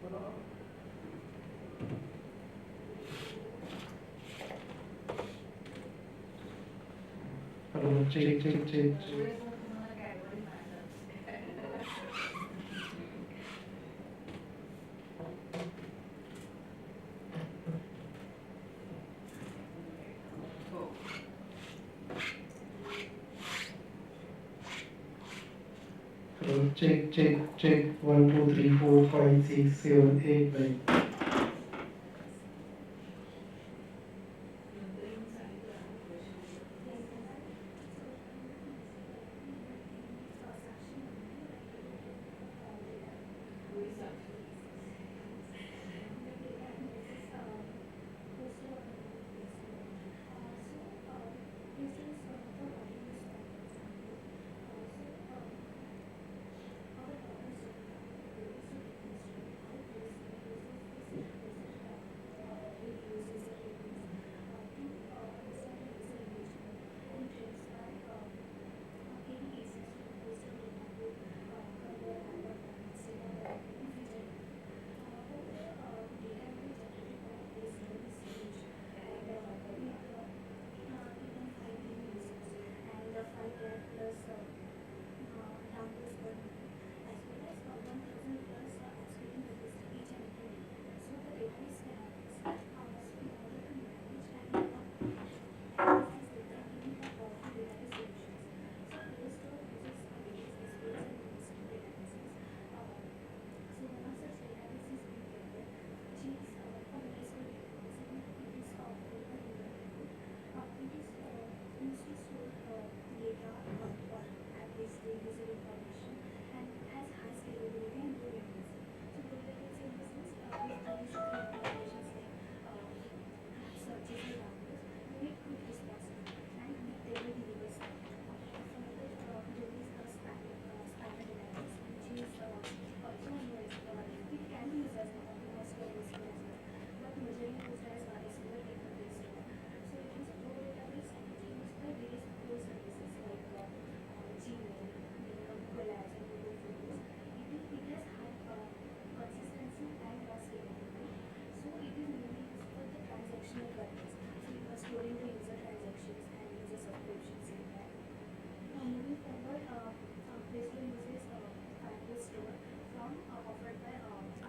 Hello, check, check, check. Hello, check, check, check. 1, 2, 3, 4, 5, 6, 7, 8, 9.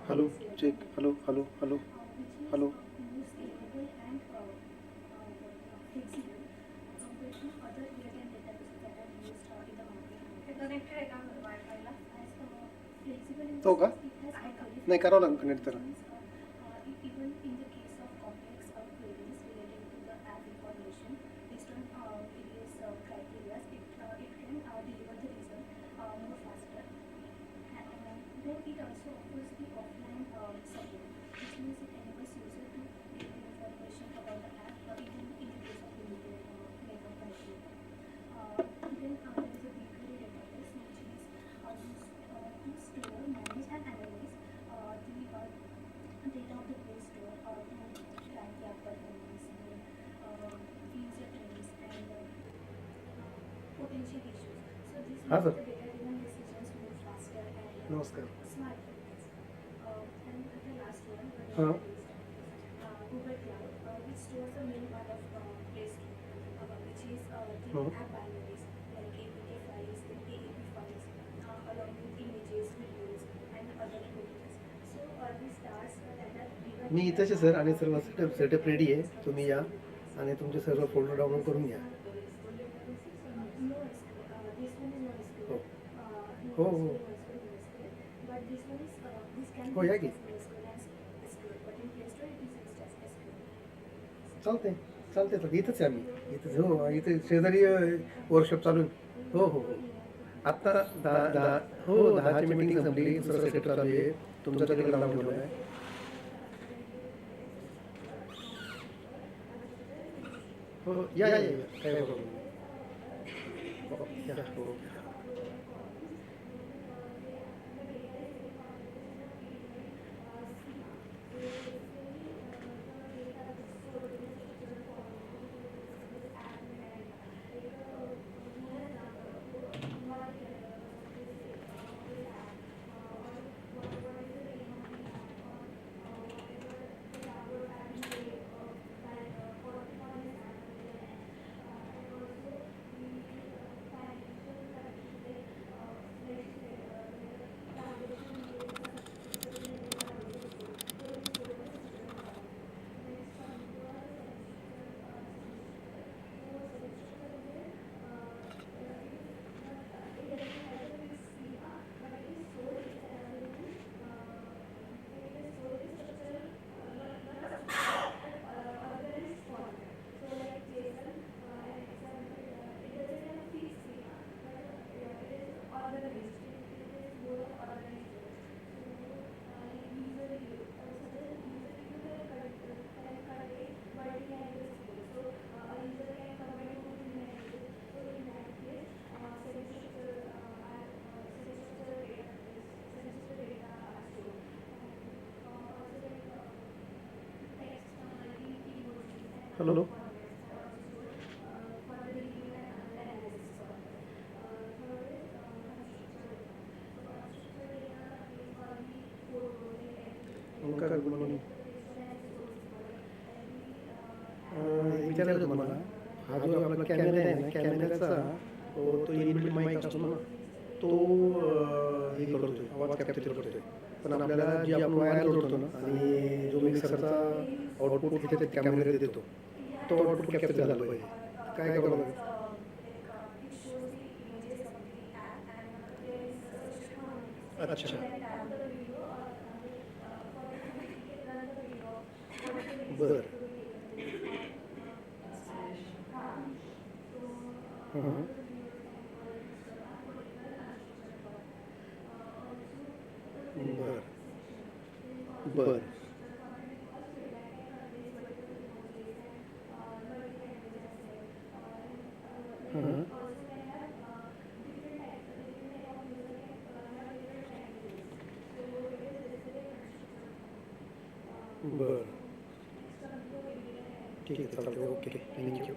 Hello, check. Hello, hello, hello, hello. हो का? नाही करावं लागेल कनेक्ट त्याला. हां सर, नमस्कार. हां हो. मी इथंच आहे सर आणि सर्व सेटअप रेडी आहे. तुम्ही या आणि तुमचे सर्व फोल्डर डाउनलोड करून घ्या. हो हो हो हो या की. चालते चालते तर इथंच आहे आम्ही. इथं हो, इथे शेजारी वर्कशॉप चालू आहे. हो हो हो. आत्ता 10 हो 10ची मीटिंग संपली. दुसरा सेटअप चालू आहे. तुमचा तिकडे नाव ठेवलं आहे. हो या या या काय प्रॉब्लेम नाही. या हो. हॅलो. ओंकार, गुड मॉर्निंग. एक विचारायचं होतं मला. हा जो आपला कॅमेरा आहे ना, कॅमेऱ्याचा तो इनबिल्ट माईक असतो ना, तो हे करतोय, आवाज कॅप्चर करतोय. पण आपल्याला जी आपण वायर जोडतो ना आणि जो मिक्सरचा आउटपुट ह्याच्यात त्या कॅमेऱ्यात देतो, तो आउटपुट कॅप्चर झाला पाहिजे. काय करावं लागेल? अच्छा. बरं. हां हां. बरं. बरं. हां हां. बरं. ठीक आहे, चालतं. Okay, thank you.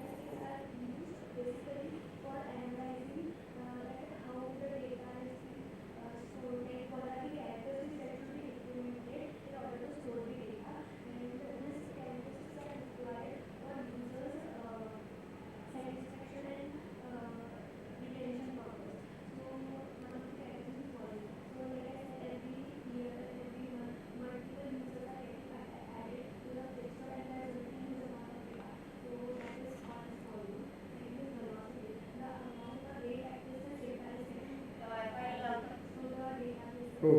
हो.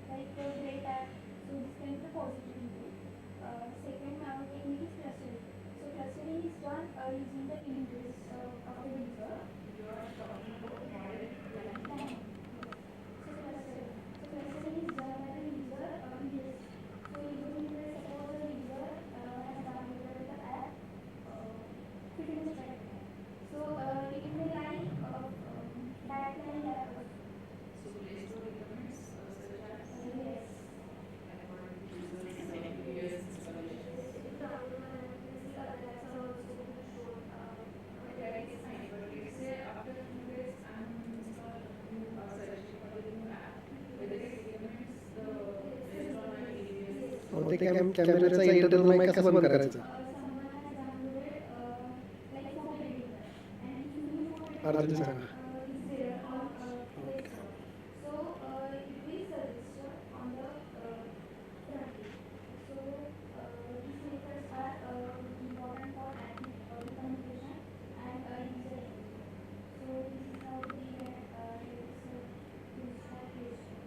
like great app. So this can be the positive input. Second technique is clustering. So clustering is done using the interest of the user. Time. So clustering. So clustering is done by the user interest. So user interest, suppose the user has downloaded the app fitness tracker. So it may like backline app also. Yes. ते कॅमेऱ्याचा internal mike कसं बंद करायचं Someone has downloaded like photo editor and if new photo urgent editor Sanga is there on Play Store. So it will register on the front page. So these methods are important for communication and user engagement. So this is how we get register use for Play Store.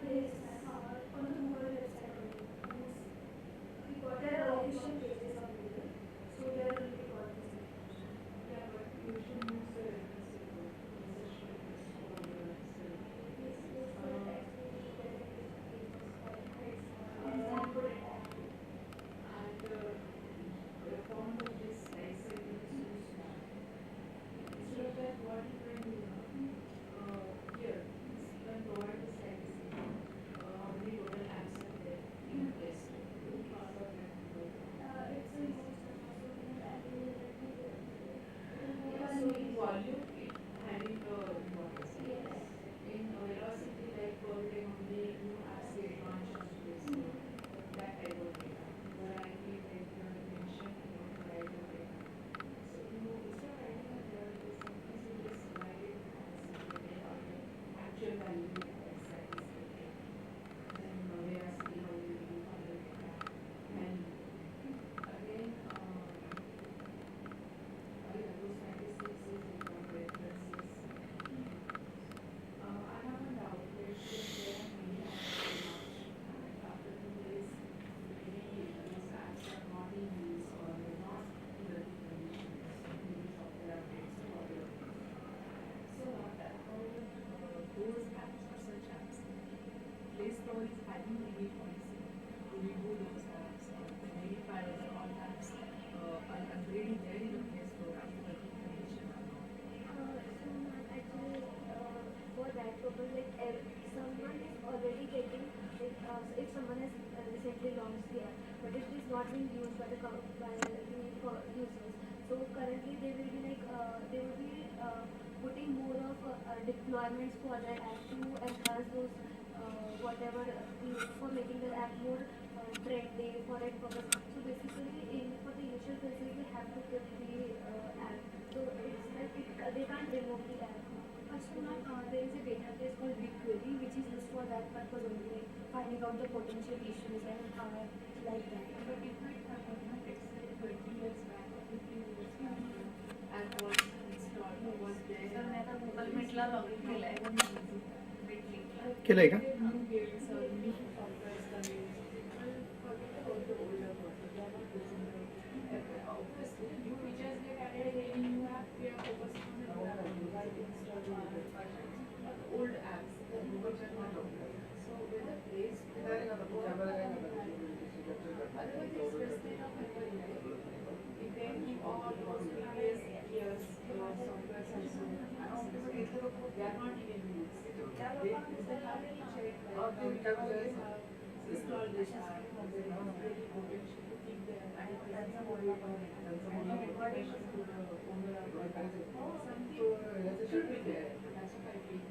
Yes, on the mobile website only. Because there are official pages of Google, so there will be all this information. Yes, yes, but actually there is example. It's a most actually for that purpose, like someone is already getting, like, if someone has recently launched the app, but it is not being used by the users. So currently they will be like they will be putting more of deployments for their app to enhance those whatever for making the app more trendy for that purpose. So basically, for the initial phases, they have to get the app. So it's like they can't remove the app. So now there is a database called BigQuery, which is used for that purpose only, like finding out the potential issues and like that. But it might happen, it's like 20 years back or 50 years back. And was installed, was there. Sir मैं तो Google मीटला login केलंय. केलंय का New games or new softwares are used. Forget about the older version. They are not using the obviously new features get added in new app. We are focusing on the new app. We are installing the old apps, the new version not open. So with the place, otherwise it's wasted of memory. We can keep all those previous years software system accessories. They are not even used. They have to check how the users have installed this app. There is really potential to keep them and it is any information to the owner of the app. Something should be there. That's what I feel.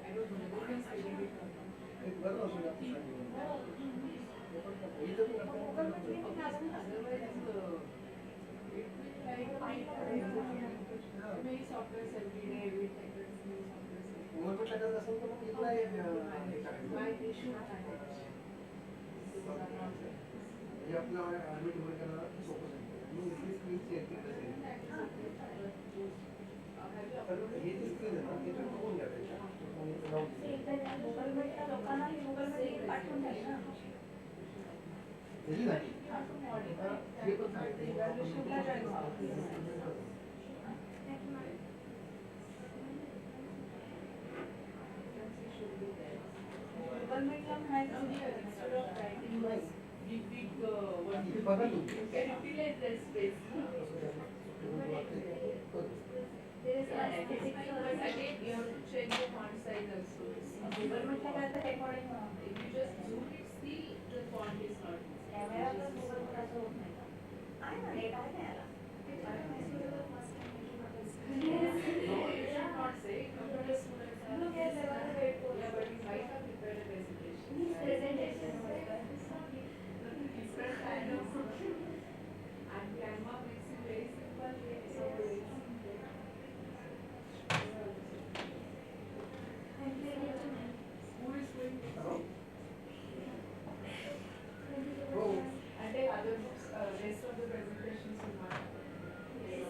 I don't know. You can say it. Otherwise, it will like softwares every day, every time there's new softwares. गव्हर्नमेंटला करत असेल तर मग इथला हे करायचं. Why they should manage? Those are not there. म्हणजे आपलं admit वगैरे करायला सोपं आहे. मग इथली स्क्रीनची ॲक्टिव्ह असेल. तर हे जी स्क्रीन आहे ना त्याच्यावर बघून घ्या त्याच्या. आणि इथं लावून द्या. गव्हर्नमेंटच्या लोकांना गुगलमध्ये पाठवून द्याल ना. दिली नाही. हे पण सांगितलं. Evaluation ला join व्हा. गव्हर्नमेंटला म्हणायचं instead of writing Big one. इथे बघा तुम्ही. You can utilize that space. There is a But specific again, you have to change the font size also. गव्हर्नमेंटला काय तर recording If you just zoom it, still the font is not. कॅमेराला गूगलवर असं होत नाही का? आहे ना डेटा आहे ना याला. No, you should not say computer students are. Look at the one way to- Yeah, but we might have prepared a presentation. presentation. Different kind of. And Canva makes it very simple. So it's. Who is going to? हो. And take other books, rest of the presentations will not. Yes.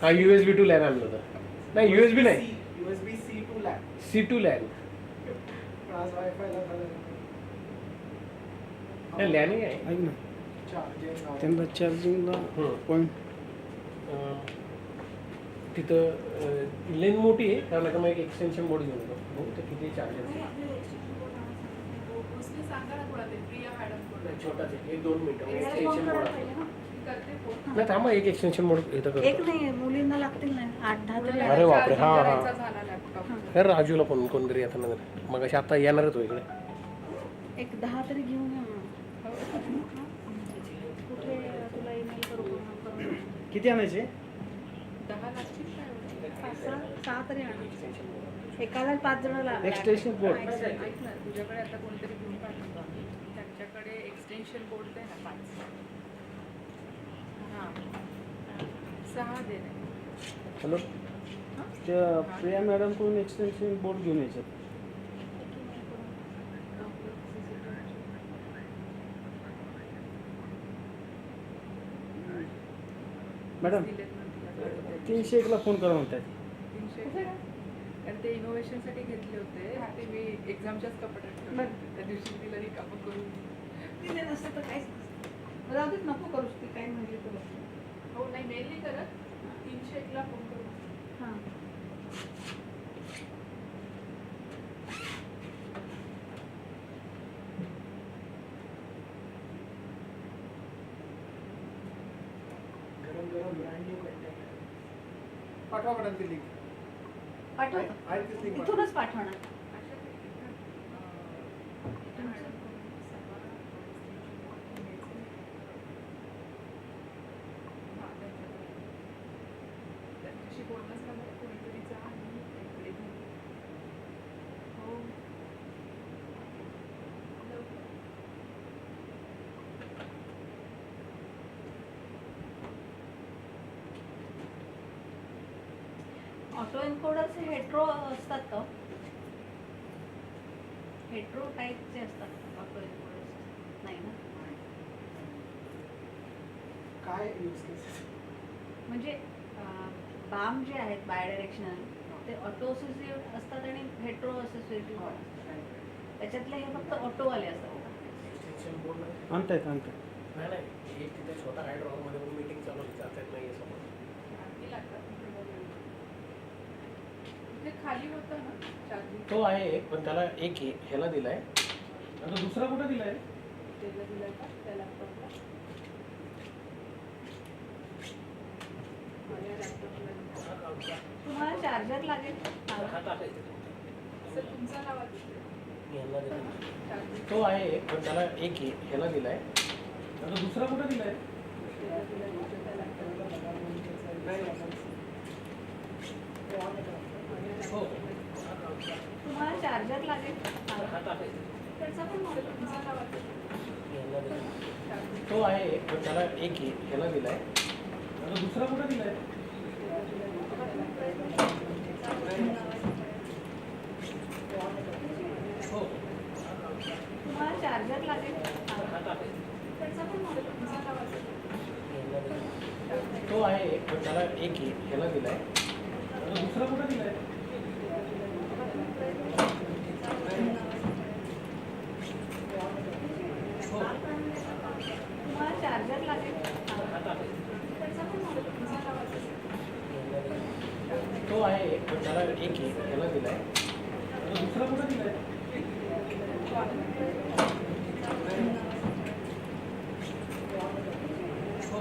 हा USB to LAN आणलं होतं. नाही USB नाही, USB C to LAN. C2 LAN. आज Wi-Fi ला झालं. नाही लॅनही आहे. ऐक ना Charging. त्यांना चार्जिंगला हं. पॉईंट तिथं लेन मोठी आहे, त्यामुळे मग एक एक्सटेन्शन बोर्ड घेऊन येतो. बहुतेक किती चार्जर मोस्टली सांगा ना कोणा ते प्रिया मॅडम कोण छोटाच आहे, 1-2 मिनिटं एक्सटेन्शन बोर्ड आहे. करते फोन. नाही थांबा, एक एक्सटेन्शन बोर्ड इथं एक करतो. नाही मुलींना लागतील ना 8-10 तरी अरे बापरे, हा, हा. करायचा झाला लॅपटॉप. अरे राजूला पण कोणतरी येतं ना, मग अशी आता येणारच हो इकडे. एक 10 तरी घेऊन ये म्हणून. कुठे तुला ईमेल करून किती आणायचे? 10 लागतील काय एवढं? 5-6 तरी आणा. एकाला 5 जण लागतात. Extension board. ऐक ना, तुझ्याकडे आता कोणतरी घेऊन पाठवतो आम्ही. त्यांच्याकडे एक्सटेन्शन बोर्ड दे ना 5. हां 6 दे ना. हॅलो त्या प्रिया मॅडमकडून एक्सटेन्शन बोर्ड घेऊन यायचे. मॅडम दिलेत ना तुला. 301ला फोन करा म्हणतात. 300 कारण ते इनोव्हेशनसाठी घेतले होते. ते मी एक्झामच्याच कपड्यात ठेवले होते. त्या दिवशी तिला रिकामं करून दिले नसतं तर काहीच नसतं. मला अगदीच नको करूस ती काय म्हणली तुला. हो नाही मेल नाही करत. 301ला फोन करून हां गरम गरम brand new content. पाठवा मॅडम ती link. पाठव. आहे तीच link पाठवा. इथूनच पाठवणार. त्यांच्याशी बोलणं झालं कोणीतरी जा आणि इकडे घे. हो ऑटो एन्कोडरचे हेट्रो असतात का? हेट्रो टाईपचे असतात ऑटो एन्कोडर्स नाही ना? काय यूज केस? म्हणजे बाम जे आहेत बायडायरेक्शनल ते ऑटो असिस्टिव्ह असतात आणि हेट्रो असिस्टिव्ह पण असतात. त्याच्यातले हे फक्त ऑटोवाले असतात. एक्सटेन्शन बोर्ड आणतायत नाही नाही, एक तिथे छोटा आहे ड्रॉवरमध्ये पण मीटिंग चालू आहे, जाता येत नाही समोर. आणखी लागतात ते खाली होतं ना चार्जिंग. तो आहे एक, पण त्याला एक ह्याला दिलाय. आता दुसरा कुठे दिलाय? त्याला दिलं का त्या लॅपटॉपला? माझ्या लॅपटॉपला तुम्हाला चार्जर लागेल? सर तुमचा नाव आहे चार्जिंग. तो आहे एक, पण त्याला एक ह्याला दिलाय. आता दुसरा कुठे दिलाय? त्याला दिलं का त्या लॅपटॉपला? हो. तुम्हाला चार्जर लागेल? त्याचा पण model तुमचा नाव आहे चार्जिंग. तो आहे एक, पण त्याला एक ह्याला दिलाय. आता दुसरा कुठे दिलाय? हो. तुम्हाला चार्जर लागेल? त्याचा पण model तुमचा नाव आहे तो आहे एक, पण त्याला एक ह्याला दिलाय. आता दुसरा कुठे दिलाय? हो. तुम्हाला चार्जर लागेल? त्याचा पण model तुमचा नाव आहे तो आहे एक, पण त्याला एक ह्याला दिलाय. आता दुसरा कुठे दिलाय? हो.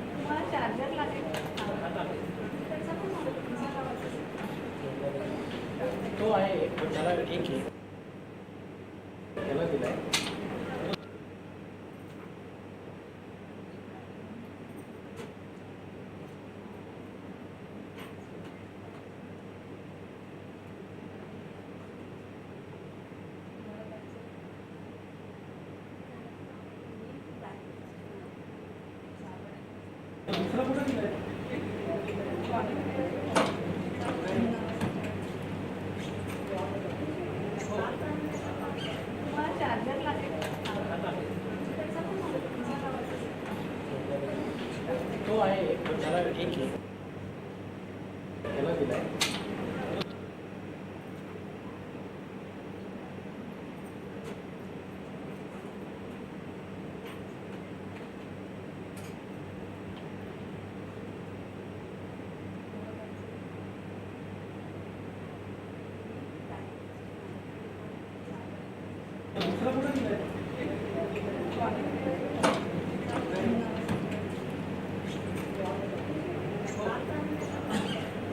तुम्हाला चार्जर लागेल? त्याचा पण model तुमचा नाव आहे तो आहे एक, पण त्याला एक ह्याला दिलाय. दुसरा कुठे दिलाय? हो.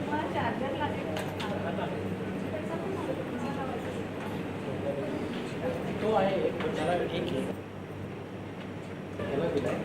तुम्हाला चार्जर लागेल तो आहे पण त्याला एक आहे त्याला दिलाय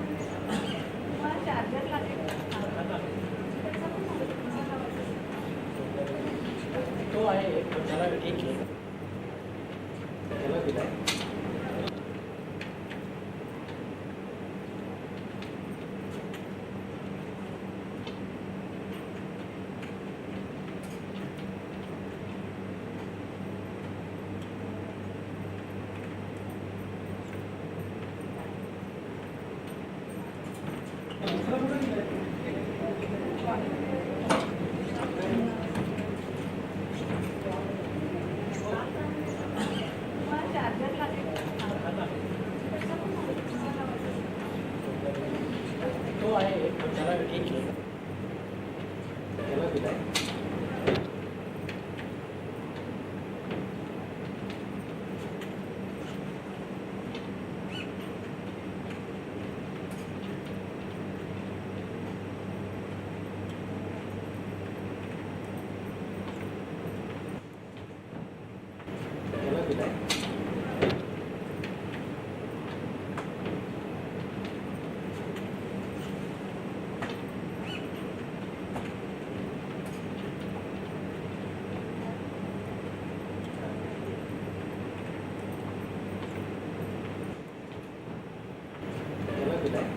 तुम्हाला चार्जर लागेल तो आहे पण त्याला एक आहे त्याला दिलाय तुम्हाला चार्जर लागेल तो आहे पण त्याला एक आहे त्याला दिलाय त्याला दिलाय त्याला दिलाय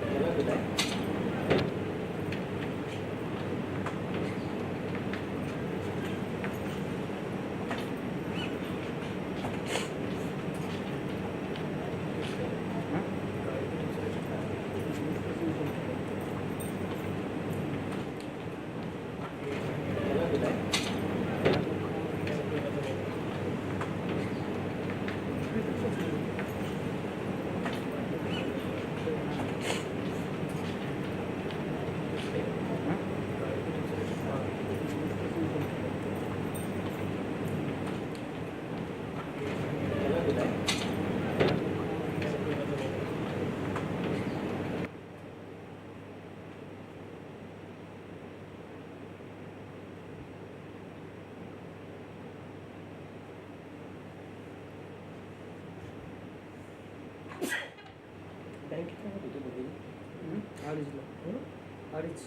त्याला दिलाय त्याला दिलाय त्याला दिलाय बँकेत काय होते बघेल अडीचला अडीच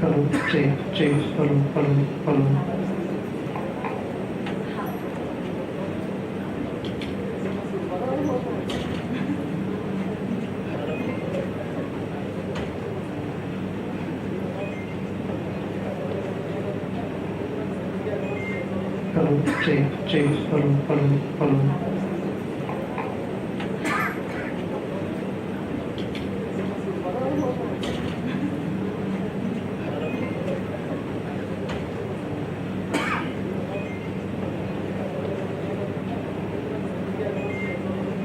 Hello, check, hello. Hello, check, hello.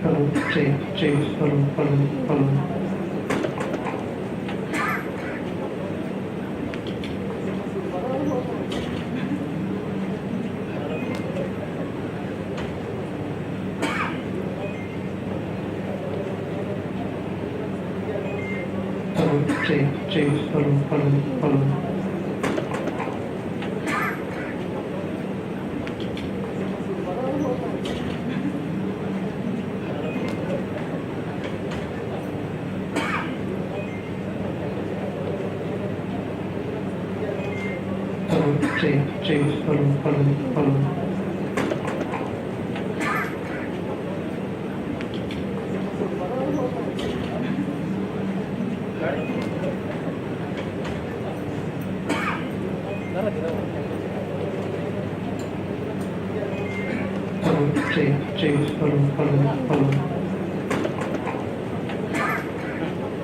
Hello, check, hello. Hello, check, hello. Hello, check, hello.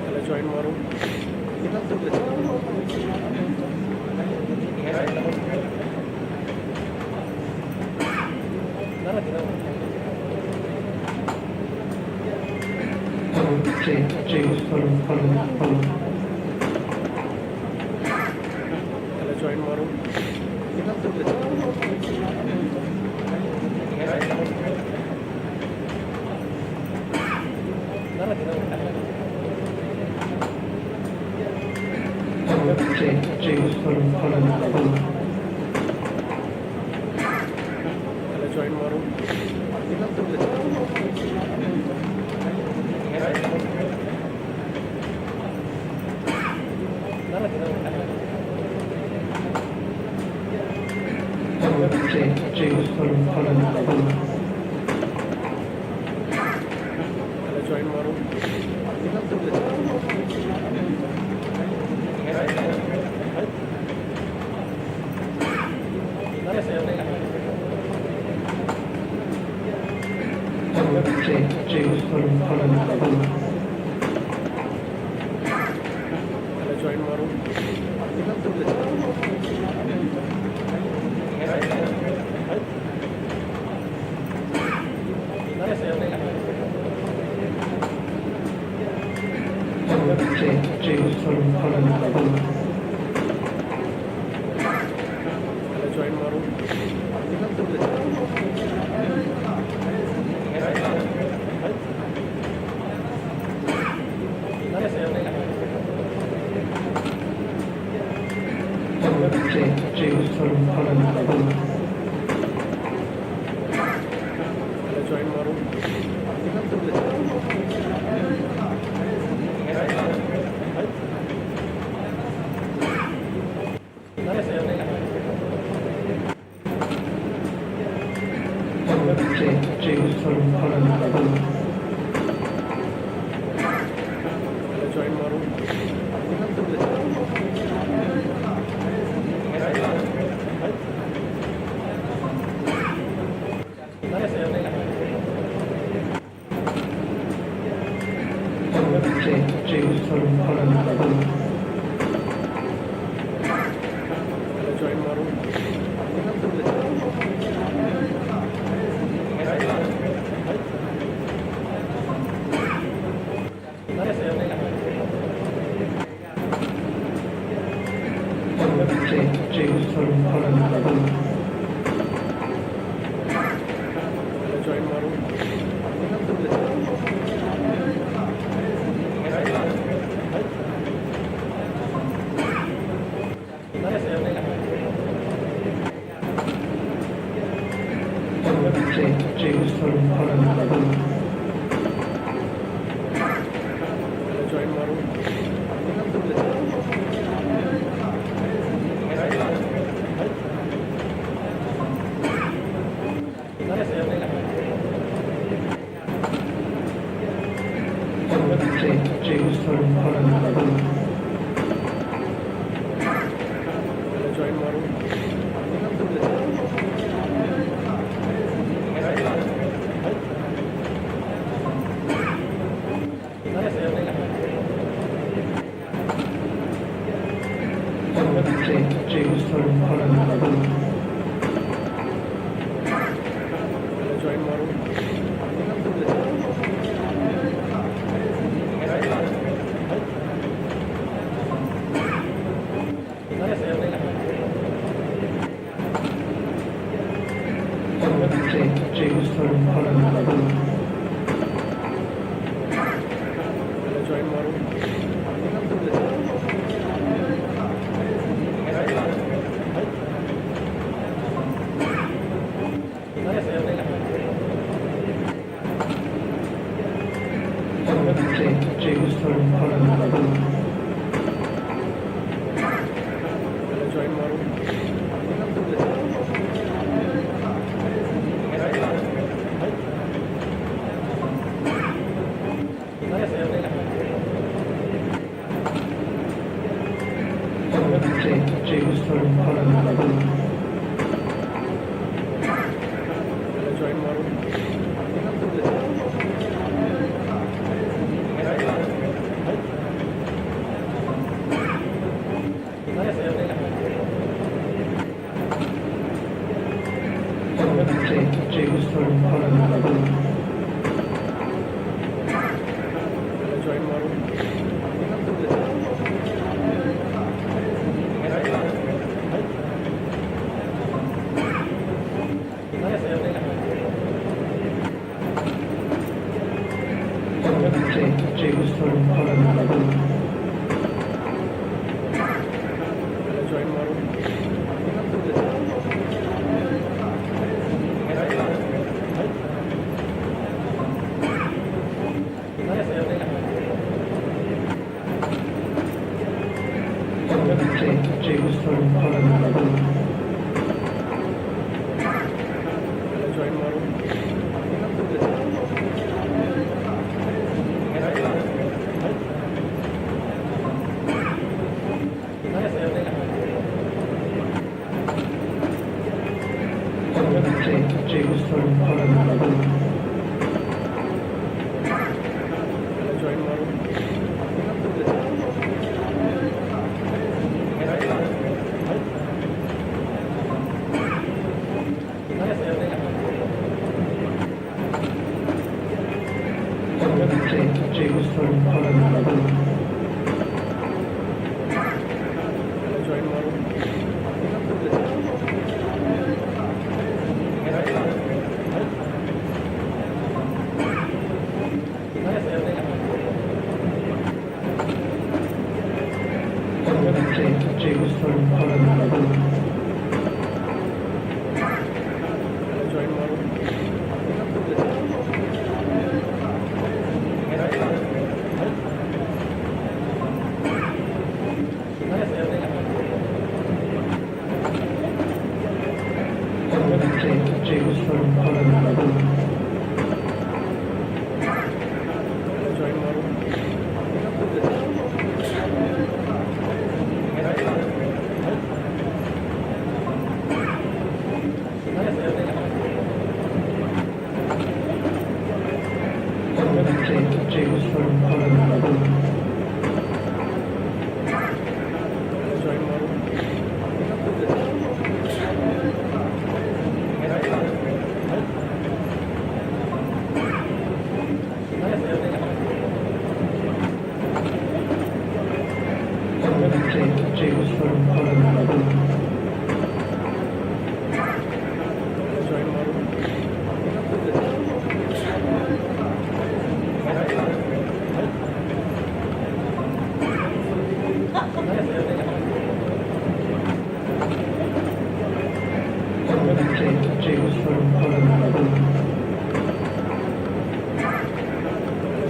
त्याला जॉईन मारून त्याला जॉईन मारून त्याला जॉईन मारून त्याला जॉईन मारून त्याला जॉईन मारून त्याला जॉईन मारून त्याला जॉईन मारून त्याला जॉईन मारून त्याला जॉईन मारून त्याला जॉईन मारून त्याला जॉईन मारून त्याला जॉईन मारून त्याला जॉईन मारून त्याला जॉईन मारून त्याला जॉईन मारून त्याला जॉईन मारून जॉईन मारून जॉईन मारून जॉईन मारून जॉईन मारून जॉईन मारून जॉईन मारून जॉईन मारून जॉईन मारून जॉईन मारून जॉईन मारून जॉईन मारून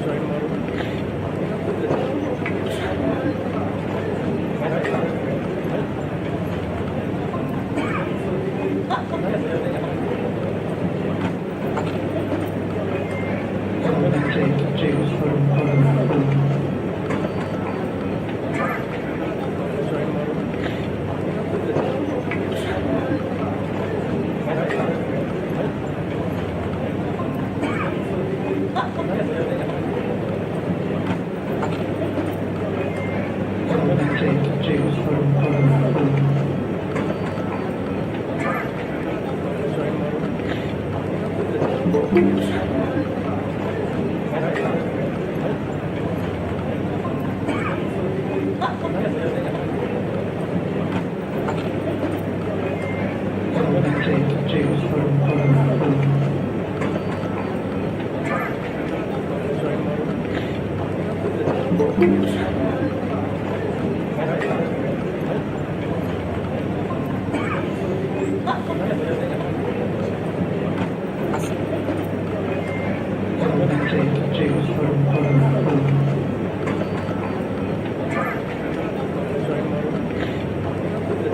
जॉईन मारून जॉईन मारून जॉईन मारून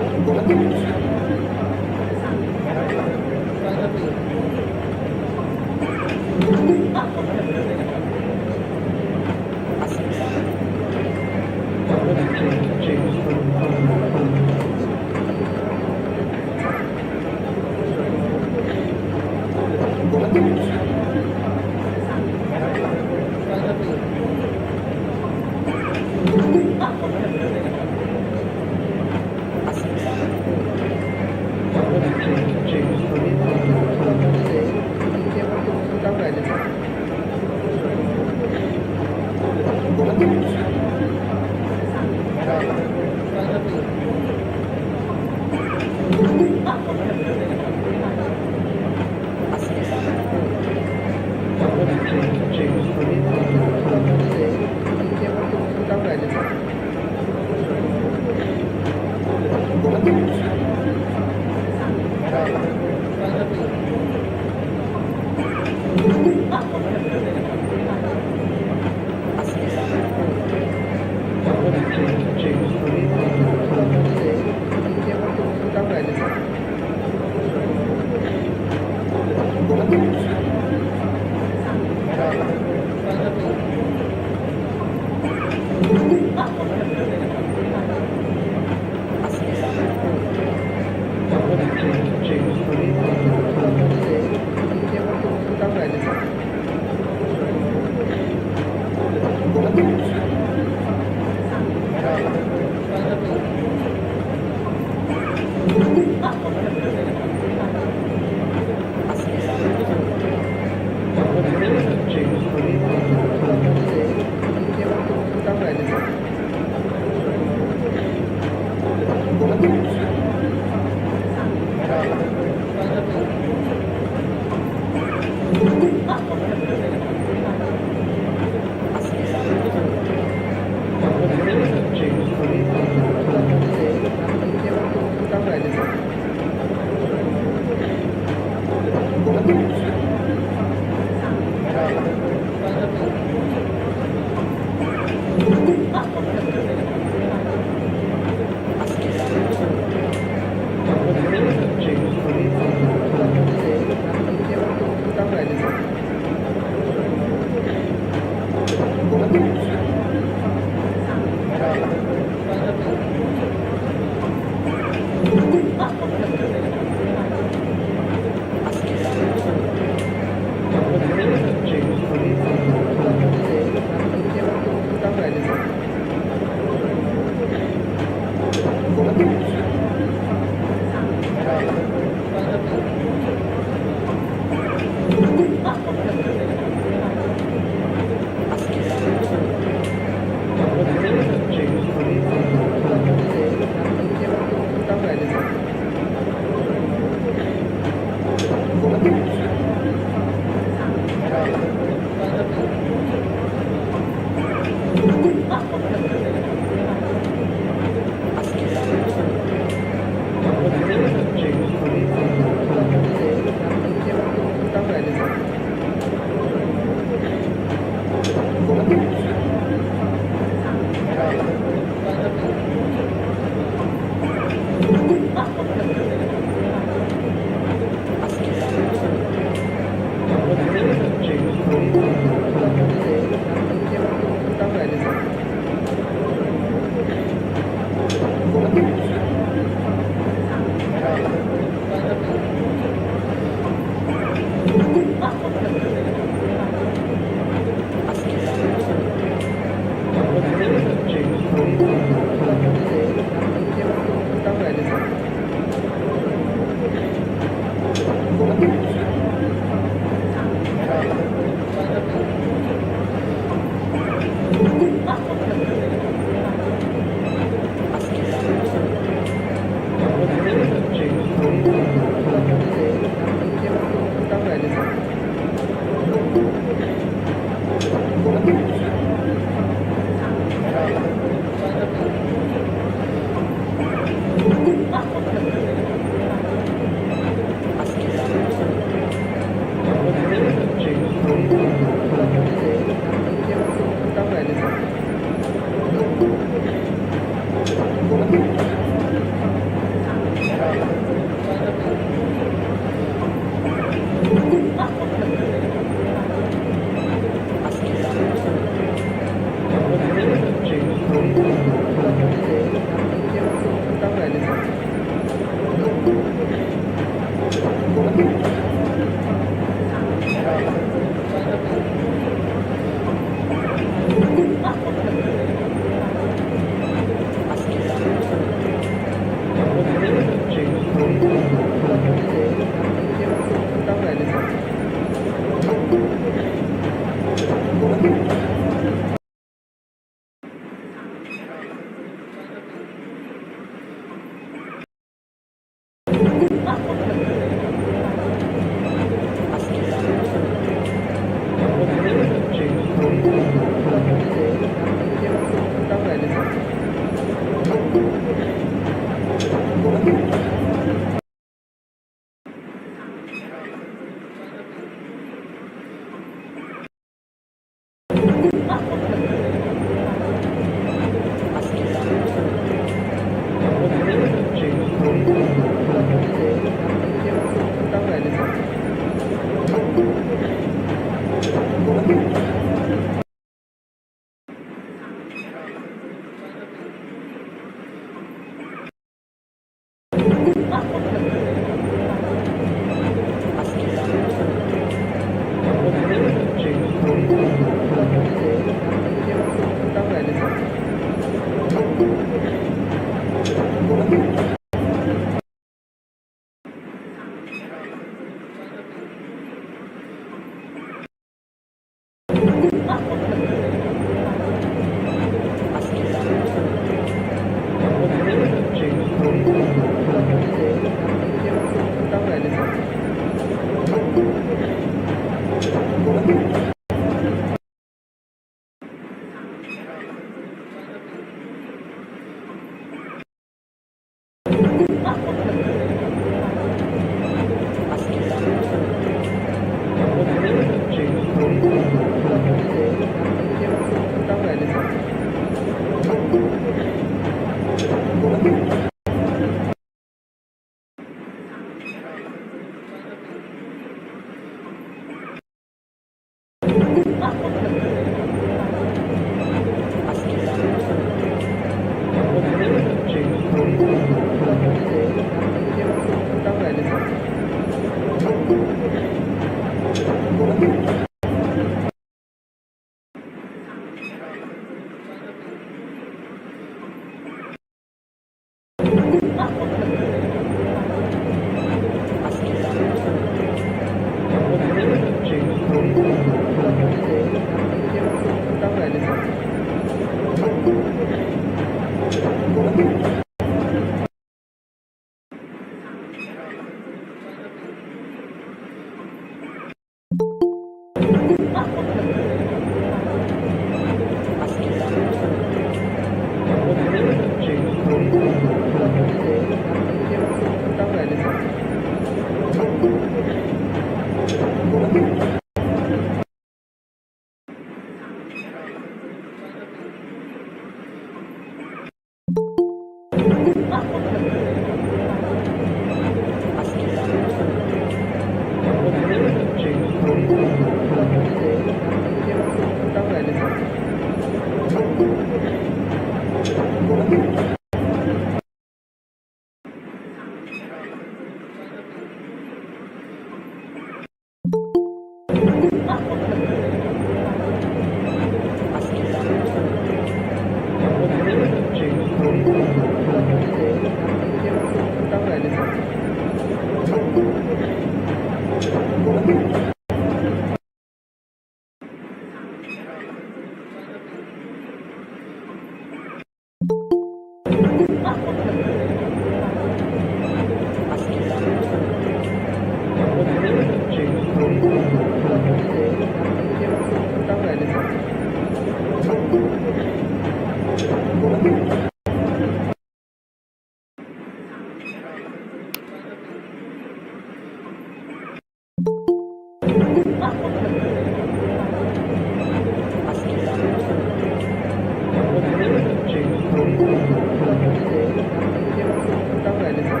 टाकून राहिले सर. टाकून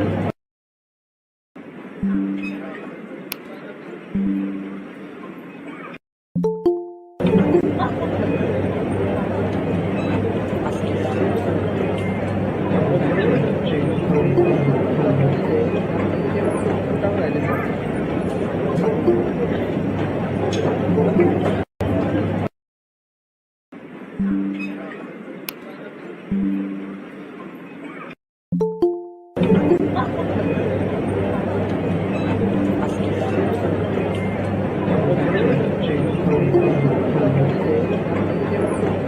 राहिले सर. टाकून राहिले सर.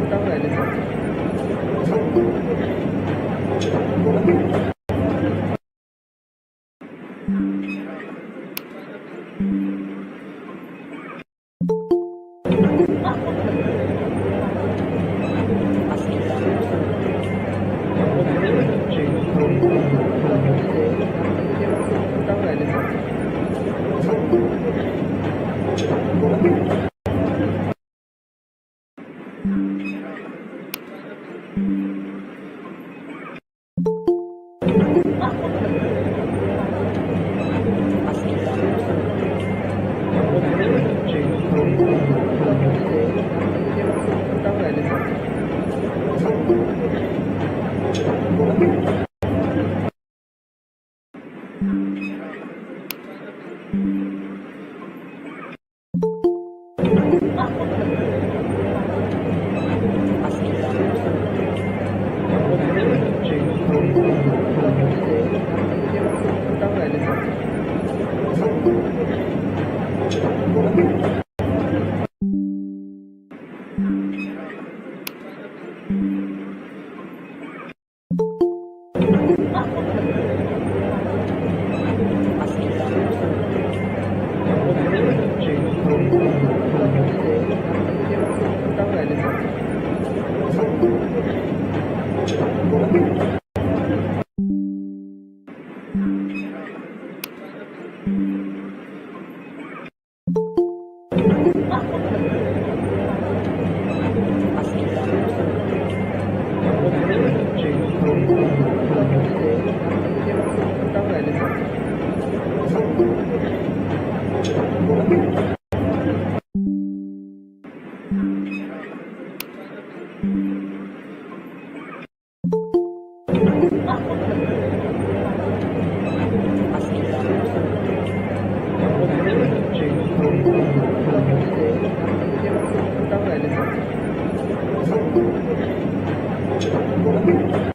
टाकून राहिले सर. टाकून राहिले सर. टाकून राहिले सर. टाकून राहिले सर. टाकून राहिले सर. टाकून राहिले सर. टाकून राहिले सर. टाकून राहिले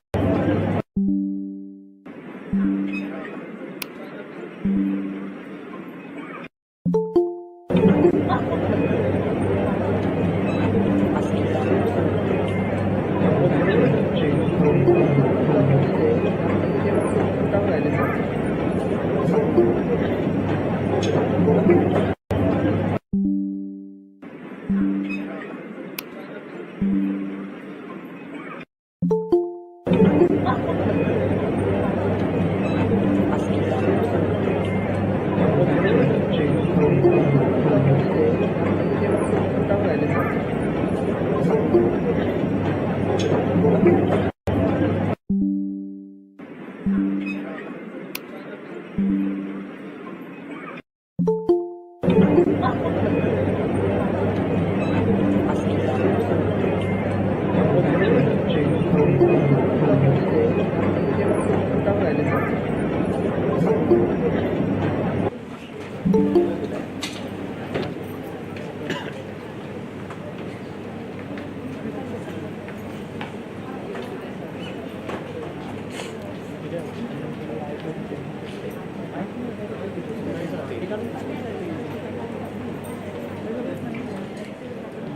सर. टाकून राहिले सर.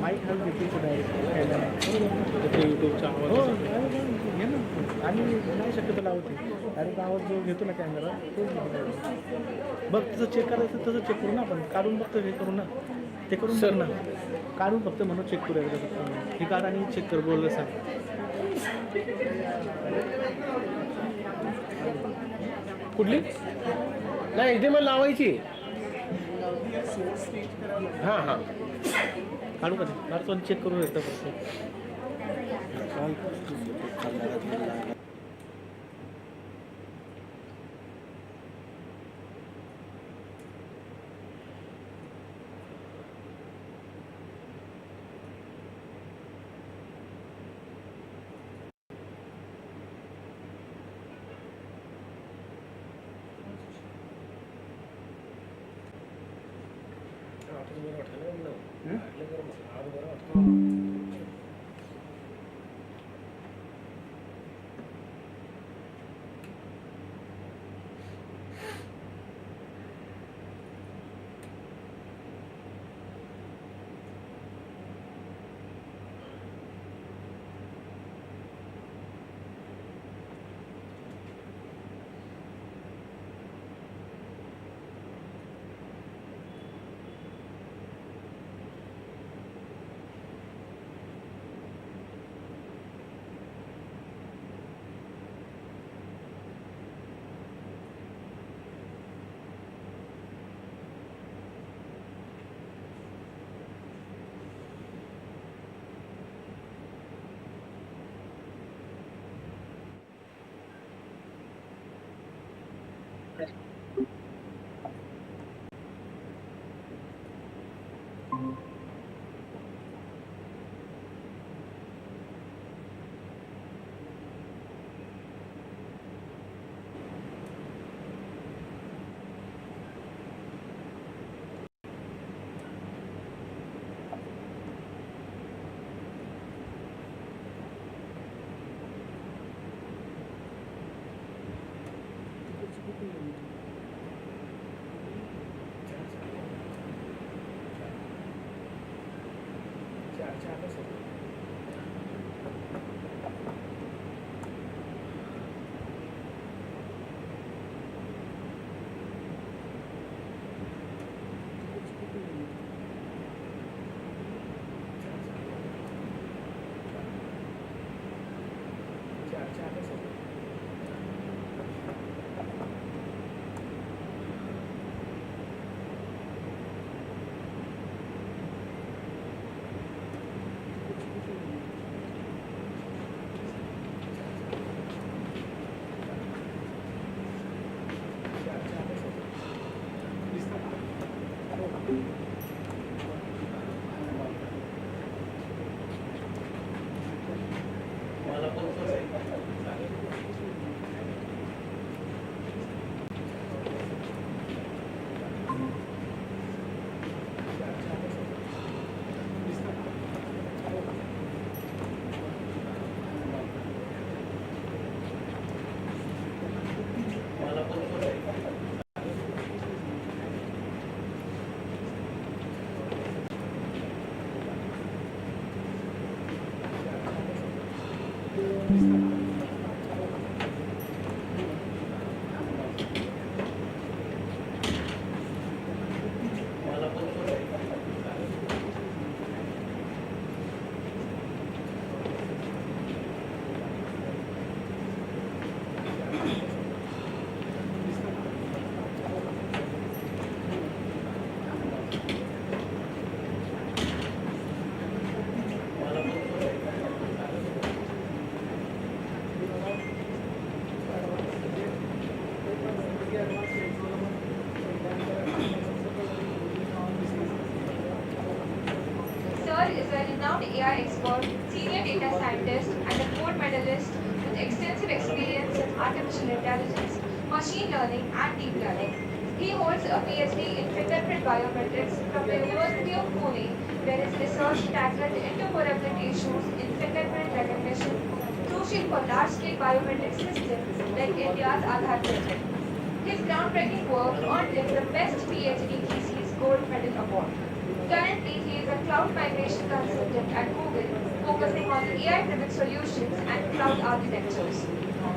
माईक घालून घेतली कुठे युट्यूबचा आवाज हो घे ना आणि नाही शक्यतो लावते डायरेक्ट आवाज जो घेतो ना कॅमेरा तोच बघ तसं चेक करायचं तसं चेक करू ना आपण काढून बघतो हे करू ना ते करून सर ना काढून फक्त म्हणून चेक करूया फक्त हे काढ आणि चेक कर बोललं सांग कुठली नाही इथे मग लावायची हां हां काढू का ते काढतो आणि चेक करू एकदा फक्त Sir is a renowned AI expert, senior data scientist, and a gold medalist with extensive experience in artificial intelligence, machine learning, and deep learning. He holds a PhD in fingerprint biometrics from the University of Pune, where his research tackled interoperability issues in fingerprint recognition, crucial for large-scale biometric systems like India's Aadhaar project. His groundbreaking work earned him the Best PhD Thesis Gold Medal Award. Currently, he is a cloud migration consultant at Google, focusing on AI-driven solutions and cloud architectures.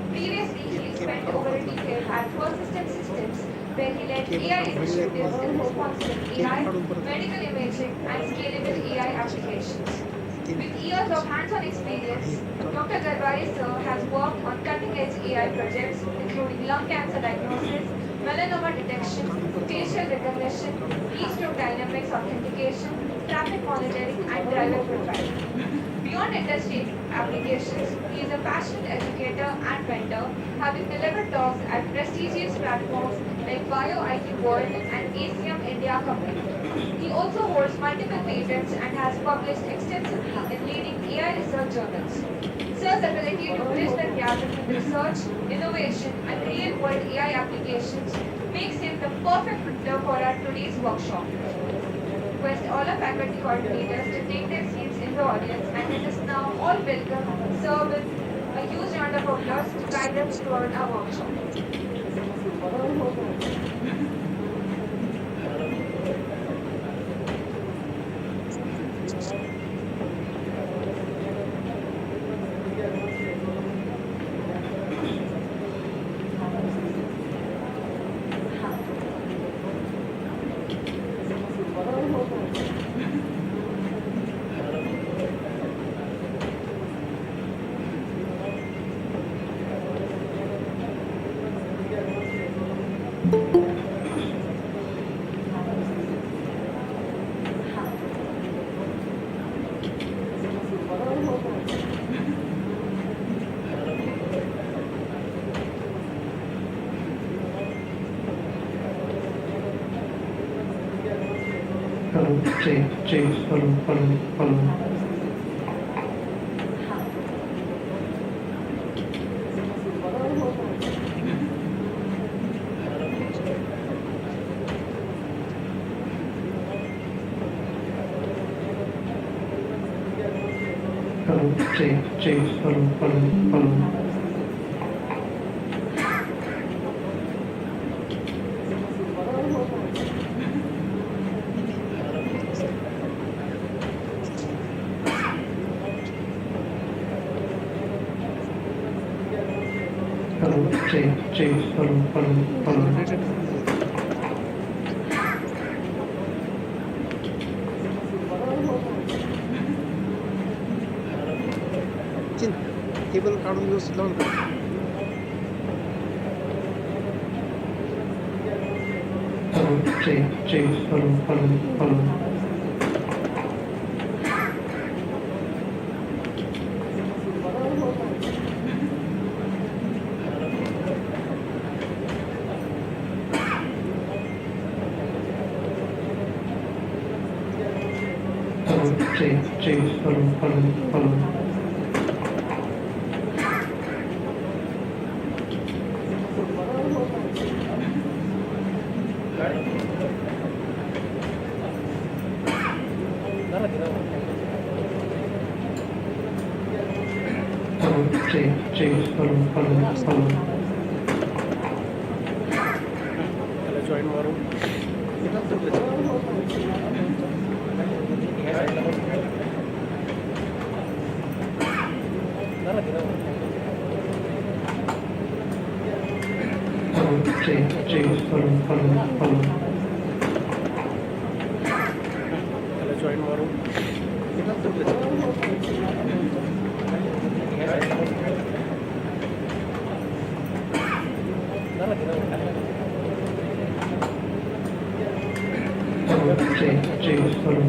Previously, he spent over a decade at Persistent Systems, where he led AI initiatives in responsive AI, medical imaging, and scalable AI applications. With years of hands-on experience, Dr. Garwari sir has worked on cutting-edge AI projects including lung cancer diagnosis, melanoma detection, facial recognition, keystroke dynamics authentication, traffic monitoring, and driver profile. Beyond industry applications, he is a passionate educator and mentor, having delivered talks at prestigious platforms like BioIQ World and ACM India Company. He also holds multiple patents and has published extensively in leading AI research journals. Sir's ability to bridge the gap between research, innovation, and real-world AI applications makes him the perfect mentor for our today's workshop. Request all our faculty coordinators to take their seats in the audience, and let us now all welcome Sir with a huge round of applause to guide us toward our workshop. Hello, check, hello. Hello, check, hello. Hello, check, hello. Cable काढून व्यवस्थित लावून check, hello. Check, hello. Check, hello. त्याला join मारून Check, hello. त्याला join मारून Check, hello.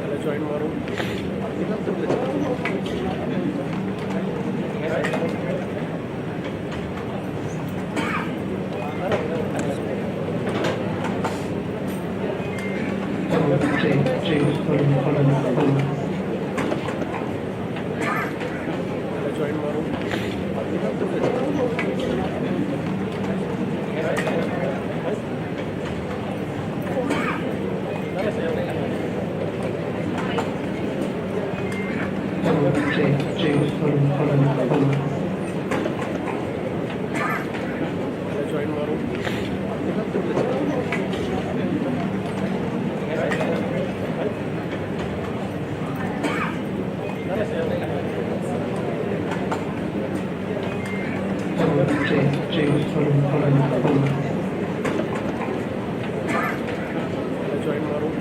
त्याला join मारून Check, hello. त्याला join मारून Check, hello. त्याला join मारून Check, hello. त्याला join maroon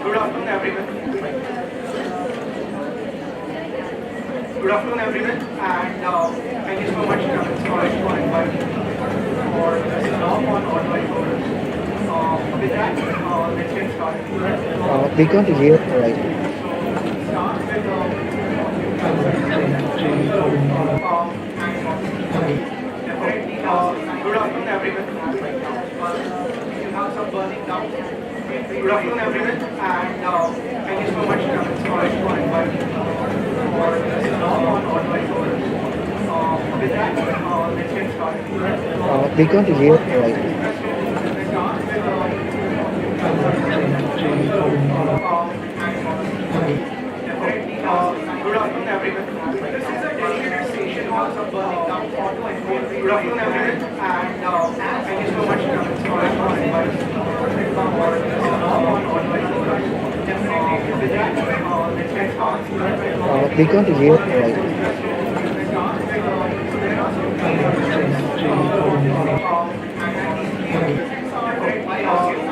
Good afternoon, everyone. Good afternoon, everyone, and thank you so much, Kevin Storage, for inviting me for this talk on auto encoders. With that, let's get started. We can't hear right. Start with definitely. Good afternoon, everyone. You have some burning down. Good afternoon, everyone, and thank you so much, Kevin Storage, for inviting me for this talk on auto encoders. With that, let's get started. We can't hear right. Good afternoon, everyone. This is a dedicated station of some burning down auto encoders. Good afternoon, everyone, and thank you so much, Kevin Storage, for inviting me for this talk on auto encoders. Definitely, with that, let's get started. We can't hear right.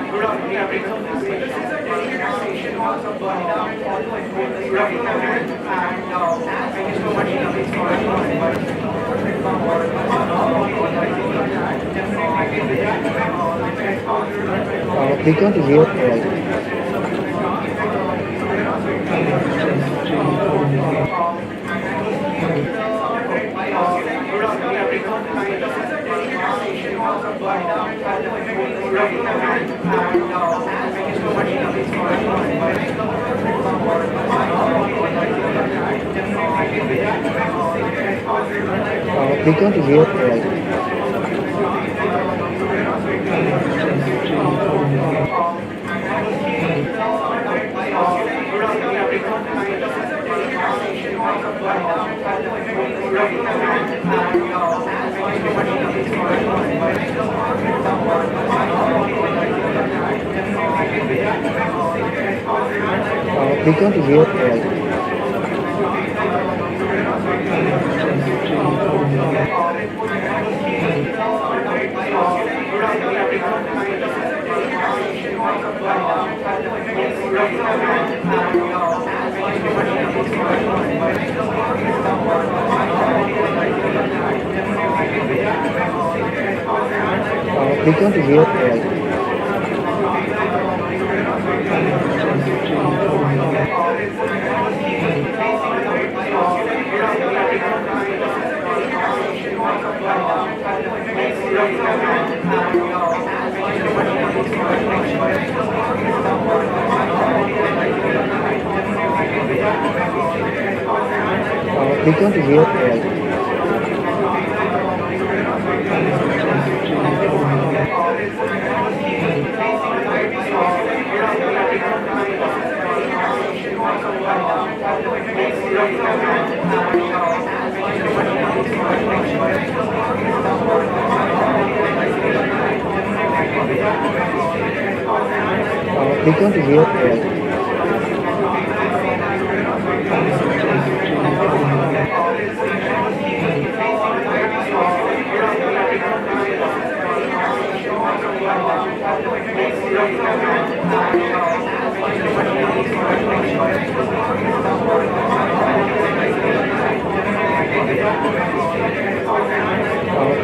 Good afternoon, everyone. This is a dedicated station of some burning down auto encoders. Good afternoon, everyone, and thank you so much, Kevin Storage, for inviting me for this talk on auto encoders. Definitely, with that, let's get started. We can't hear right. Good afternoon, everyone. This is a dedicated station of some burning down auto encoders. Good afternoon, everyone, and thank you so much, Kevin Storage, for inviting me for this talk on auto encoders. Definitely, with that, let's get started. We can't hear right. We can't hear right. We can't hear right. We can't hear right.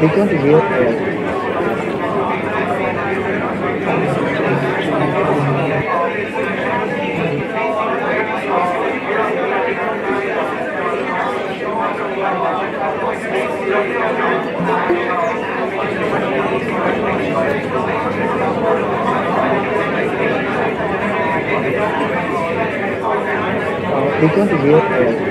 We can't hear right. We can't hear right.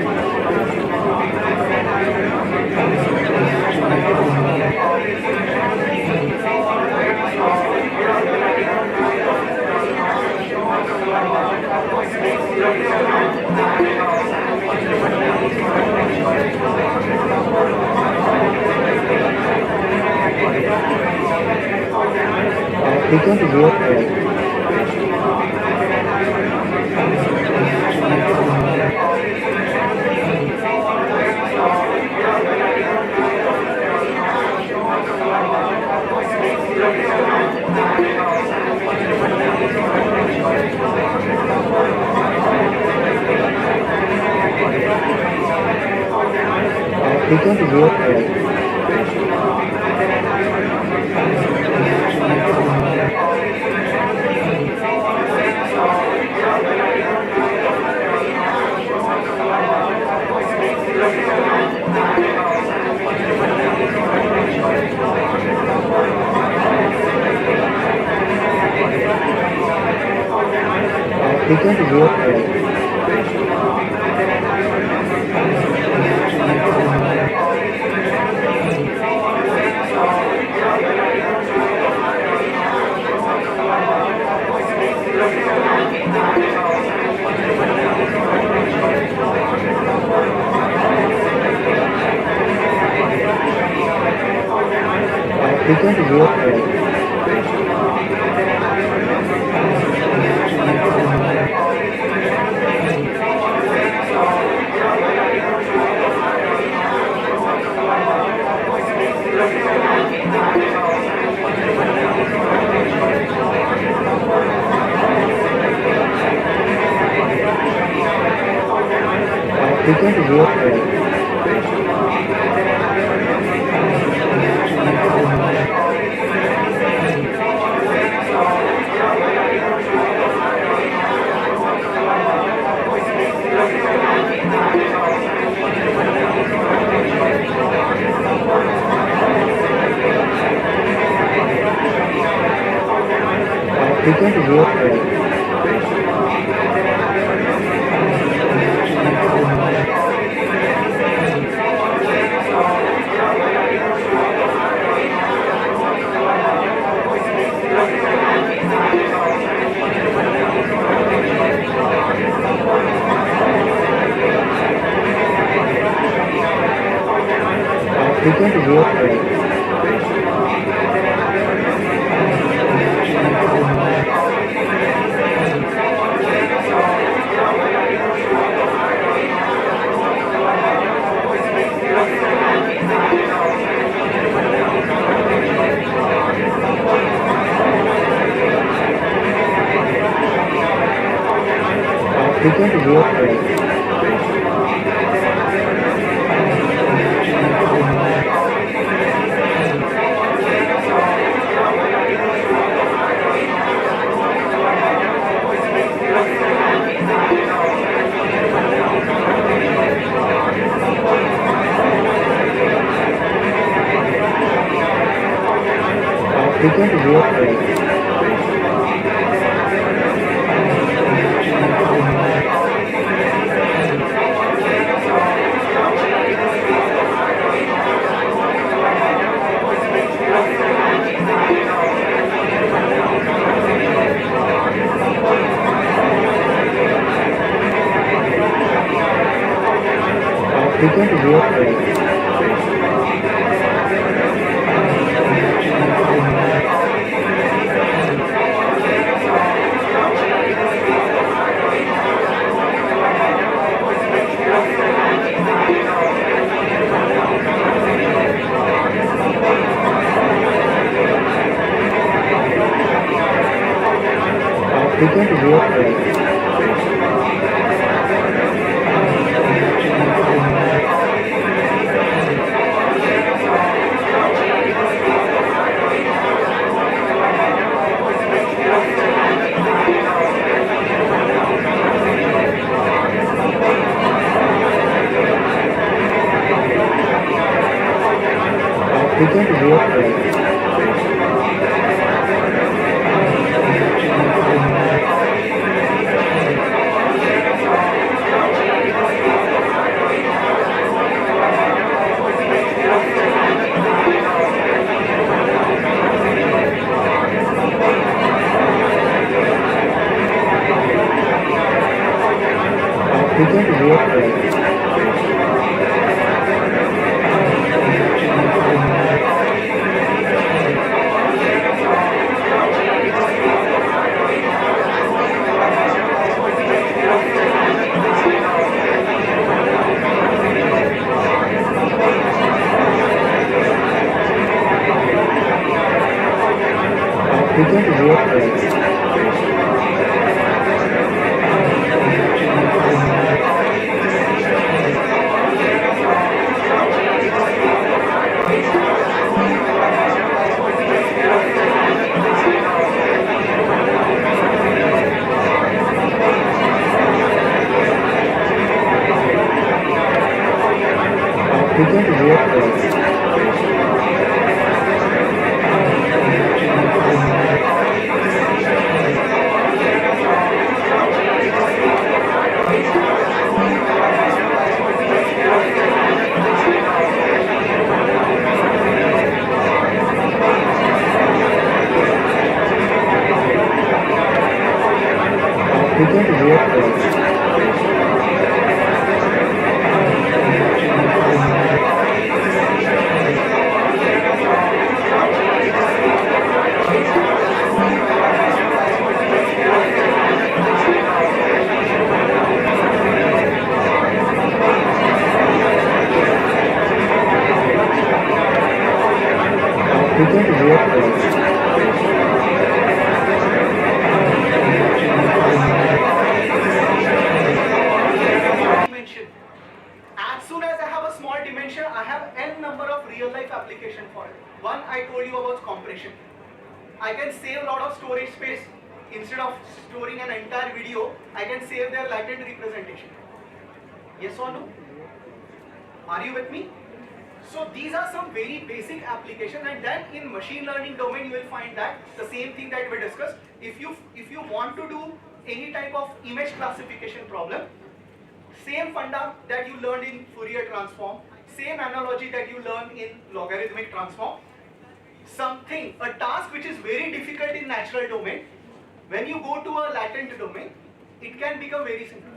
We can't hear right. We can't hear right. We can't hear right. We can't hear right. We can't hear right. We can't hear right. We can't hear right. We can't hear right. We can't hear right. frequent wave drive. Frequent wave drive. Frequent wave drive. Frequent wave drive. Frequent wave drive. Frequent wave drive. Frequent wave drive. Frequent wave drive. Frequent wave drive. Dimension. As soon as I have a small dimension, I have n number of real life application for it. One I told you about compression. I can save a lot of storage space. Instead of storing an entire video, I can save their latent representation. Yes or no? Are you with me? So these are some very basic applications, and then in machine learning domain you will find that the same thing that we discussed. If you want to do any type of image classification problem, same funda that you learned in Fourier transform, same analogy that you learn in logarithmic transform, a task which is very difficult in natural domain, when you go to a latent domain, it can become very simple.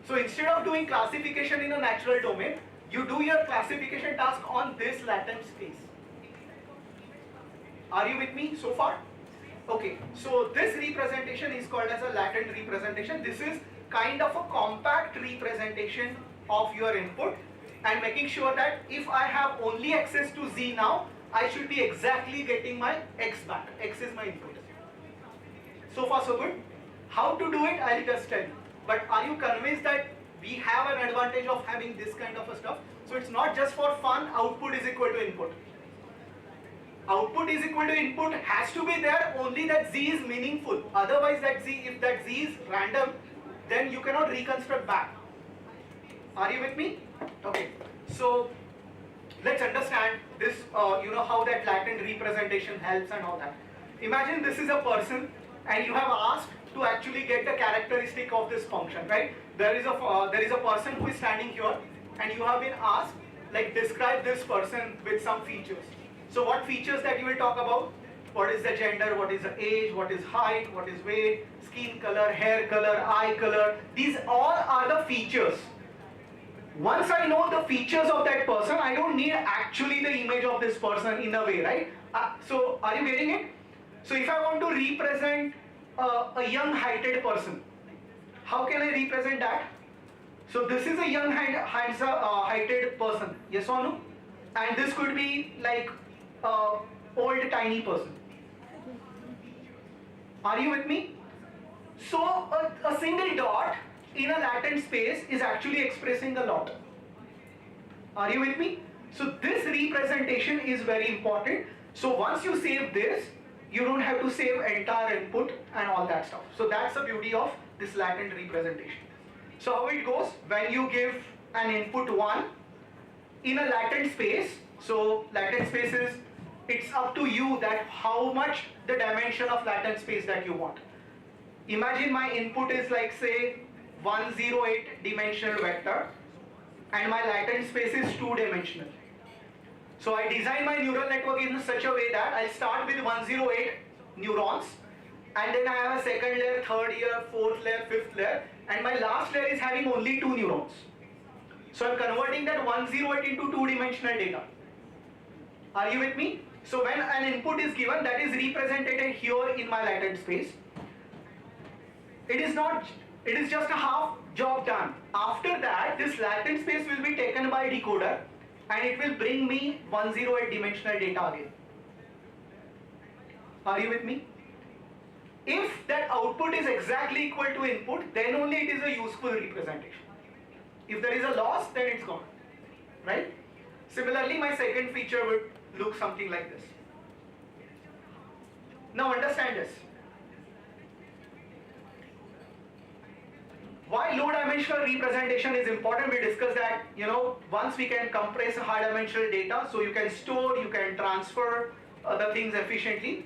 So instead of doing classification in a natural domain, you do your classification task on this latent space. Are you with me so far? Okay, so this representation is called as a latent representation. This is kind of a compact representation of your input, and making sure that if I have only access to Z now, I should be exactly getting my X back. X is my input. So far so good. How to do it, I'll just tell you. But are you convinced that we have an advantage of having this kind of a stuff? So it's not just for fun, output is equal to input. Output is equal to input has to be there only that Z is meaningful. Otherwise that Z, if that Z is random, then you cannot reconstruct back. Are you with me? Okay. So let's understand this, how that latent representation helps and all that. Imagine this is a person and you have asked to actually get the characteristic of this function, right? There is a person who is standing here and you have been asked, like, describe this person with some features. So what features that you will talk about? What is the gender, what is the age, what is height, what is weight, skin color, hair color, eye color. These all are the features. Once I know the features of that person, I don't need actually the image of this person in a way, right? So are you getting it? So if I want to represent a young heighted person, how can I represent that? So this is a young heighted person, yes or no? And this could be like old tiny person. Are you with me? So a single dot in a latent space is actually expressing a lot. Are you with me? So this representation is very important. So once you save this, you don't have to save entire input and all that stuff. So that's the beauty of this latent representation. So how it goes, when you give an input 1 in a latent space, so latent space is, it's up to you that how much the dimension of latent space that you want. Imagine my input is like, say, 108 dimensional vector and my latent space is 2 dimensional. So I design my neural network in such a way that I'll start with 108 neurons and then I have a second layer, third layer, fourth layer, fifth layer, and my last layer is having only 2 neurons. So I'm converting that 108 into 2-dimensional data. Are you with me? So when an input is given, that is represented here in my latent space. It is just a half job done. After that, this latent space will be taken by decoder and it will bring me 108 dimensional data again. Are you with me? If that output is exactly equal to input, then only it is a useful representation. If there is a loss, then it's gone, right? Similarly, my second feature would look something like this. Now understand this. Why low dimensional representation is important, we discussed that, once we can compress high dimensional data, so you can store, you can transfer the things efficiently.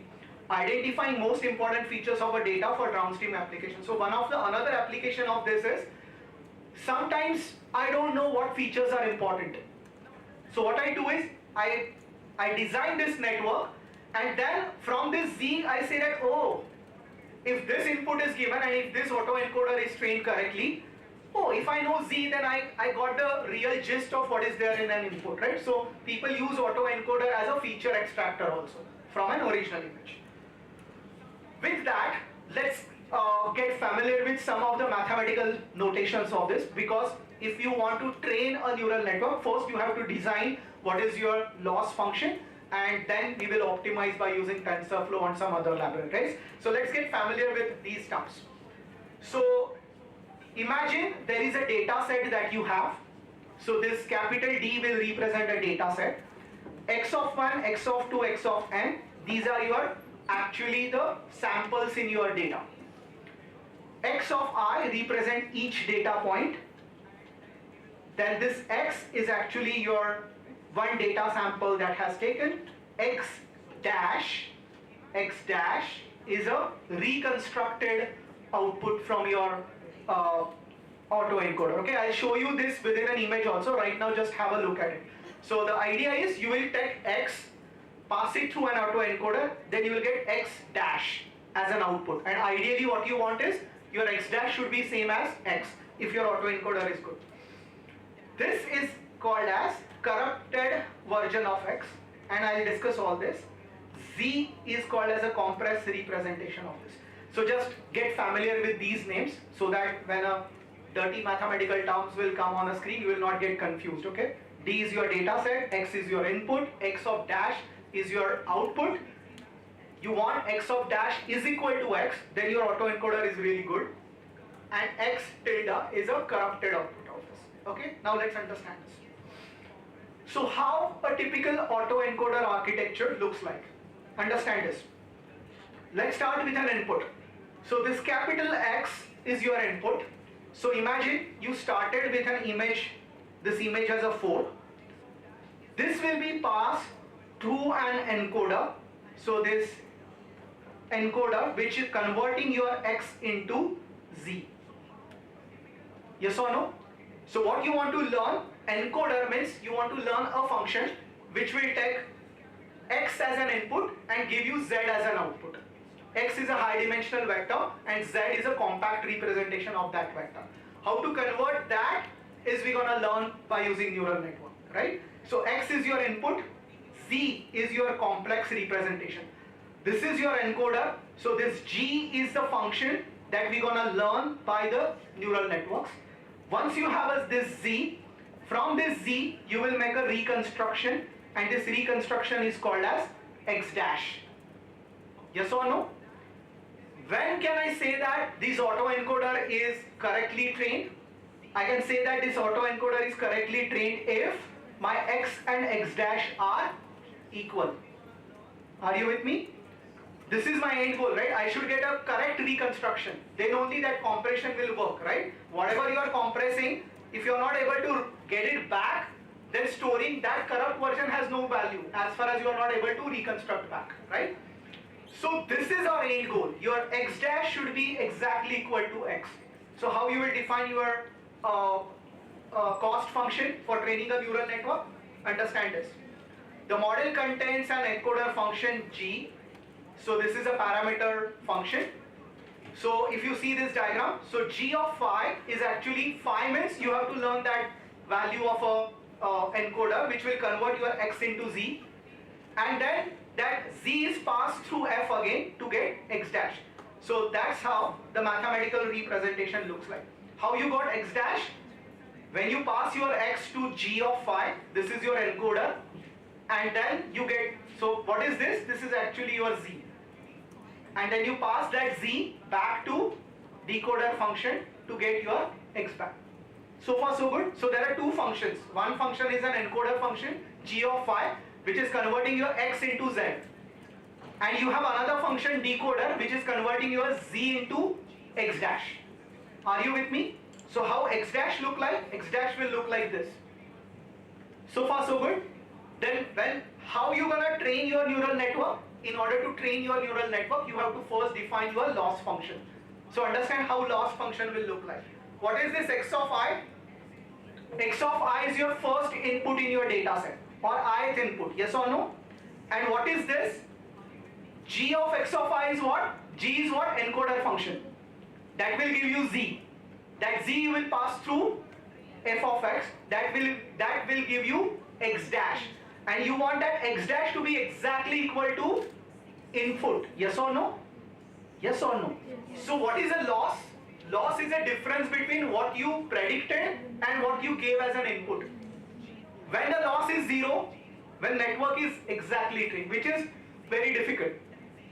Identifying most important features of a data for downstream application. So another application of this is, sometimes I don't know what features are important. So what I do is, I design this network and then from this Z I say that, oh, if this input is given and if this autoencoder is trained correctly, oh, if I know Z, then I got the real gist of what is there in an input, right? So people use autoencoder as a feature extractor also from an original image. With that, let's get familiar with some of the mathematical notations of this, because if you want to train a neural network, first you have to design what is your loss function, and then we will optimize by using TensorFlow and some other libraries. So let's get familiar with these terms. So imagine there is a data set that you have. So this capital D will represent a data set. X of 1, X of 2, X of n, these are your actually the samples in your data. X of I represent each data point. Then this X is actually your one data sample that has taken. X dash is a reconstructed output from your autoencoder. Okay, I'll show you this within an image also. Right now, just have a look at it. So the idea is you will take X, pass it through an autoencoder, then you will get X dash as an output. And ideally, what you want is your X dash should be same as X if your autoencoder is good. This is called as corrupted version of X, and I'll discuss all this. Z is called as a compressed representation of this. So just get familiar with these names so that when a dirty mathematical terms will come on a screen, you will not get confused, okay? D is your data set, X is your input, X of dash is your output. You want X of dash is equal to X, then your autoencoder is really good. And X tilde is a corrupted output of this. Okay, now let's understand this. So how a typical autoencoder architecture looks like. Understand this. Let's start with an input. So this capital X is your input. So imagine you started with an image, this image has a 4. This will be passed through an encoder. So this encoder which is converting your x into z. Yes or no? So what you want to learn, encoder means you want to learn a function which will take x as an input and give you z as an output. X is a high dimensional vector and z is a compact representation of that vector. How to convert that is we're gonna learn by using neural network, right? So x is your input, z is your complex representation. This is your encoder. So this g is the function that we're gonna learn by the neural networks. Once you have this z, from this z you will make a reconstruction, and this reconstruction is called as x dash. Yes or no? When can I say that this autoencoder is correctly trained? I can say that this autoencoder is correctly trained if my x and x dash are equal. Are you with me? This is my end goal, right? I should get a correct reconstruction. Then only that compression will work, right? Whatever you are compressing, if you are not able to get it back, then storing that corrupt version has no value as far as you are not able to reconstruct back, right? So this is our end goal. Your x dash should be exactly equal to x. So how you will define your cost function for training a neural network? Understand this. The model contains an encoder function g. So this is a parameter function. So if you see this diagram, so g of phi is actually, phi means you have to learn that value of a encoder which will convert your x into z, and then that z is passed through f again to get x dash. So that's how the mathematical representation looks like. How you got x dash? When you pass your x to g of phi, this is your encoder, and then you get, so what is this? This is actually your z. And then you pass that z back to decoder function to get your x back. So far so good. So there are two functions. One function is an encoder function, g of phi, which is converting your x into z. And you have another function, decoder, which is converting your z into x dash. Are you with me? So how x dash look like? X dash will look like this. So far so good. Then how you gonna train your neural network? In order to train your neural network, you have to first define your loss function. So understand how loss function will look like. What is this x of I? X of I is your first input in your data set, or ith input, yes or no? And what is this? G of x of I is what? G is what? Encoder function. That will give you z. That z you will pass through f of x. That will give you x dash. And you want that x dash to be exactly equal to input, yes or no? Yes or no? So what is a loss? Loss is a difference between what you predicted and what you gave as an input. When the loss is zero, when network is exactly trained, which is very difficult,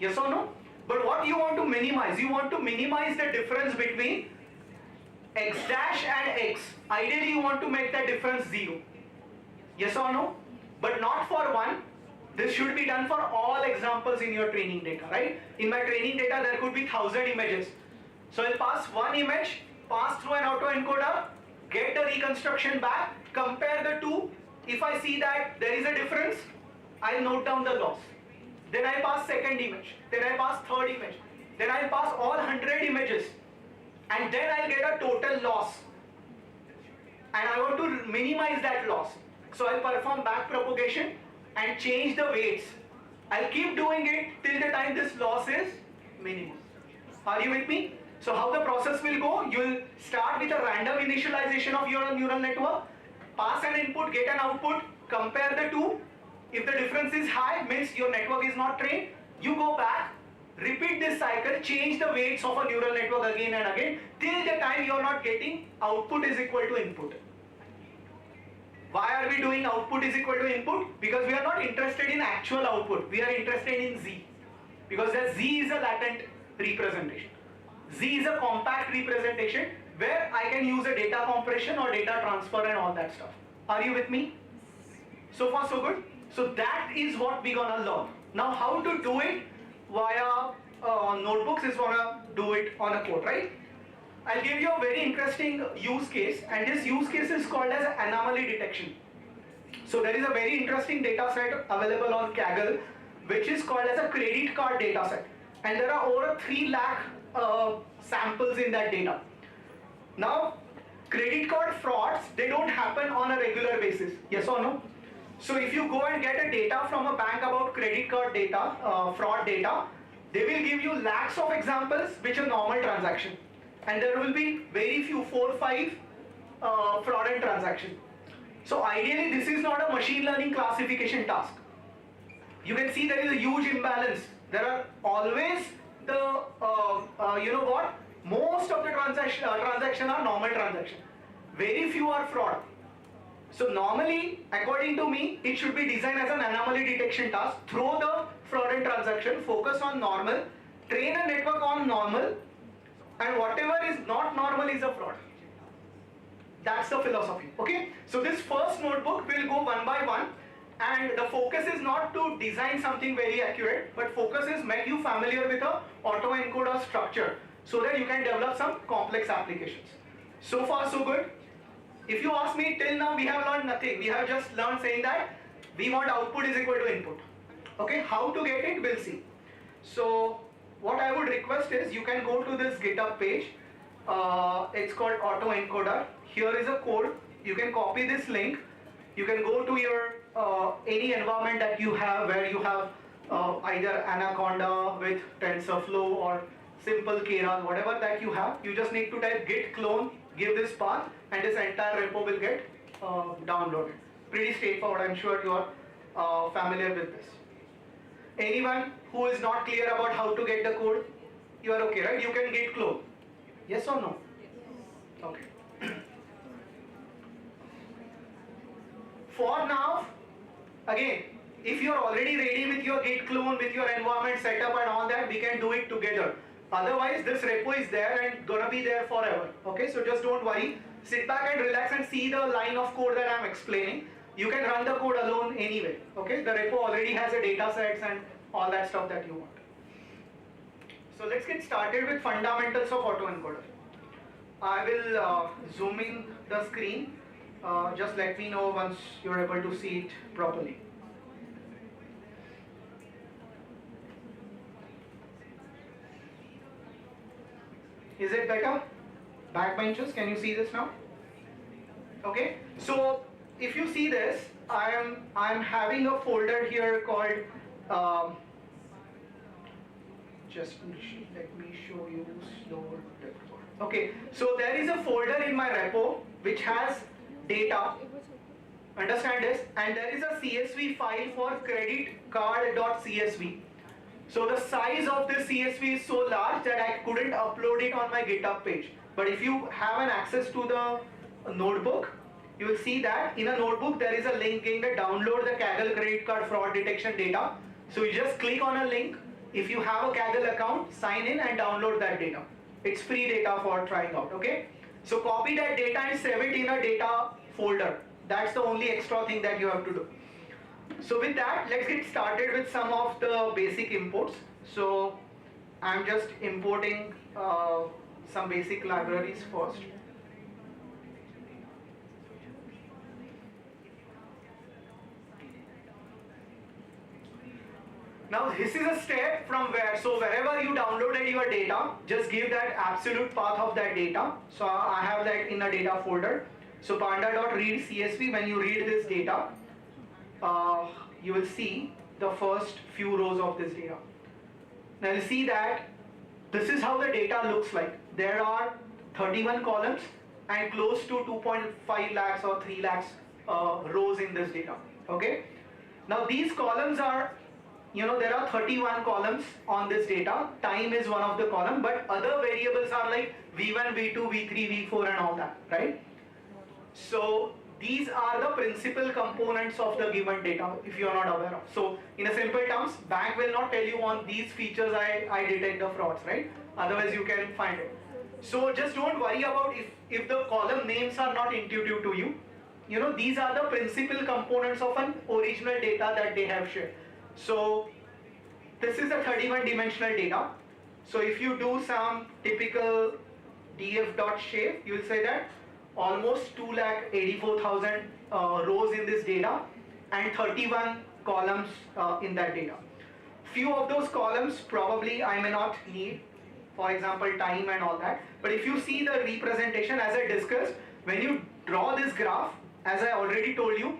yes or no? But what you want to minimize? You want to minimize the difference between x dash and x. Ideally you want to make that difference zero, yes or no? But not for one. This should be done for all examples in your training data, right? In my training data there could be 1,000 images. So I'll pass one image, pass through an autoencoder, get the reconstruction back, compare the two. If I see that there is a difference, I'll note down the loss. Then I pass second image, then I pass third image, then I'll pass all 100 images, and then I'll get a total loss. And I want to minimize that loss. So I'll perform back propagation and change the weights. I'll keep doing it till the time this loss is minimum. Are you with me? So how the process will go? You'll start with a random initialization of your neural network, pass an input, get an output, compare the two. If the difference is high, means your network is not trained, you go back, repeat this cycle, change the weights of a neural network again and again, till the time you are not getting output is equal to input. Why are we doing output is equal to input? Because we are not interested in actual output, we are interested in z. Because that z is a latent representation. Z is a compact representation where I can use a data compression or data transfer and all that stuff. Are you with me? So far so good? So that is what we're gonna learn. Now how to do it via notebooks is gonna do it on a code, right? I'll give you a very interesting use case, and this use case is called as anomaly detection. So there is a very interesting data set available on Kaggle, which is called as a credit card data set. And there are over 3 lakh samples in that data. Now, credit card frauds, they don't happen on a regular basis, yes or no? So if you go and get a data from a bank about credit card data, fraud data, they will give you lakhs of examples which are normal transaction. And there will be very few, 4 or 5 fraudulent transactions. So ideally, this is not a machine learning classification task. You can see there is a huge imbalance. There are always the, most of the transaction are normal transaction. Very few are fraud. So normally, according to me, it should be designed as an anomaly detection task. Throw the fraudulent transaction, focus on normal, train a network on normal, and whatever is not normal is a fraud. That's the philosophy, okay? So this first notebook will go one by one, and the focus is not to design something very accurate, but focus is make you familiar with a autoencoder structure so that you can develop some complex applications. So far so good. If you ask me, till now we have learned nothing. We have just learned saying that we want output is equal to input. Okay, how to get it, we'll see. So what I would request is you can go to this GitHub page. It's called autoencoder. Here is a code. You can copy this link. You can go to your any environment that you have where you have either Anaconda with TensorFlow or simple Keras, whatever that you have. You just need to type git clone, give this path, and this entire repo will get downloaded. Pretty straightforward. I'm sure you are familiar with this. Anyone who is not clear about how to get the code, you are okay, right? You can git clone. Yes or no? Yes. Okay. For now, again, if you are already ready with your git clone, with your environment setup and all that, we can do it together. Otherwise, this repo is there and gonna be there forever. Okay, so just don't worry. Sit back and relax and see the line of code that I'm explaining. You can run the code alone anyway. Okay, the repo already has a data sets and all that stuff that you want. So let's get started with fundamentals of autoencoder. I will zoom in the screen. Just let me know once you're able to see it properly. Is it better? Backbenchers, can you see this now? Okay, so if you see this, I'm having a folder here called just let me show you slower. Okay, so there is a folder in my repo which has data. Understand this? And there is a CSV file for creditcard.csv. So the size of this CSV is so large that I couldn't upload it on my GitHub page. But if you have an access to the notebook, you will see that in a notebook there is a link in the download the Kaggle credit card fraud detection data. So you just click on a link. If you have a Kaggle account, sign in and download that data. It's free data for trying out, okay? So copy that data and save it in a data folder. That's the only extra thing that you have to do. So with that, let's get started with some of the basic imports. So I'm just importing some basic libraries first. Now this is a step from where, so wherever you downloaded your data, just give that absolute path of that data. So I have that in a data folder. So panda.read CSV, when you read this data, you will see the first few rows of this data. Now you see that this is how the data looks like. There are 31 columns and close to 2.5 lakhs or 3 lakhs rows in this data. Okay. Now these columns are, there are 31 columns on this data. Time is one of the columns, but other variables are like V1, V2, V3, V4 and all that, right? So these are the principal components of the given data if you are not aware of. So in a simple terms, bank will not tell you on these features I detect the frauds, right? Otherwise you can find it. So just don't worry about if the column names are not intuitive to you. These are the principal components of an original data that they have shared. So this is a 31 dimensional data. So if you do some typical df.shape, you will say that almost 284,000 rows in this data and 31 columns in that data. Few of those columns probably I may not need, for example time and all that, but if you see the representation as I discussed, when you draw this graph, as I already told you,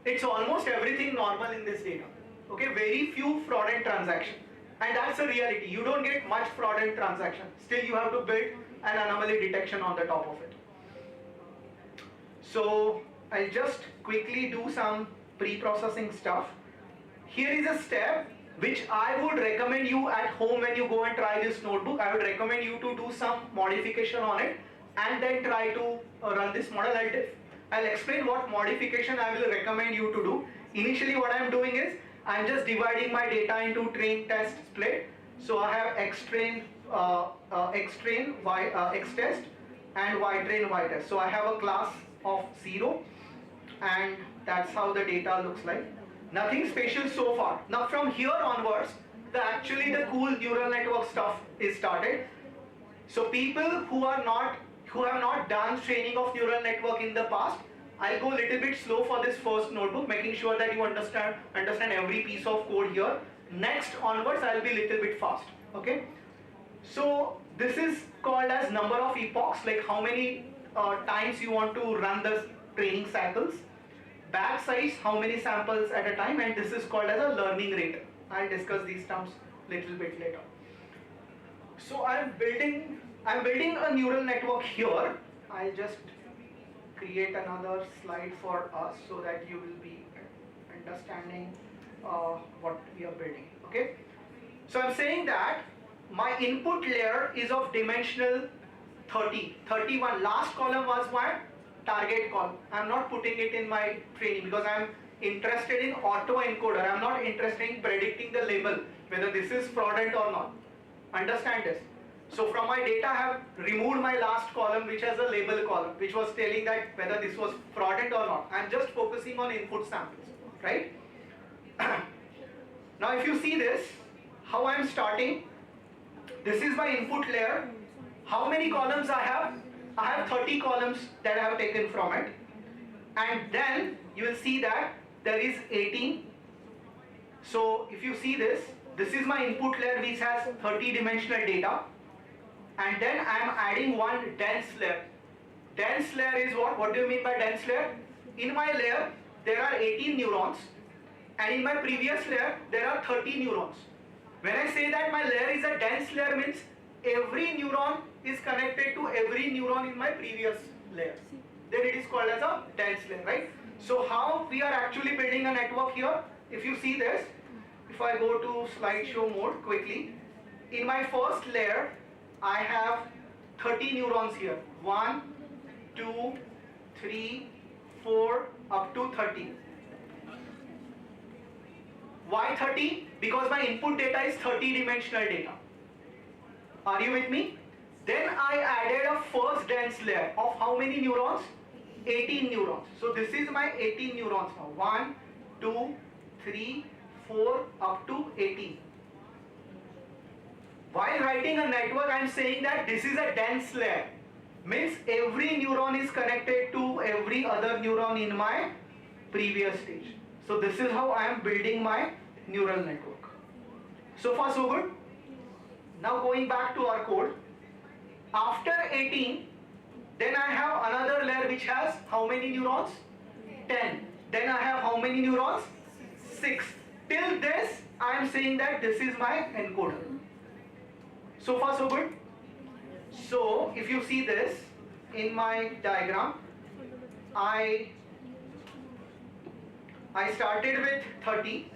it's almost everything normal in this data. Okay, very few fraudulent transactions, and that's a reality. You don't get much fraudulent transaction. Still, you have to build an anomaly detection on the top of it. So I'll just quickly do some pre-processing stuff. Here is a step which I would recommend you at home when you go and try this notebook. I would recommend you to do some modification on it and then try to run this model. I'll explain what modification I will recommend you to do. Initially what I'm doing is I'm just dividing my data into train, test, split. So I have xtrain, xtest and ytrain, ytest. So I have a class of 0 and that's how the data looks like. Nothing special so far. Now from here onwards, actually the cool neural network stuff is started. So people who have not done training of neural network in the past, I'll go a little bit slow for this first notebook, making sure that you understand every piece of code here. Next onwards, I'll be a little bit fast. Okay. So this is called as number of epochs, like how many times you want to run the training cycles. Batch size, how many samples at a time, and this is called as a learning rate. I'll discuss these terms little bit later. So I'm building a neural network here. I'll just create another slide for us so that you will be understanding what we are building. Okay. So I'm saying that my input layer is of dimensional 30, 31. Last column was my target column. I'm not putting it in my training because I'm interested in autoencoder. I'm not interested in predicting the label, whether this is fraudulent or not. Understand this. So from my data, I have removed my last column, which has a label column, which was telling that whether this was fraudulent or not. I'm just focusing on input samples, right? Now if you see this, how I'm starting, this is my input layer. How many columns I have? I have 30 columns that I have taken from it. And then you will see that there is 18. So if you see this is my input layer which has 30 dimensional data. And then I am adding one dense layer. Dense layer is what? What do you mean by dense layer? In my layer, there are 18 neurons. And in my previous layer, there are 30 neurons. When I say that my layer is a dense layer, means every neuron is connected to every neuron in my previous layer. Then it is called as a dense layer, right? So how we are actually building a network here? If you see this, if I go to slideshow mode quickly, in my first layer, I have 30 neurons here. 1, 2, 3, 4, up to 30. Why 30? Because my input data is 30 dimensional data. Are you with me? Then I added a first dense layer of how many neurons? 18 neurons. So this is my 18 neurons now. 1, 2, 3, 4, up to 18. While writing a network, I am saying that this is a dense layer. Means every neuron is connected to every other neuron in my previous stage. So this is how I am building my neural network. So far so good. Now going back to our code. After 18, then I have another layer which has how many neurons? 10. Then I have how many neurons? 6. Till this, I am saying that this is my encoder. So far so good. So if you see this in my diagram, I started with 30.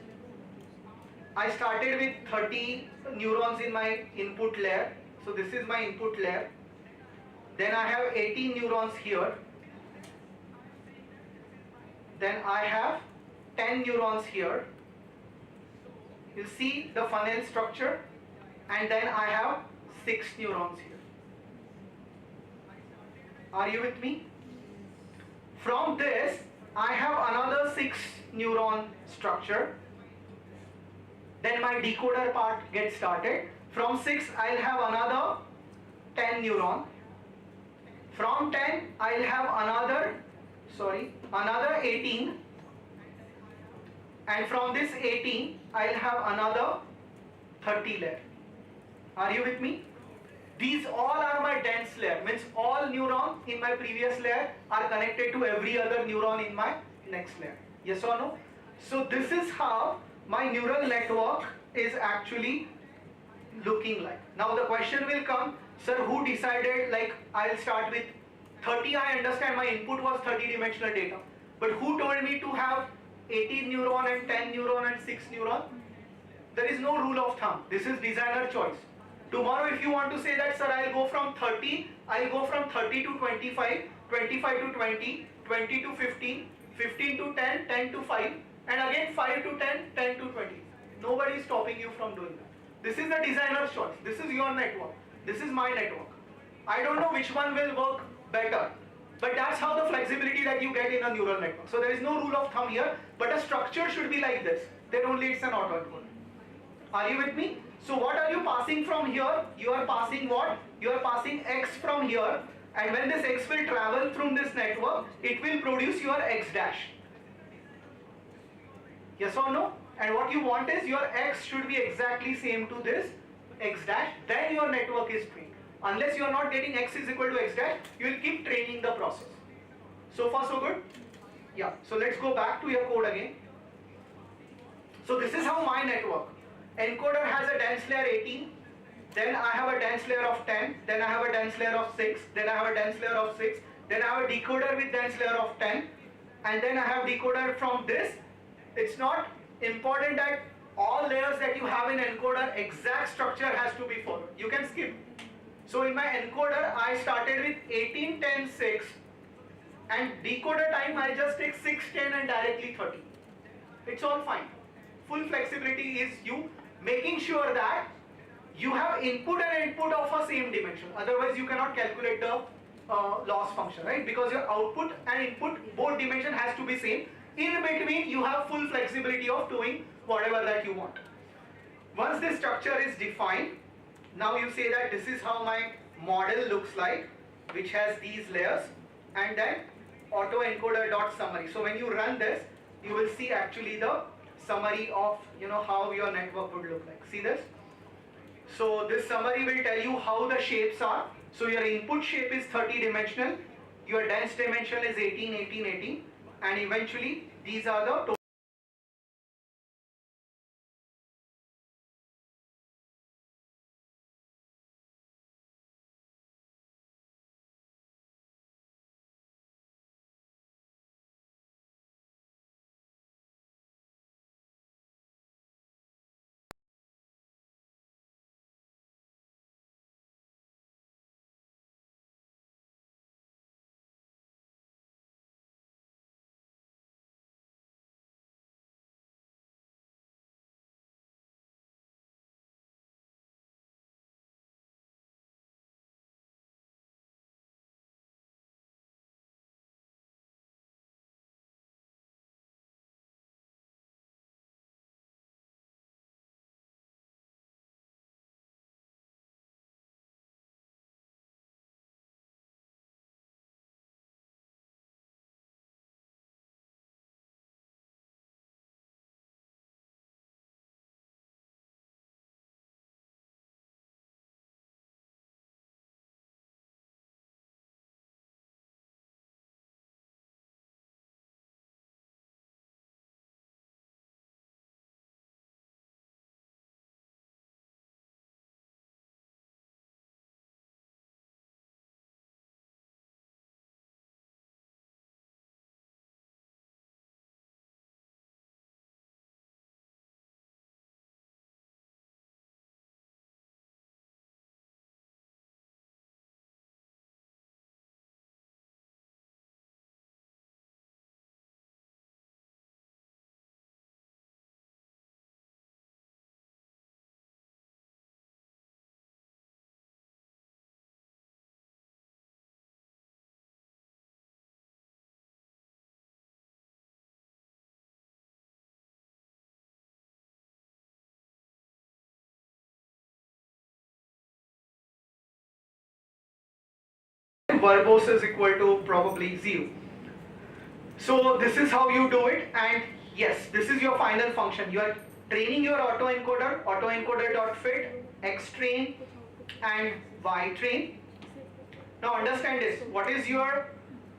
I started with 30 neurons in my input layer. So this is my input layer. Then I have 18 neurons here. Then I have 10 neurons here. You see the funnel structure. And then I have 6 neurons here. Are you with me? From this, I have another 6 neuron structure. Then my decoder part gets started. From 6, I'll have another 10 neuron. From 10, I'll have another 18. And from this 18, I'll have another 30 layer. Are you with me? These all are my dense layer, means all neurons in my previous layer are connected to every other neuron in my next layer. Yes or no? So this is how my neural network is actually looking like. Now the question will come, sir, who decided, like, I'll start with 30, I understand my input was 30 dimensional data, but who told me to have 18 neuron and 10 neuron and 6 neuron? There is no rule of thumb. This is designer choice. Tomorrow if you want to say that, sir, I'll go from 30 to 25, 25 to 20, 20 to 15, 15 to 10, 10 to 5, and again 5 to 10, 10 to 20. Nobody is stopping you from doing that. This is the designer's choice. This is your network. This is my network. I don't know which one will work better, but that's how the flexibility that you get in a neural network. So there is no rule of thumb here, but a structure should be like this. Then only it's an autoencoder. Are you with me? So what are you passing from here? You are passing what? You are passing X from here, and when this X will travel through this network, it will produce your X dash. Yes or no? And what you want is your X should be exactly same to this X dash, then your network is trained. Unless you are not getting X is equal to X dash, you will keep training the process. So far so good? Yeah, so let's go back to your code again. So this is how my network. Encoder has a dense layer 18, then I have a dense layer of 10, then I have a dense layer of 6, then I have a dense layer of 6, then I have a decoder with dense layer of 10, and then I have decoder from this. It's not important that all layers that you have in encoder, exact structure has to be followed. You can skip. So in my encoder, I started with 18, 10, 6, and decoder time I just take 6, 10 and directly 30. It's all fine. Full flexibility is you making sure that you have input and output of a same dimension. Otherwise you cannot calculate the loss function, right? Because your output and input, both dimension has to be same. In between you have full flexibility of doing whatever that you want. Once this structure is defined, now you say that this is how my model looks like, which has these layers, and then autoencoder.summary. So when you run this, you will see actually the summary of how your network would look like. See this? So this summary will tell you how the shapes are. So your input shape is 30 dimensional, your dense dimension is 18, 18, 18, and eventually these are the and verbose is equal to probably 0. So this is how you do it, and yes, this is your final function. You are training your autoencoder dot fit, x train and y train. Now understand this, what is your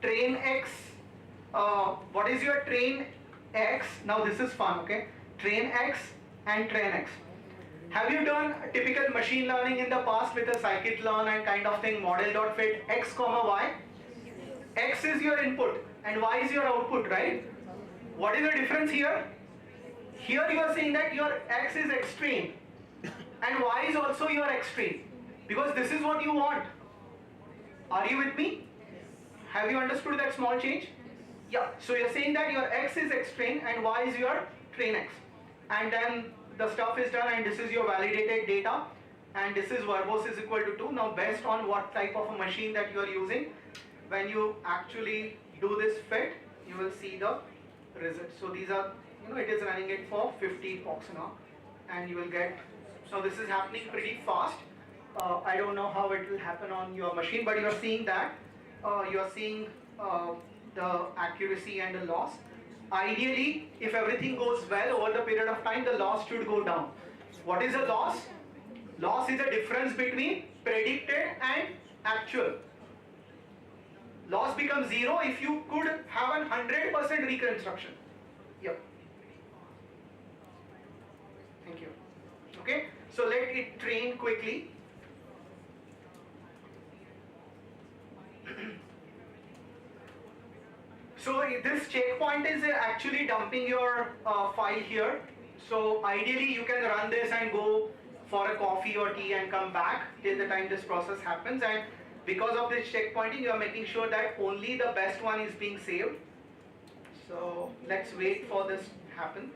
train x, what is your train x, now this is fun, okay, train x and train x. Have you done typical machine learning in the past with a scikit-learn and kind of thing, model dot fit x comma y? X is your input and y is your output, right? What is the difference here? Here you are saying that your x is extreme and y is also your extreme, because this is what you want. Are you with me? Have you understood that small change? Yeah, so you're saying that your x is extreme and y is your train x. And then the stuff is done and this is your validated data and this is verbose is equal to 2. Now based on what type of a machine that you are using, when you actually do this fit, you will see the results. So these are, it is running it for 50 epochs now and you will get, so this is happening pretty fast. I don't know how it will happen on your machine, but you are seeing that, you are seeing the accuracy and the loss. Ideally, if everything goes well over the period of time, the loss should go down. What is a loss? Loss is the difference between predicted and actual. Loss becomes 0 if you could have a 100% reconstruction. Yep. Thank you. Okay, so let it train quickly. So this checkpoint is actually dumping your file here. So ideally you can run this and go for a coffee or tea and come back till the time this process happens, and because of this checkpointing you are making sure that only the best one is being saved. So let's wait for this to happen.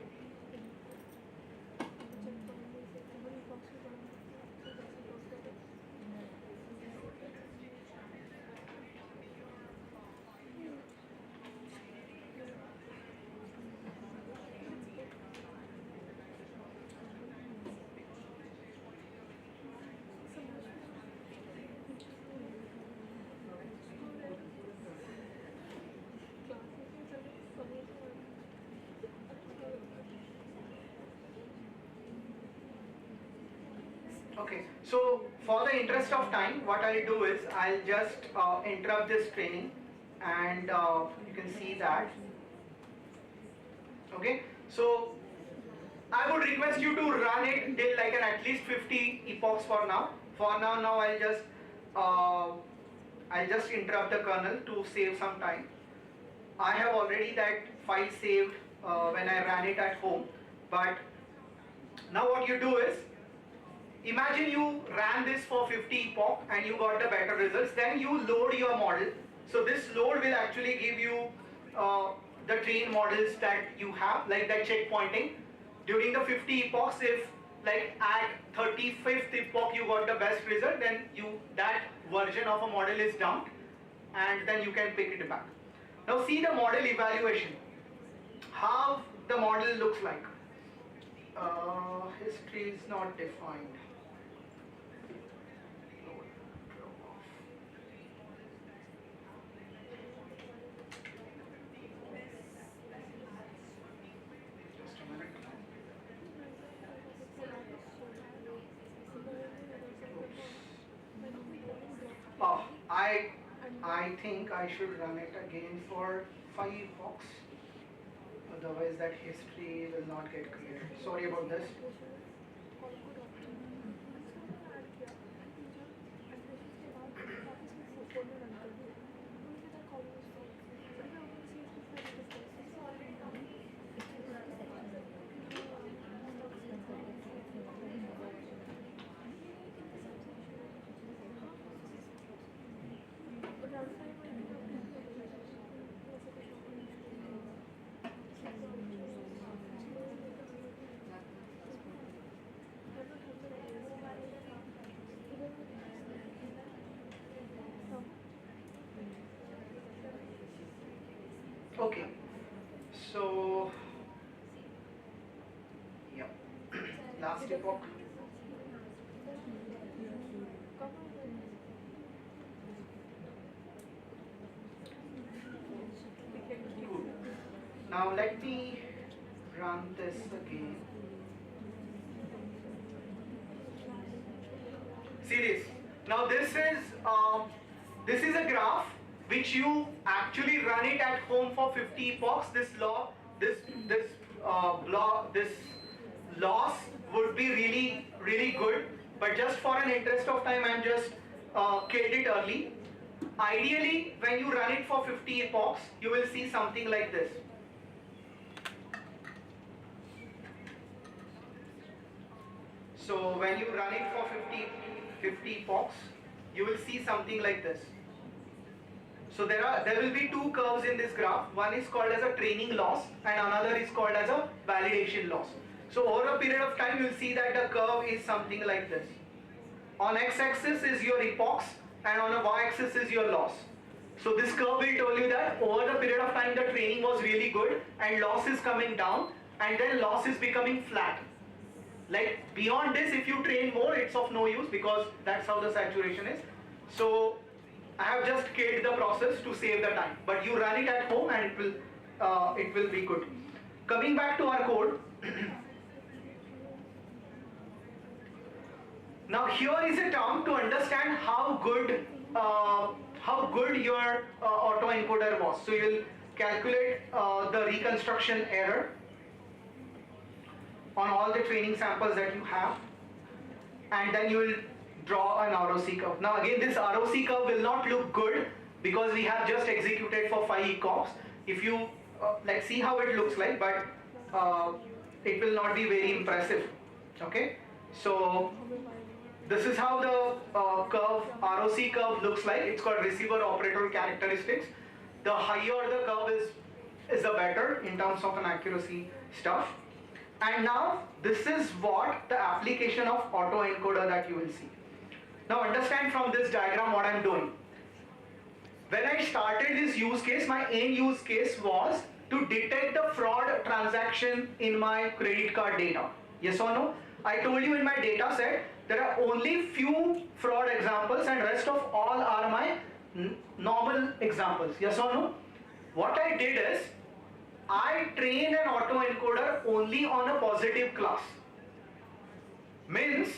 Okay, so for the interest of time, what I'll do is I'll just interrupt this training and you can see that. Okay, so I would request you to run it till like at least 50 epochs for now. For now, I'll just interrupt the kernel to save some time. I have already that file saved when I ran it at home, but now what you do is, imagine you ran this for 50 epoch and you got the better results, then you load your model. So this load will actually give you the trained models that you have, like that checkpointing. During the 50 epochs, if like at 35th epoch you got the best result, then that version of a model is dumped and then you can pick it back. Now see the model evaluation, how the model looks like. History is not defined. Just a minute. Oh, I think I should run it again for 5 epochs. Otherwise that history will not get clear. Sorry about this. Okay, so yeah, last epoch. Now let me run this again. See this. Now this is a graph which you actually run it at home for 50 epochs. This loss would be really good, but just for an interest of time, I'm just killed it early. Ideally, when you run it for 50 epochs, you will see something like this. So when you run it for 50 epochs, you will see something like this. So there will be two curves in this graph. One is called as a training loss and another is called as a validation loss. So over a period of time, you will see that the curve is something like this. On x-axis is your epochs and on a y-axis is your loss. So this curve will tell you that over the period of time the training was really good and loss is coming down, and then loss is becoming flat. Like beyond this, if you train more, it's of no use because that's how the saturation is. So I have just killed the process to save the time, but you run it at home and it will be good. Coming back to our code. Now here is a term to understand how good your autoencoder was. So you will calculate the reconstruction error on all the training samples that you have, and then you will draw an ROC curve. Now again, this ROC curve will not look good because we have just executed for 5 epochs. If you let's see how it looks like, but it will not be very impressive. Okay, so this is how the ROC curve looks like. It's called receiver operator characteristics. The higher the curve is the better in terms of an accuracy stuff. And now this is what the application of autoencoder that you will see. Now understand from this diagram what I'm doing. When I started this use case, my end use case was to detect the fraud transaction in my credit card data. Yes or no? I told you in my data set there are only few fraud examples and rest of all are my normal examples. Yes or no? What I did is I trained an autoencoder only on a positive class. Means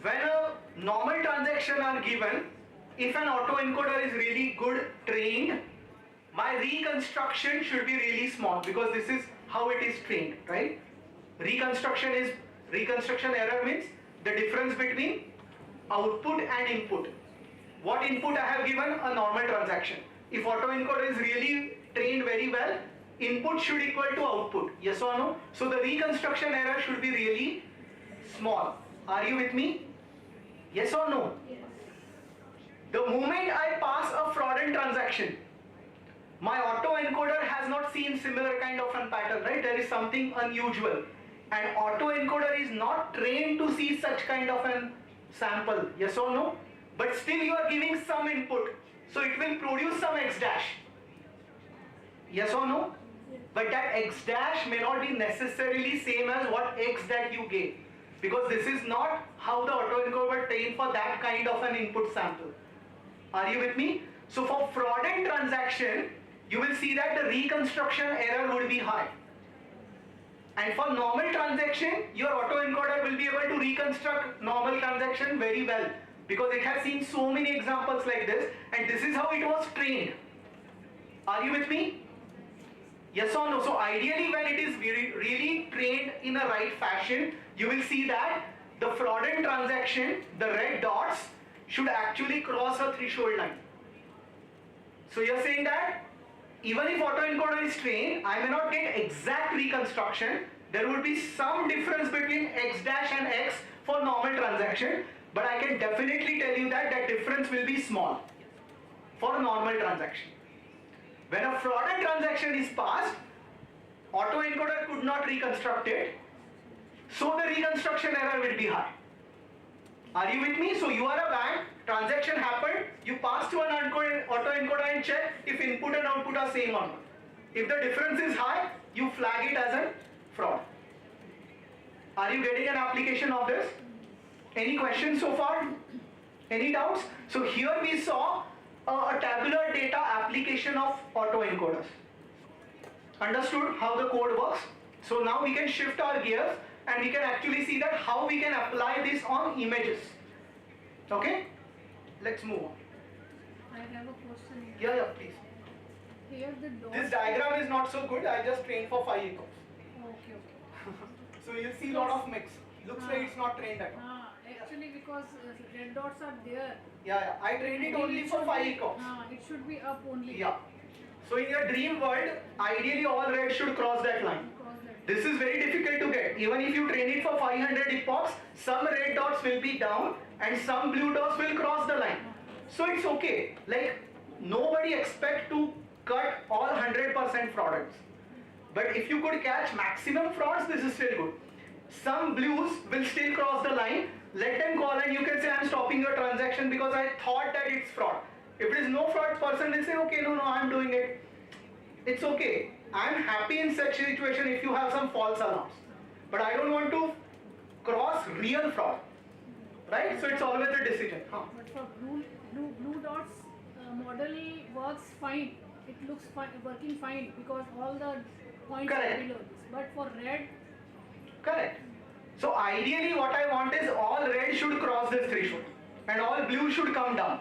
when a normal transaction are given, if an autoencoder is really good trained, my reconstruction should be really small because this is how it is trained, right? Reconstruction error means the difference between output and input. What input I have given? A normal transaction. If autoencoder is really trained very well, input should equal to output. Yes or no? So the reconstruction error should be really small. Are you with me? Yes or no? Yes. The moment I pass a fraudulent transaction, my autoencoder has not seen similar kind of a pattern, right? There is something unusual. And autoencoder is not trained to see such kind of a sample. Yes or no? But still you are giving some input. So it will produce some X dash. Yes or no? But that X dash may not be necessarily same as what X that you gave. Because this is not how the autoencoder trained for that kind of an input sample. Are you with me? So for fraudulent transaction, you will see that the reconstruction error would be high. And for normal transaction, your autoencoder will be able to reconstruct normal transaction very well. Because it has seen so many examples like this, and this is how it was trained. Are you with me? Yes or no? So ideally when it is really trained in a right fashion, you will see that the fraudulent transaction, the red dots, should actually cross a threshold line. So you're saying that even if autoencoder is trained, I may not get exact reconstruction. There would be some difference between X dash and X for normal transaction, but I can definitely tell you that that difference will be small for a normal transaction. When a fraudulent transaction is passed, autoencoder could not reconstruct it, so the reconstruction error will be high. Are you with me? So you are a bank, transaction happened, you pass to an autoencoder and check if input and output are same or not. If the difference is high, you flag it as a fraud. Are you getting an application of this? Any questions so far? Any doubts? So here we saw a tabular data application of autoencoders. Understood how the code works? So now we can shift our gears and we can actually see that how we can apply this on images. Okay? Let's move on. I have a question here. Yeah, please. Here the dot. This diagram is not so good. I just trained for 5 echoes. Okay, okay. So you'll see a lot of mix. Looks like it's not trained at all. Actually, because red dots are there. Yeah. I trained it only for 5 echoes. It should be up only. Yeah. So in your dream world, ideally all red should cross that line. Cross that. This is very difficult to get. Even if you train it for 500 epochs, some red dots will be down and some blue dots will cross the line. So it's okay. Like nobody expect to cut all 100% frauds. But if you could catch maximum frauds, this is still good. Some blues will still cross the line. Let them call and you can say, I'm stopping your transaction because I thought that it's fraud. If it is no fraud, person will say, okay, no, I'm doing it. It's okay. I'm happy in such a situation if you have some false alarms. But I don't want to cross real fraud. Right? So it's always a decision. But for blue dots, model works fine. It looks fine, working fine because all the points Correct. are below this. But for red, Correct. So ideally what I want is all red should cross this threshold and all blue should come down,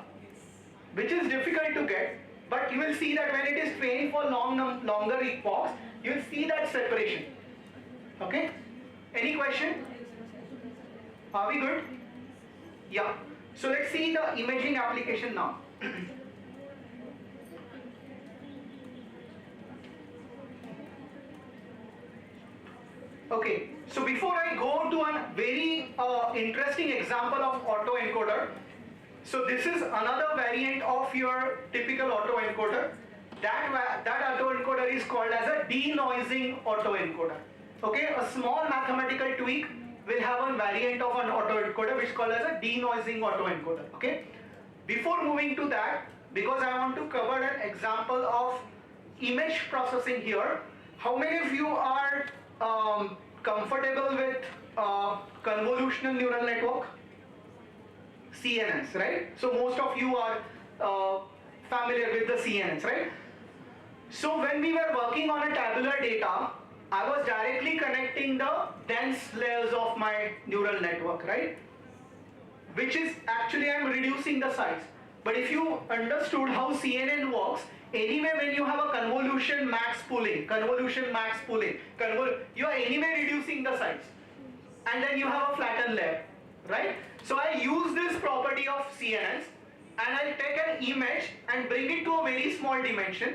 which is difficult to get, but you will see that when it is trained for longer epochs, you will see that separation. Okay? Any question? Are we good? Yeah. So let's see the imaging application now. Okay, so before I go to a very interesting example of autoencoder, so this is another variant of your typical autoencoder. That autoencoder is called as a denoising autoencoder. Okay, a small mathematical tweak will have a variant of an autoencoder which is called as a denoising autoencoder. Okay, before moving to that, because I want to cover an example of image processing here, how many of you are comfortable with convolutional neural network? CNNs, right? So most of you are familiar with the CNNs, right? So when we were working on a tabular data, I was directly connecting the dense layers of my neural network, right? Which is actually I'm reducing the size. But if you understood how CNN works, anyway when you have a convolution max pooling, you are anyway reducing the size. And then you have a flattened layer, right? So I use this property of CNNs and I'll take an image and bring it to a very small dimension,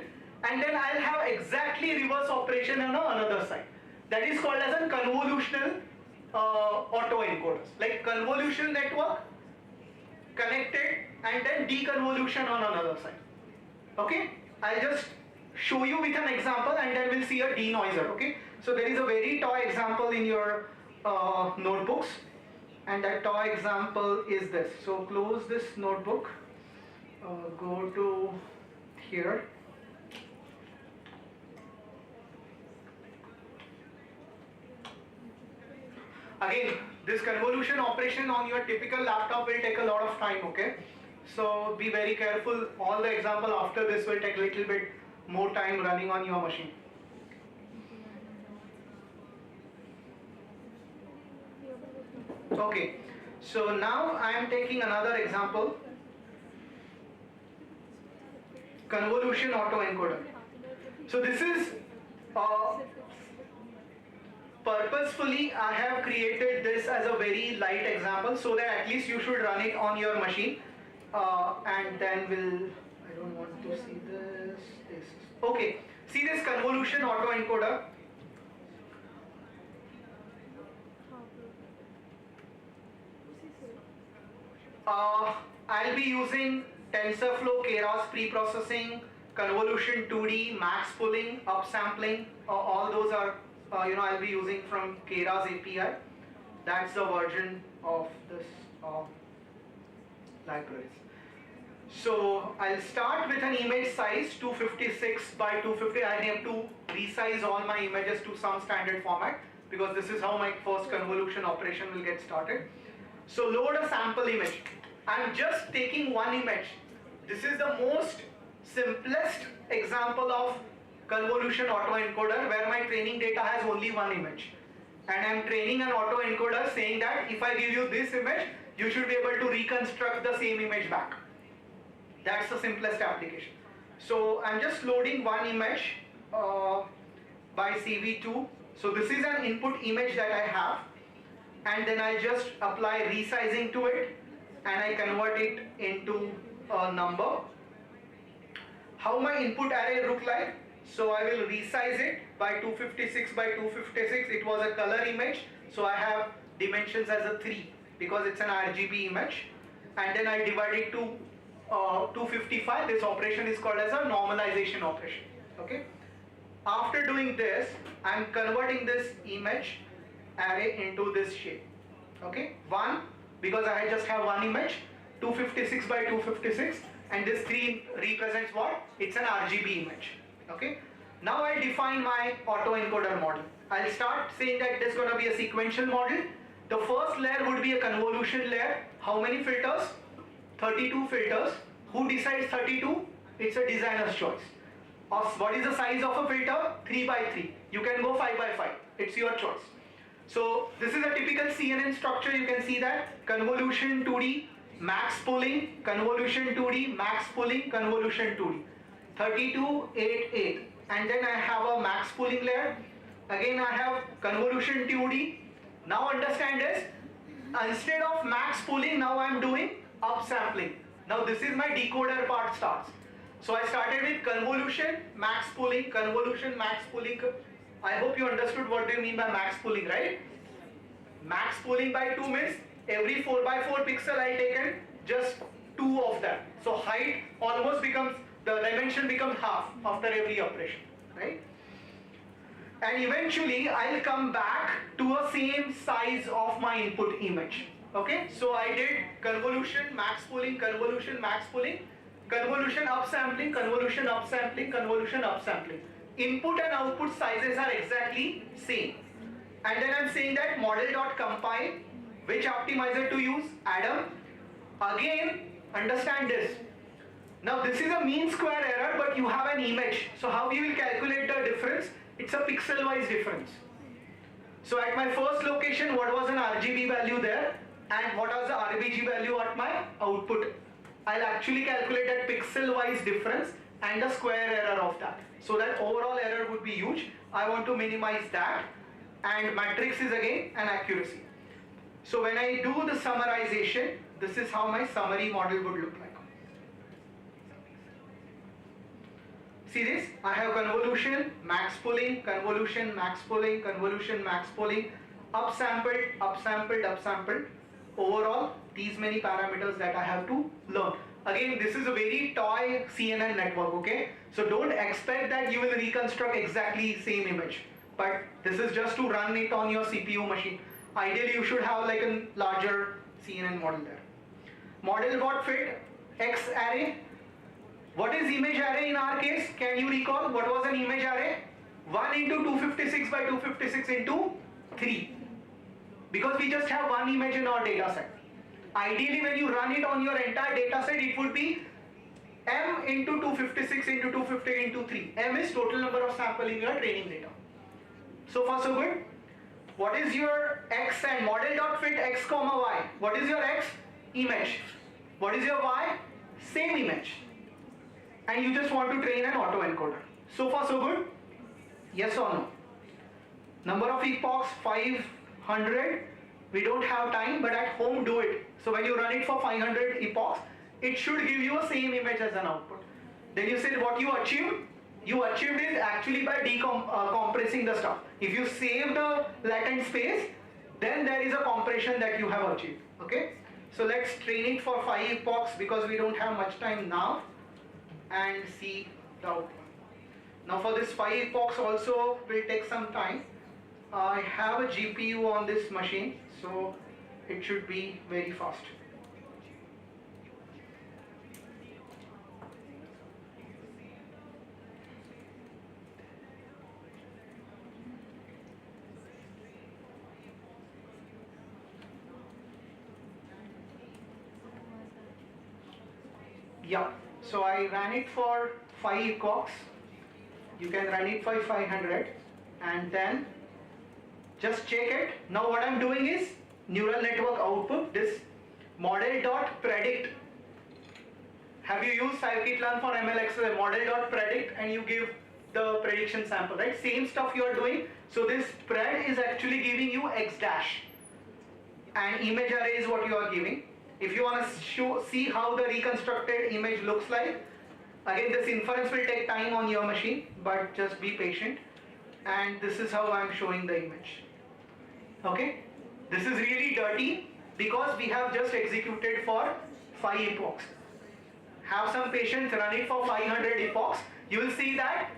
and then I'll have exactly reverse operation on the another side. That is called as a convolutional autoencoders, like convolutional network connected and then deconvolution on another side. Okay, I'll just show you with an example and then we'll see a denoiser. Okay, so there is a very toy example in your notebooks, and that toy example is this. So close this notebook, go to here. Again, this convolution operation on your typical laptop will take a lot of time, okay? So be very careful. All the example after this will take a little bit more time running on your machine. Okay, so now I am taking another example. Convolution autoencoder. So this is purposefully I have created this as a very light example so that at least you should run it on your machine, and then I don't want to see this. Okay, see this convolution autoencoder. I'll be using TensorFlow, Keras pre-processing, convolution 2D, max pooling, upsampling. All those are I'll be using from Keras API. That's the version of this libraries. So I'll start with an image size 256 by 250. I have to resize all my images to some standard format because this is how my first convolution operation will get started. So load a sample image. I'm just taking one image. This is the most simplest example of convolution autoencoder where my training data has only one image. And I'm training an autoencoder saying that if I give you this image, you should be able to reconstruct the same image back. That's the simplest application. So I'm just loading one image by CV2. So this is an input image that I have, and then I just apply resizing to it and I convert it into a number. How my input array look like? So I will resize it by 256 by 256. It was a color image, so I have dimensions as a 3 because it's an RGB image, and then I divide it to 255. This operation is called as a normalization operation. Okay. After doing this, I'm converting this image array into this shape. Okay. 1 because I just have one image, 256 by 256, and this 3 represents what? It's an RGB image. Okay. Now I define my autoencoder model. I'll start saying that it is going to be a sequential model. The first layer would be a convolution layer. How many filters? 32 filters. Who decides 32? It's a designer's choice. What is the size of a filter? 3 by 3. You can go 5 by 5. It's your choice. So this is a typical CNN structure. You can see that convolution 2D, max pooling, convolution 2D, max pooling, convolution 2D. 32, 8, 8. And then I have a max pooling layer. Again I have convolution 2D. Now understand this. Instead of max pooling, now I am doing upsampling. Now this is my decoder part starts. So I started with convolution, max pooling, convolution, max pooling. I hope you understood what do you mean by max pooling, right? Max pooling by 2 means every 4 by 4 pixel I taken just 2 of them. So height almost becomes, the dimension becomes half after every operation, right? And eventually I'll come back to a same size of my input image. Okay, so I did convolution, max pooling, convolution, max pooling, convolution upsampling, convolution upsampling, convolution upsampling. Input and output sizes are exactly same. And then I'm saying that model.compile, which optimizer to use? Adam. Again, understand this. Now this is a mean square error, but you have an image. So how you will calculate the difference? It's a pixel wise difference. So at my first location, what was an RGB value there? And what was the RBG value at my output? I'll actually calculate that pixel wise difference and the square error of that. So that overall error would be huge. I want to minimize that. And matrix is again an accuracy. So when I do the summarization, this is how my summary model would look like. See this? I have convolution, max pooling, convolution, max pooling, convolution, max pooling, upsampled, upsampled, upsampled. Overall, these many parameters that I have to learn. Again, this is a very toy CNN network, okay? So don't expect that you will reconstruct exactly same image. But this is just to run it on your CPU machine. Ideally, you should have like a larger CNN model there. Model.fit X array. What is image array in our case? Can you recall what was an image array? 1 into 256 by 256 into 3. Because we just have one image in our data set. Ideally, when you run it on your entire data set, it would be M into 256 into 250 into 3. M is total number of sample in your training data. So far so good. What is your X and model.fit X comma Y? What is your X? Image. What is your Y? Same image. And you just want to train an autoencoder. So far so good? Yes or no? Number of epochs 500. We don't have time, but at home do it. So when you run it for 500 epochs, it should give you a same image as an output. Then you said what you achieved? You achieved it actually by compressing the stuff. If you save the latent space, then there is a compression that you have achieved. Okay? So let's train it for 5 epochs because we don't have much time now, and see the output. Now for this 5 epochs also will take some time. I have a GPU on this machine, so it should be very fast. Yeah, so I ran it for 5 epochs. You can run it for 500 and then just check it. Now what I'm doing is neural network output this model.predict. Have you used scikit-learn for MLXLM? Model.predict, and you give the prediction sample, right? Same stuff you are doing. So this pred is actually giving you x dash, and image array is what you are giving. If you want to see how the reconstructed image looks like, again this inference will take time on your machine, but just be patient. And this is how I'm showing the image. Okay, this is really dirty because we have just executed for 5 epochs. Have some patience, run it for 500 epochs. You will see that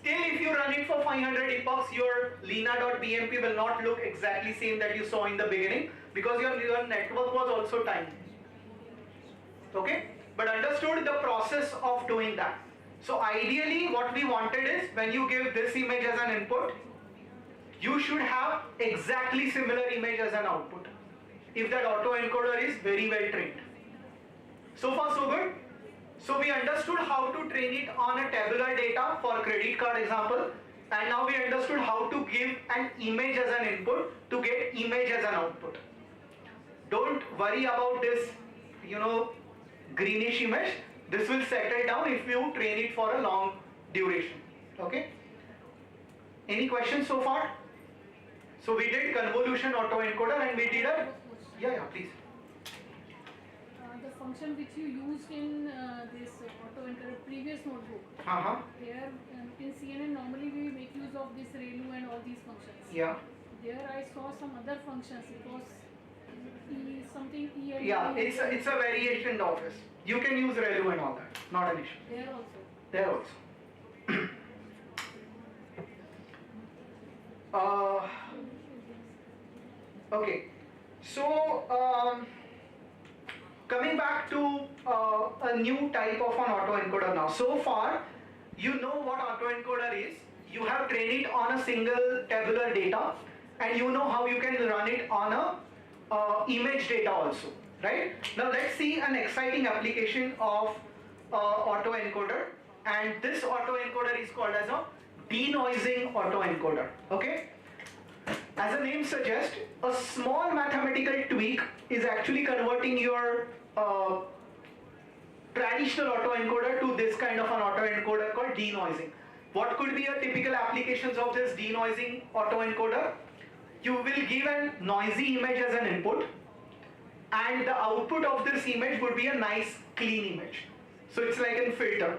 still if you run it for 500 epochs, your Lena.bmp will not look exactly same that you saw in the beginning, because your neural network was also tiny. Okay, but understood the process of doing that. So ideally what we wanted is, when you give this image as an input, you should have exactly similar image as an output, if that autoencoder is very well trained. So far so good. So we understood how to train it on a tabular data for credit card example, and now we understood how to give an image as an input to get image as an output. Don't worry about this, greenish image. This will settle down if you train it for a long duration. Okay? Any questions so far? So we did convolution autoencoder and we did a, yeah, please. The function which you used in this autoencoder previous notebook. Here in CNN normally we make use of this ReLU and all these functions. Yeah. There I saw some other functions. It was something E. Yeah, it's a variation of this. You can use ReLU and all that. Not an issue. There also. There also. Okay. So coming back to a new type of an autoencoder now. So far, you know what autoencoder is. You have trained it on a single tabular data, and you know how you can run it on a image data also, right? Now let's see an exciting application of autoencoder, and this autoencoder is called as a denoising autoencoder. Okay? As the name suggests, a small mathematical tweak is actually converting your traditional autoencoder to this kind of an autoencoder called denoising. What could be a typical applications of this denoising autoencoder? You will give a noisy image as an input, and the output of this image would be a nice clean image. So it's like a filter.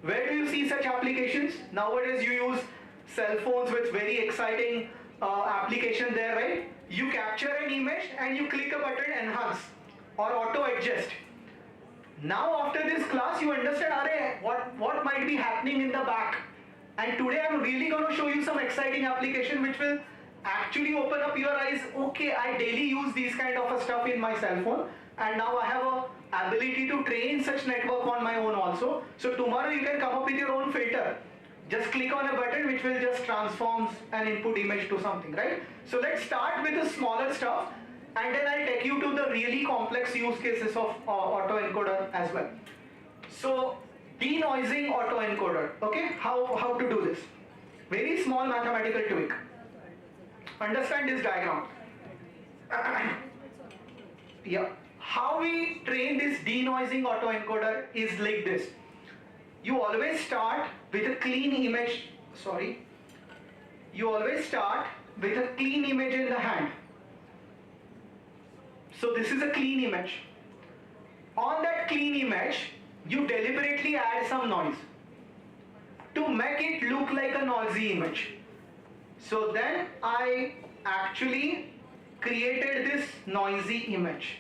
Where do you see such applications? Nowadays you use cell phones with very exciting application there, right? You capture an image and you click a button, enhance or auto adjust. Now after this class you understand what might be happening in the back, and today I'm really going to show you some exciting application which will actually open up your eyes. Okay, I daily use these kind of stuff in my cell phone, and now I have a ability to train such network on my own also. So tomorrow you can come up with your own filter. Just click on a button which will just transforms an input image to something, right? So let's start with the smaller stuff, and then I'll take you to the really complex use cases of autoencoder as well. So denoising autoencoder, okay? How to do this? Very small mathematical tweak. Understand this diagram. Yeah. How we train this denoising autoencoder is like this. You always start with a clean image. You always start with a clean image in the hand. So this is a clean image. On that clean image, you deliberately add some noise to make it look like a noisy image. So then I actually created this noisy image.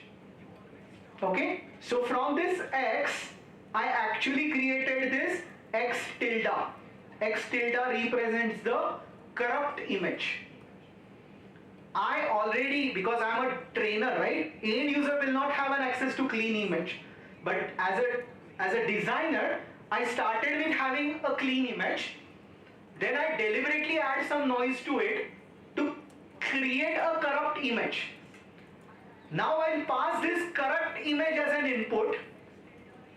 Okay, so from this X, I actually created this X tilde. X tilde represents the corrupt image. I already, because I'm a trainer, right? End user will not have an access to clean image. But as a designer, I started with having a clean image. Then I deliberately add some noise to it to create a corrupt image. Now I'll pass this corrupt image as an input,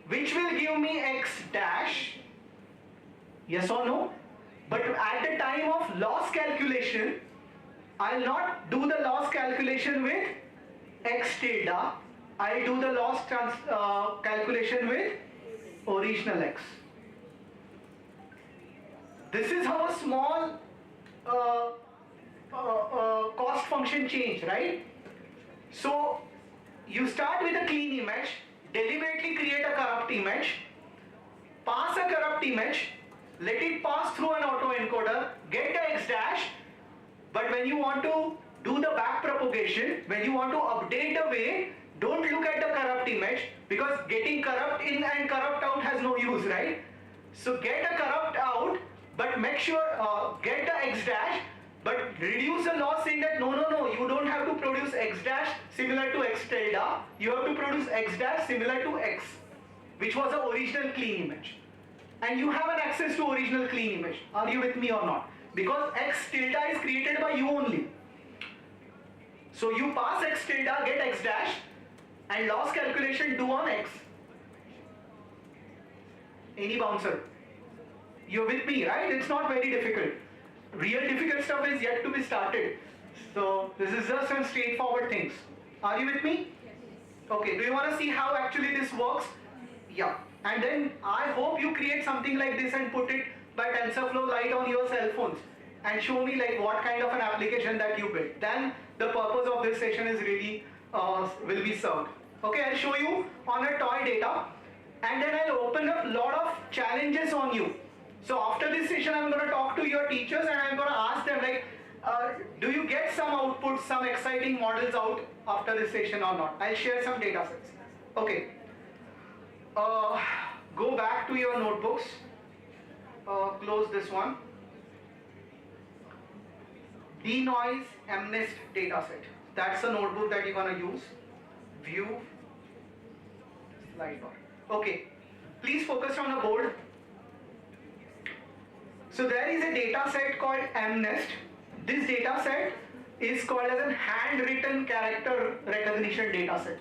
which will give me X dash, Yes or no? But at the time of loss calculation, I'll not do the loss calculation with x tilde. I'll do the loss calculation with original x. This is how a small cost function change, right? So you start with a clean image, deliberately create a corrupt image, pass a corrupt image, let it pass through an autoencoder, get the x dash, but when you want to do the back propagation, when you want to update the way, don't look at the corrupt image, because getting corrupt in and corrupt out has no use, right? So get a corrupt out, but make sure, get the x dash, but reduce the loss saying that no, you don't have to produce x dash similar to x tilde, you have to produce x dash similar to x, which was the original clean image. And you have an access to original clean image. Are you with me or not? Because x tilde is created by you only. So you pass x tilde, get x dash, and loss calculation do on x. Any bouncer? You're with me, right? It's not very difficult. Real difficult stuff is yet to be started. So this is just some straightforward things. Are you with me? Okay, do you want to see how actually this works? Yeah. And then I hope you create something like this and put it by TensorFlow Lite on your cell phones and show me like what kind of an application that you built. Then the purpose of this session is really will be served. Okay, I'll show you on a toy data, and then I'll open up a lot of challenges on you. So after this session, I'm going to talk to your teachers and I'm going to ask them like, do you get some outputs, some exciting models out after this session or not? I'll share some data sets. Okay. Go back to your notebooks. Close this one. Denoise MNIST dataset. That's the notebook that you're going to use. View. Slide bar. Okay. Please focus on the board. So there is a data set called MNIST. This data set is called as a handwritten character recognition data set.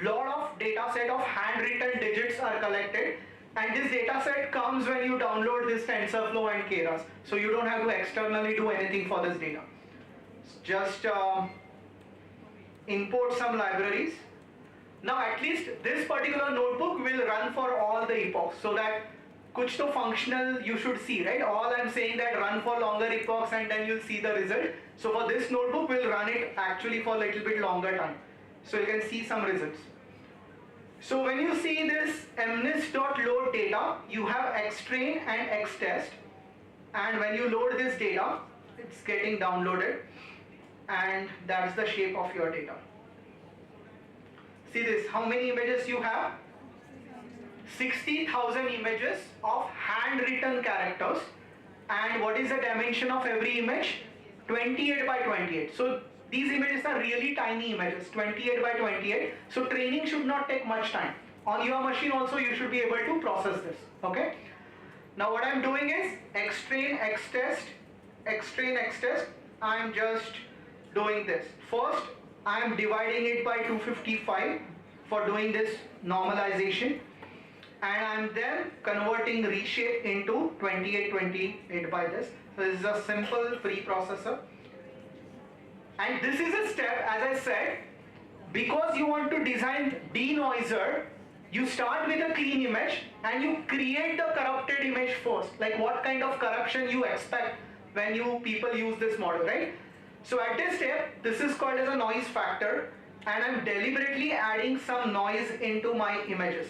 Lot of data set of handwritten digits are collected, and this data set comes when you download this TensorFlow and Keras. So you don't have to externally do anything for this data. Just import some libraries. Now at least this particular notebook will run for all the epochs, so that kuch to functional you should see, right? All I'm saying that run for longer epochs and then you'll see the result. So for this notebook, we'll run it actually for a little bit longer time. So you can see some results. So when you see this MNIST.load data, you have xtrain and xtest. And when you load this data, it's getting downloaded. And that's the shape of your data. See this, how many images you have? 60,000 images of handwritten characters. And what is the dimension of every image? 28 by 28. So these images are really tiny images, 28 by 28. So training should not take much time. On your machine also you should be able to process this. Okay. Now what I'm doing is xtrain, xtest, xtrain, xtest. I'm just doing this. First, I'm dividing it by 255 for doing this normalization. And I'm then converting reshape into 2828 by this. So this is a simple preprocessor. And this is a step, as I said, because you want to design denoiser, you start with a clean image and you create the corrupted image first. Like what kind of corruption you expect when people use this model, right? So at this step, this is called as a noise factor, and I'm deliberately adding some noise into my images.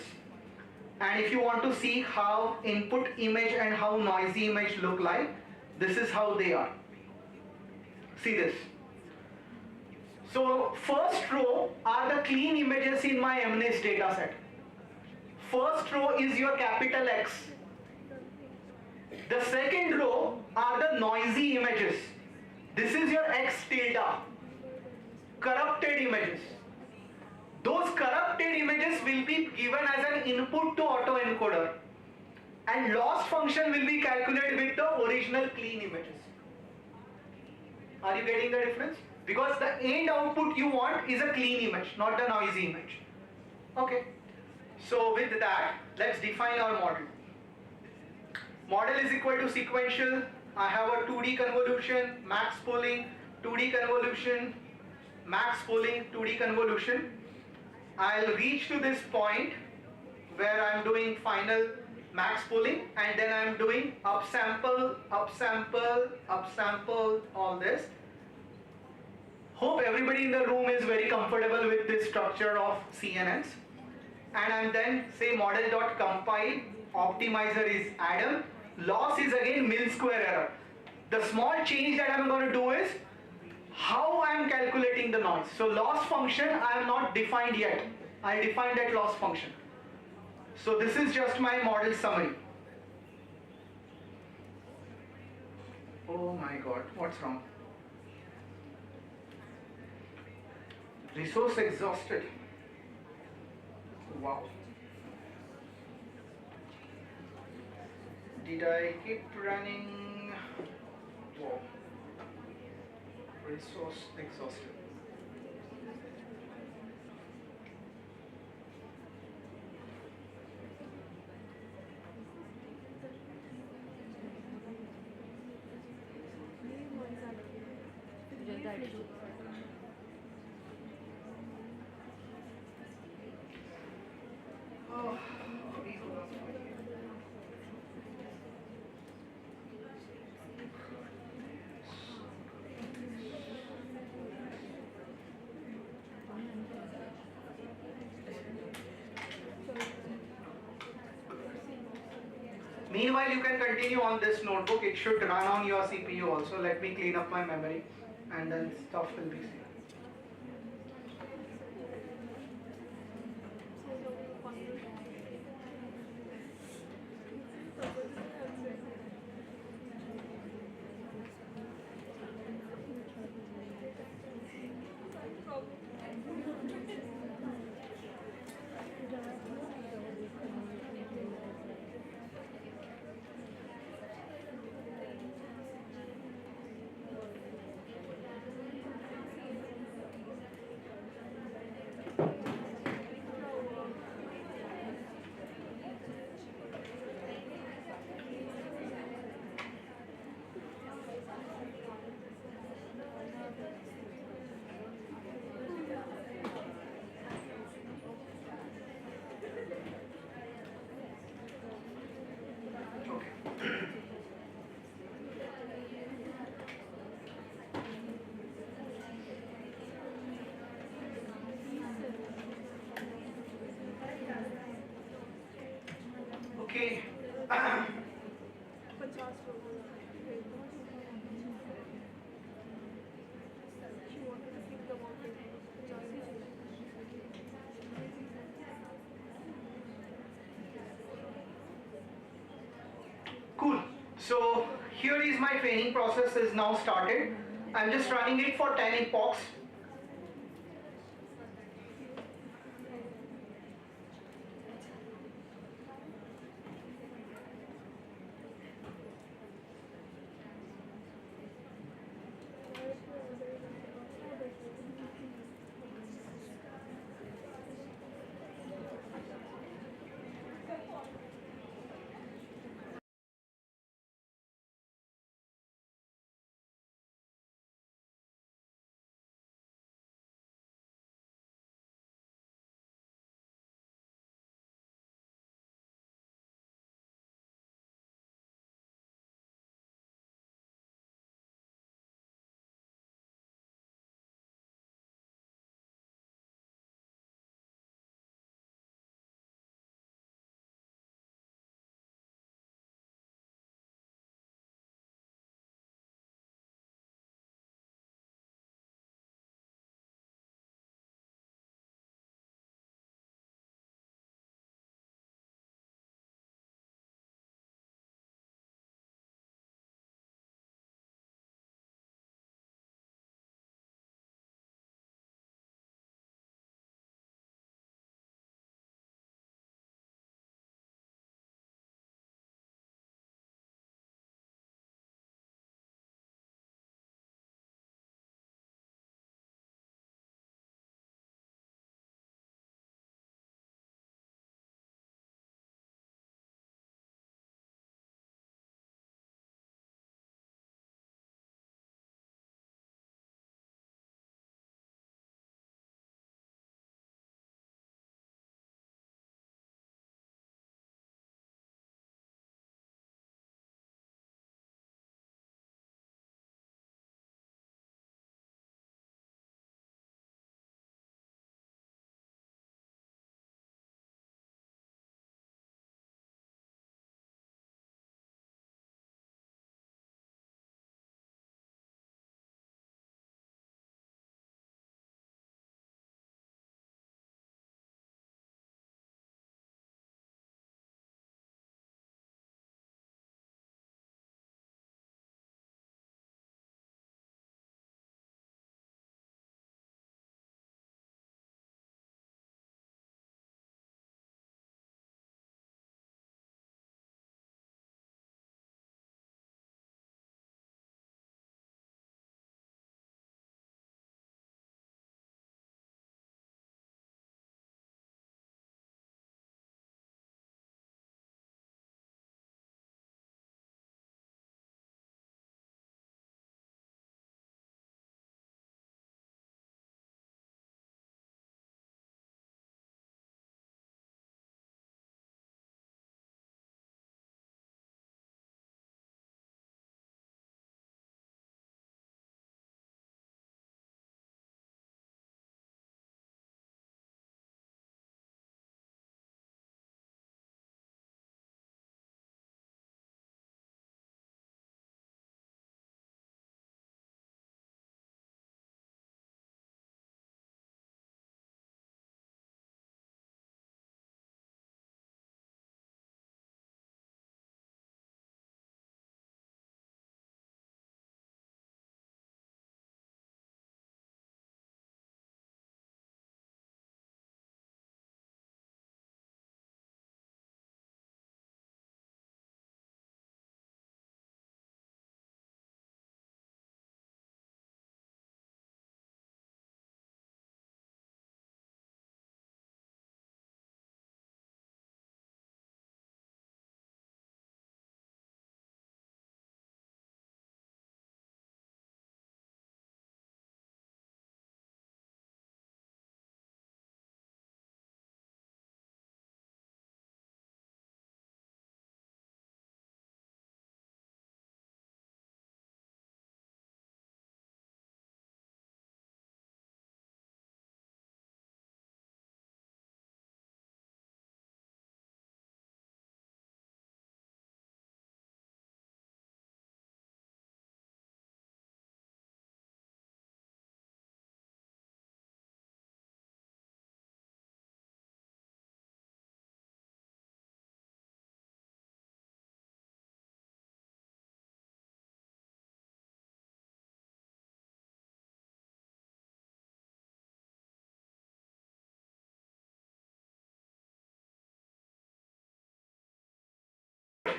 And if you want to see how input image and how noisy image look like, this is how they are. See this. So first row are the clean images in my MNIST dataset. First row is your capital X. The second row are the noisy images. This is your X tilde. Corrupted images. Those corrupted images will be given as an input to autoencoder, and loss function will be calculated with the original clean images. Are you getting the difference? Because the end output you want is a clean image, not the noisy image. Okay. So with that, let's define our model. Model is equal to sequential. I have a 2D convolution, max pooling, 2D convolution, max pooling, 2D convolution. I'll reach to this point where I'm doing final max pooling, and then I'm doing upsample, upsample, upsample, all this. Hope everybody in the room is very comfortable with this structure of CNNs. And I'm then say model.compile, optimizer is Adam, loss is again mill square error. The small change that I'm going to do is how I'm calculating the noise. So loss function I have not defined yet. I defined that loss function. So this is just my model summary. Oh my god, what's wrong? Resource exhausted. Wow. Did I keep running? Wow. Resource exhausted. Oh, meanwhile, you can continue on this notebook. It should run on your CPU also. Let me clean up my memory, and then stuff will be saved. Okay. Cool. So here is my training process is now started. I'm just running it for 10 epochs.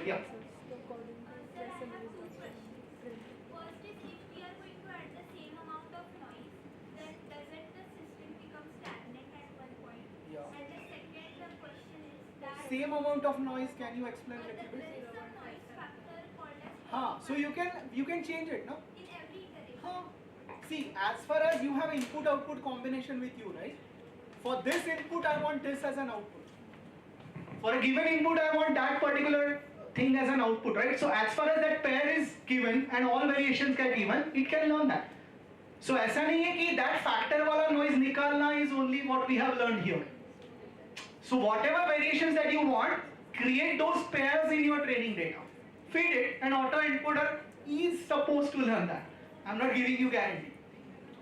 Yeah. Sir, I have two questions. First is, if we are going to add the same amount of noise, then doesn't the system become stagnant at one point? Yeah. And the second question is that Same amount of noise, can you explain a little there bit? is some noise factor called as So you can change it, no? in every iteration. See, as far as you have input-output combination with you, right? For this input, I want this as an output. For a given input, I want that particular thing as an output, right? So as far as that pair is given and all variations get given, it can learn that. So ऐसा नहीं है कि that factor वाला noise निकालना is only what we have learned here. So whatever variations that you want, create those pairs in your training data. Feed it, and auto encoder is supposed to learn that. I'm not giving you guarantee.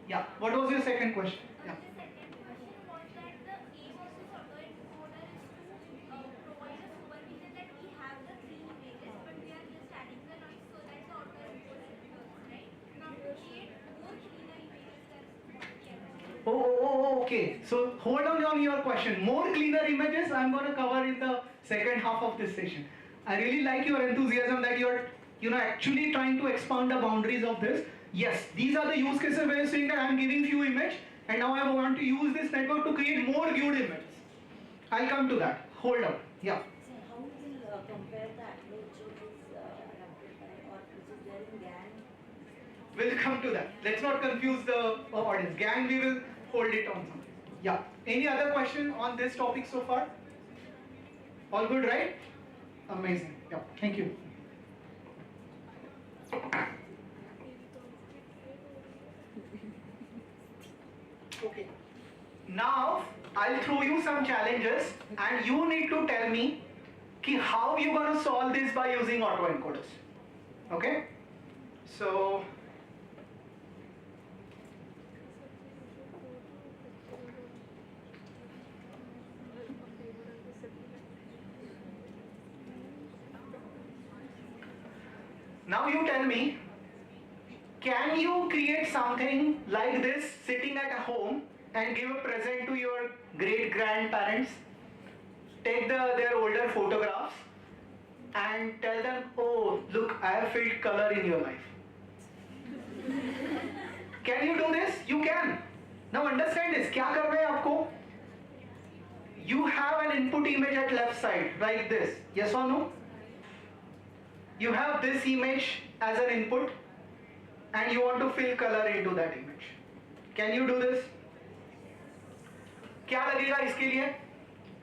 Yeah. What was your second question? Yeah. The second question was that the aim of this autoencoder is to provide a supervision that we have the clean images, but we are just adding the noise so that the autoencoder works, right? Now to create more cleaner images, that's what we are doing. Okay. So hold on your question. More cleaner images I'm going to cover in the second half of this session. I really like your enthusiasm that you're actually trying to expand the boundaries of this. Yes, these are the use cases where you're saying that I'm giving few image and now I want to use this network to create more good images. I'll come to that. Hold on. Yeah. So how we will compare the approach of this amplifier or which is there in GAN? We'll come to that. Let's not confuse the audience. Gang, we will hold it on something. Yeah. Any other question on this topic so far? All good, right? Amazing. Yeah. Thank you. Okay. Now I'll throw you some challenges and you need to tell me ki how you gonna solve this by using autoencoders. Okay? So now you tell me, can you create something like this sitting at a home and give a present to your great grandparents? Take their older photographs and tell them, oh, look, I have filled color in your life. Can you do this? You can. Now understand this. क्या करना है आपको? You have an input image at left side, like this. Yes or no? You have this image as an input and you want to fill color into that image. Can you do this? क्या लगेगा इसके लिए?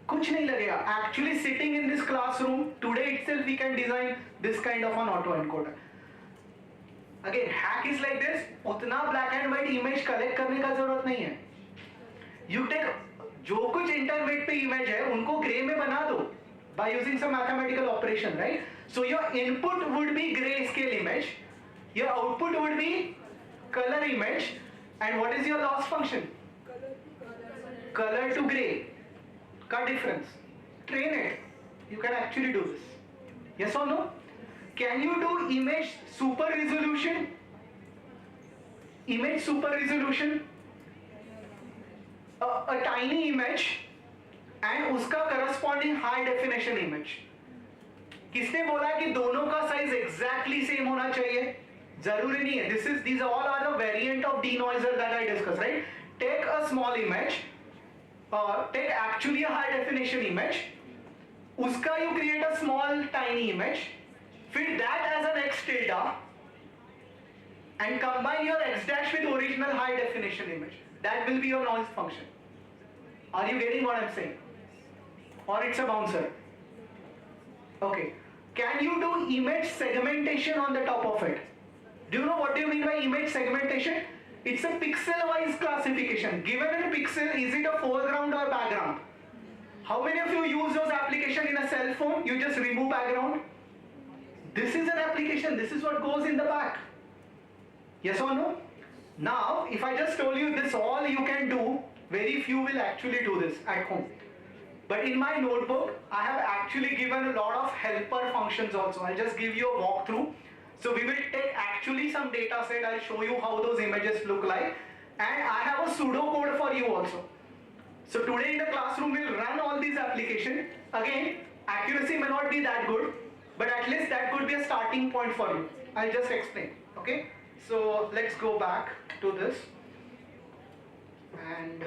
कुछ नहीं लगेगा. Actually sitting in this classroom, today itself we can design this kind of an autoencoder. Again, hack is like this. उतना black and white image collect करने का जरूरत नहीं है. You take जो कुछ intermediate पे image है उनको gray में बना दो by using some mathematical operation, right? So your input would be grayscale image, your output would be color image, and what is your loss function? Color to gray. Ka difference. Train it. You can actually do this. Yes or no? Can you do image super resolution? Image super resolution? A tiny image and उसका corresponding high definition image. किसने बोला कि दोनों का size exactly same होना चाहिए? जरूरी नहीं है. These all are a variant of denoiser that I discussed, right? Take a small image, take actually a high definition image. उसका you create a small tiny image, feed that as an X data, and combine your X dash with original high definition image. That will be your noise function. Are you getting what I'm saying? Or it's a bouncer? Okay. Can you do image segmentation on the top of it? Do you know what do you mean by image segmentation? It's a pixel-wise classification. Given a pixel, is it a foreground or background? How many of you use those applications in a cell phone? You just remove background. This is an application. This is what goes in the back. Yes or no? Now, if I just told you this all you can do, very few will actually do this at home. But in my notebook, I have actually given a lot of helper functions also. I'll just give you a walkthrough. So we will take actually some data set. I'll show you how those images look like. And I have a pseudo code for you also. So today in the classroom, we'll run all these applications. Again, accuracy may not be that good. but at least that could be a starting point for you. I'll just explain. Okay, so let's go back to this and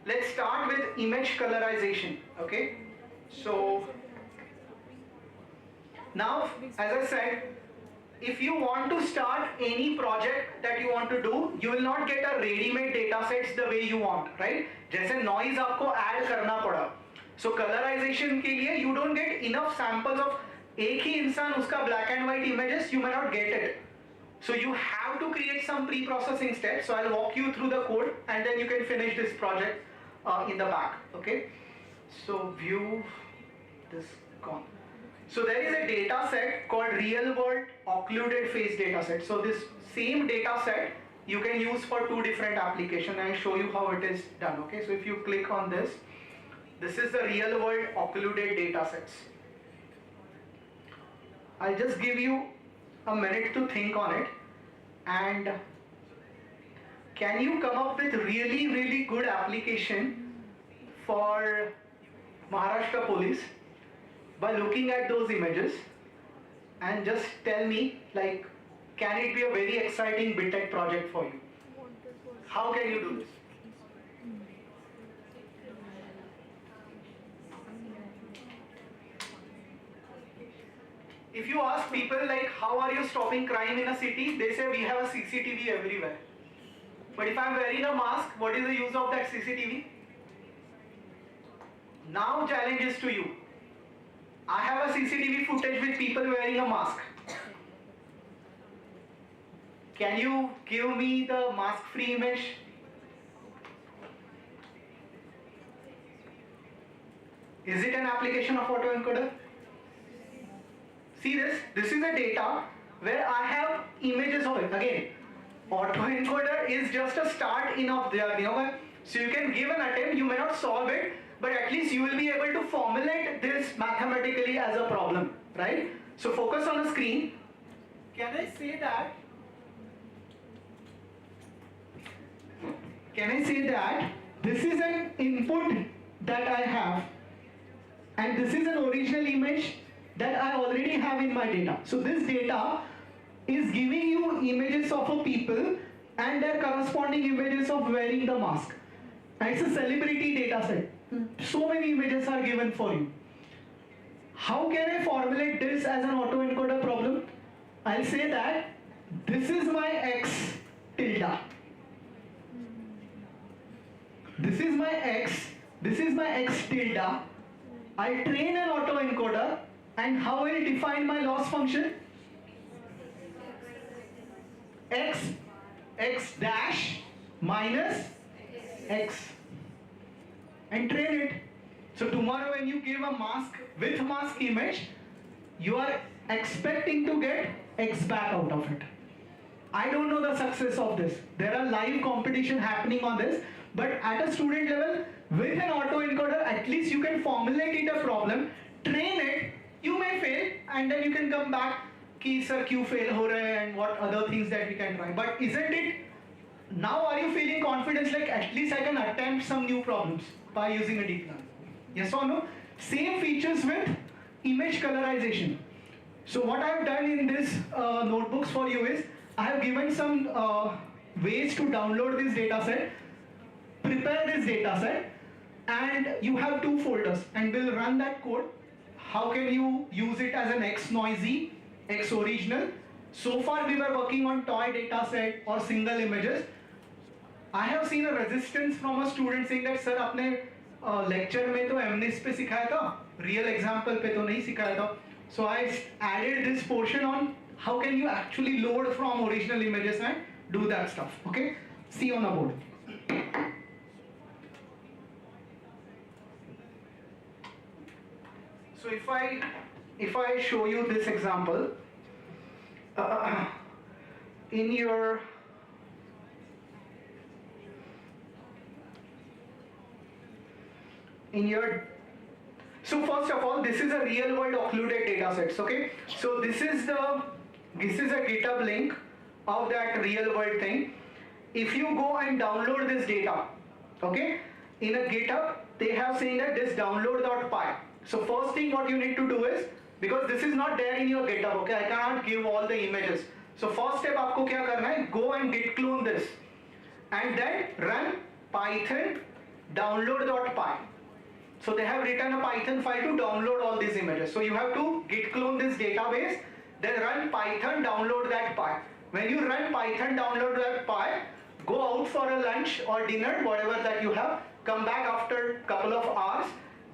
let's start with image colorization. Okay, so now, as I said, if you want to start any project that you want to do, you will not get a ready-made data sets the way you want, right? जैसे noise आपको add करना पड़ा, so colorization के लिए you don't get enough samples of एक ही इंसान उसका black and white images, you may not get it. So you have to create some pre-processing steps. So I'll walk you through the code and then you can finish this project in the back. Okay. So view this gone. So there is a data set called real world occluded face data set. So this same data set you can use for two different applications. I'll show you how it is done. Okay. So if you click on this, this is the real world occluded data sets. I'll just give you a minute to think on it, and can you come up with really good application for Maharashtra Police by looking at those images and just tell me, like, can it be a very exciting BitTech project for you? How can you do this? If you ask people like, how are you stopping crime in a city? They say we have a CCTV everywhere. But if I'm wearing a mask, what is the use of that CCTV? Now challenge is to you. I have a CCTV footage with people wearing a mask. Can you give me the mask-free image? Is it an application of autoencoder? See this? This is a data where I have images of it. Again, autoencoder is just a start in of their, so you can give an attempt, you may not solve it, but at least you will be able to formulate this mathematically as a problem, right? So focus on the screen. Can I say that this is an input that I have, and this is an original image that I already have in my data. So this data is giving you images of a people and their corresponding images of wearing the mask. And it's a celebrity data set. So many images are given for you. How can I formulate this as an autoencoder problem? I'll say that this is my X tilde. This is my X tilde. I train an autoencoder, and how will I define my loss function? X dash minus X, and train it. So tomorrow when you give a mask with mask image, you are expecting to get X back out of it. I don't know the success of this. There are live competition happening on this, but at a student level, with an autoencoder, at least you can formulate it a problem, train it. You may fail, and then you can come back, ki sir kyun fail ho rahe hai, and what other things that we can try. But isn't it, now are you feeling confidence like at least I can attempt some new problems by using a deep learning? Yes or no? Same features with image colorization. So what I have done in this notebooks for you is, I have given some ways to download this data set, prepare this data set, and you have two folders, and we'll run that code. How can you use it as an X noisy, X original? So far we were working on toy data set or single images. I have seen a resistance from a student saying that sir आपने lecture में तो MNIST पे सिखाया था, real example पे तो नहीं सिखाया था. So I added this portion on how can you actually load from original images and do that stuff. Okay, see on the board. So if I show you this example, in your so first of all, this is a real world occluded data sets. Okay, so this is a GitHub link of that real world thing, if you go and download this data, okay, in a GitHub, they have saying that this download.py. So first thing what you need to do is, because this is not there in your GitHub, okay, I cannot give all the images. So first step आपको क्या करना है, go and git clone this and then run python download.py. So they have written a Python file to download all these images. So you have to git clone this database, then run python download that py. When you run python download that py, go out for a lunch or dinner, whatever that you have, come back after a couple of hours,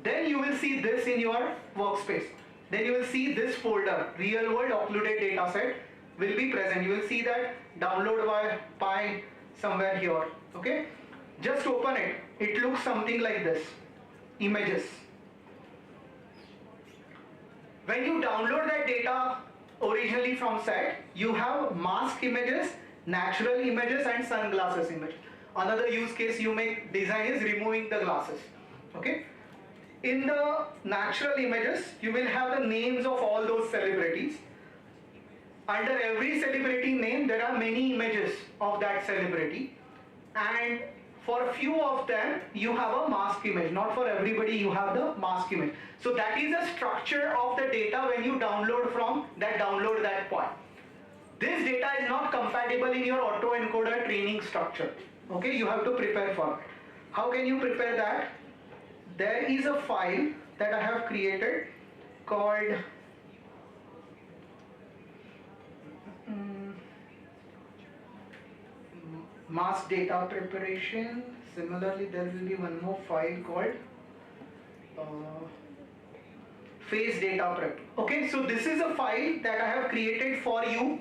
then you will see this in your workspace. Then you will see this folder, real world occluded dataset will be present. You will see that download by py somewhere here, okay? Just open it. It looks something like this, images. When you download that data originally from set, you have mask images, natural images and sunglasses image. Another use case you may design is removing the glasses, okay? In the natural images, you will have the names of all those celebrities. Under every celebrity name, there are many images of that celebrity, and for few of them, you have a mask image. Not for everybody, you have the mask image. So that is the structure of the data when you download from that download that point. This data is not compatible in your autoencoder training structure. Okay, you have to prepare for it. How can you prepare that? There is a file that I have created called mask data preparation. Similarly, there will be one more file called phase data prep. Okay, so this is a file that I have created for you,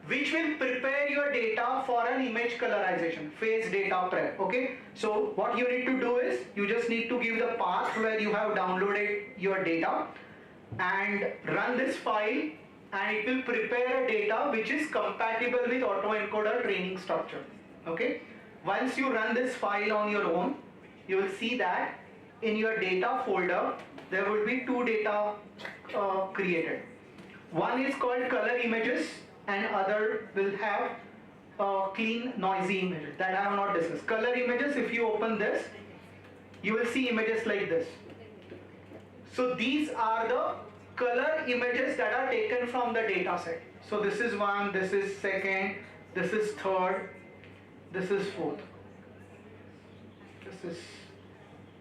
which will prepare your data for an image colorization, phase data prep. Okay, so what you need to do is you just need to give the path where you have downloaded your data and run this file, and it will prepare a data which is compatible with autoencoder training structure. Okay, once you run this file on your own, you will see that in your data folder there will be two data created. One is called color images and other will have clean noisy images that I have not discussed. Color images, if you open this, you will see images like this. So these are the color images that are taken from the data set. So this is one, this is second, this is third, this is fourth, this is,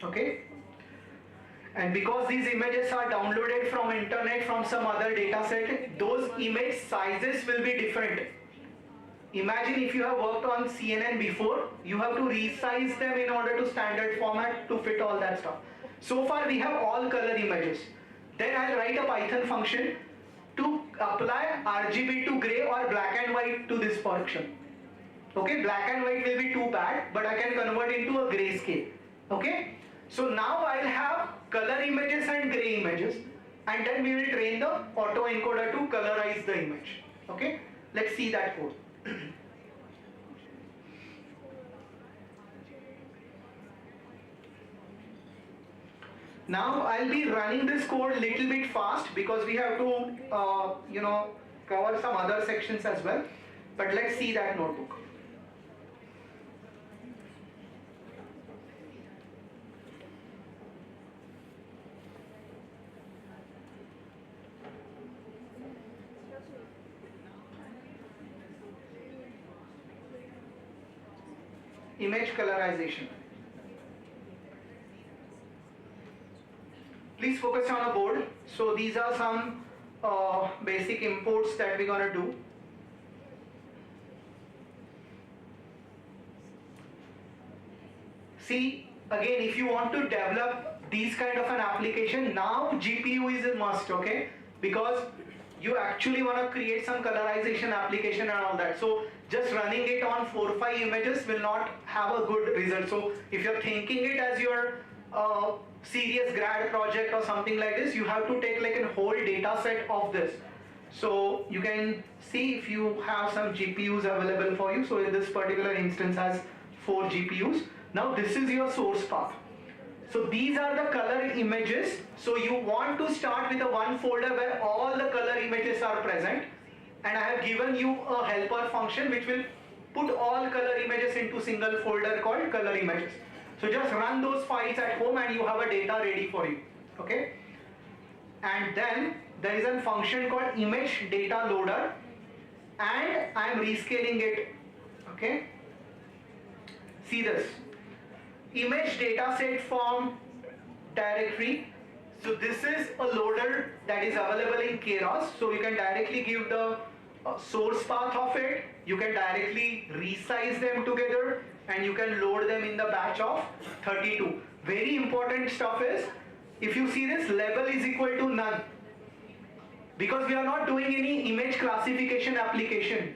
okay? And because these images are downloaded from internet from some other data set, those image sizes will be different. Imagine if you have worked on CNN before, you have to resize them in order to standard format to fit all that stuff. So far we have all color images. Then I'll write a Python function to apply RGB to gray or black and white to this function. Okay, black and white will be too bad, but I can convert into a grayscale. Okay, so now I'll have color images and gray images, and then we will train the autoencoder to colorize the image. Okay, let's see that code. Now I'll be running this code little bit fast because we have to cover some other sections as well, but let's see that notebook. Image colorization. Please focus on a board. So these are some basic imports that we're gonna do. See, again, if you want to develop these kind of an application, now GPU is a must, okay? Because you actually want to create some colorization application and all that. So just running it on 4 or 5 images will not have a good result. So if you're thinking it as your serious grad project or something like this, you have to take like a whole data set of this. So you can see if you have some GPUs available for you. So in this particular instance has 4 GPUs. Now this is your source path. So these are the color images. So you want to start with a one folder where all the color images are present, and I have given you a helper function which will put all color images into single folder called color images. So just run those files at home and you have a data ready for you. Okay. And then there is a function called image data loader, and I am rescaling it. Okay. See this image dataset from directory. So this is a loader that is available in Keras. So you can directly give the source path of it. You can directly resize them together, and you can load them in the batch of 32. Very important stuff is, if you see this, label is equal to none, because we are not doing any image classification application.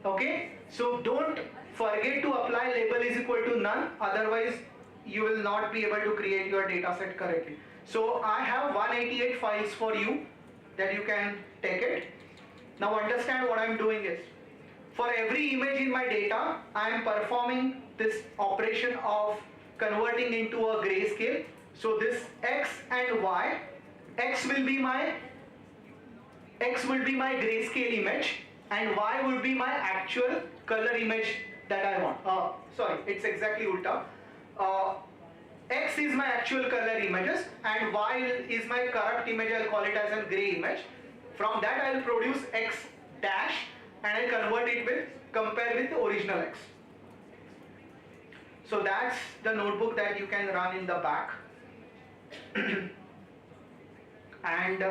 Okay, so don't forget to apply label is equal to none, otherwise you will not be able to create your data set correctly. So I have 188 files for you that you can take it. Now understand what I am doing is, for every image in my data, I am performing this operation of converting into a grayscale. So this X and Y, X will be my grayscale image, and Y will be my actual color image that I want. Sorry, it's exactly ulta. X is my actual color images, and Y is my corrupt image. I'll call it as a gray image. From that I'll produce X dash, and I'll convert it with, compare with the original X. So that's the notebook that you can run in the back. And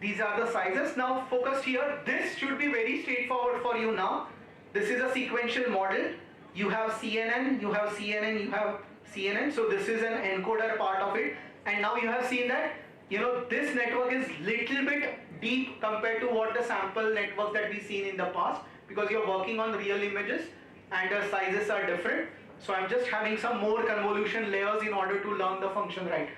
these are the sizes. Now focus here. This should be very straightforward for you now. This is a sequential model. You have CNN, you have CNN, you have CNN. So this is an encoder part of it. And now you have seen that, you know, this network is little bit deep compared to what the sample network that we've seen in the past, because you're working on real images and the sizes are different. So I'm just having some more convolution layers in order to learn the function right.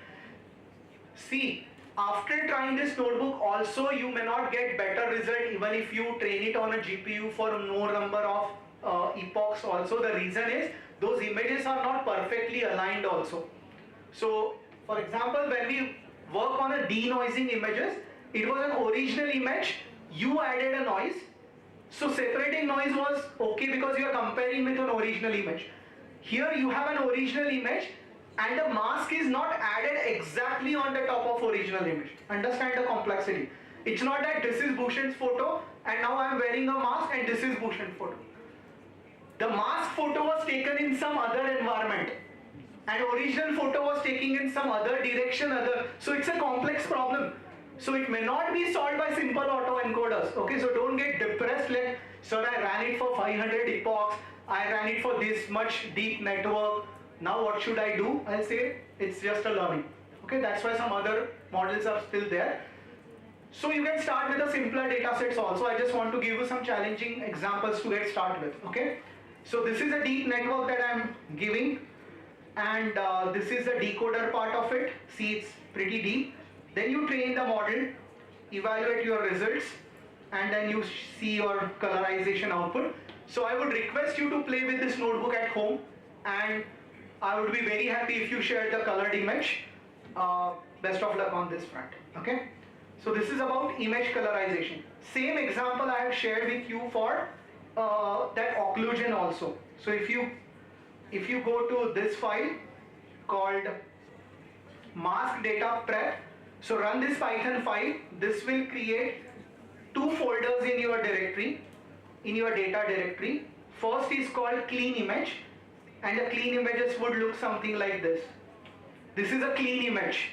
See, after trying this notebook also, you may not get better result even if you train it on a GPU for more number of epochs also. The reason is, those images are not perfectly aligned also. So for example, when we work on a denoising images, it was an original image, you added a noise. So separating noise was okay because you are comparing with an original image. Here you have an original image, and the mask is not added exactly on the top of original image. Understand the complexity. It's not that this is Bhushan's photo and now I am wearing a mask and this is Bhushan's photo. The mask photo was taken in some other environment, and original photo was taken in some other direction, so it's a complex problem. So it may not be solved by simple autoencoders. Okay, so don't get depressed like, sir, I ran it for 500 epochs, I ran it for this much deep network, now what should I do? I'll say it's just a learning. Okay, that's why some other models are still there. So you can start with the simpler data sets also. I just want to give you some challenging examples to get started with. Okay, so this is a deep network that I'm giving, and this is the decoder part of it. See, it's pretty deep. Then you train the model, evaluate your results, and then you see your colorization output. So I would request you to play with this notebook at home, and I would be very happy if you share the colored image. Best of luck on this front. Okay, so this is about image colorization. Same example I have shared with you for that occlusion also. So if you go to this file called mask data prep, so run this Python file. This will create two folders in your directory, in your data directory. First is called clean image, and the clean images would look something like this. This is a clean image.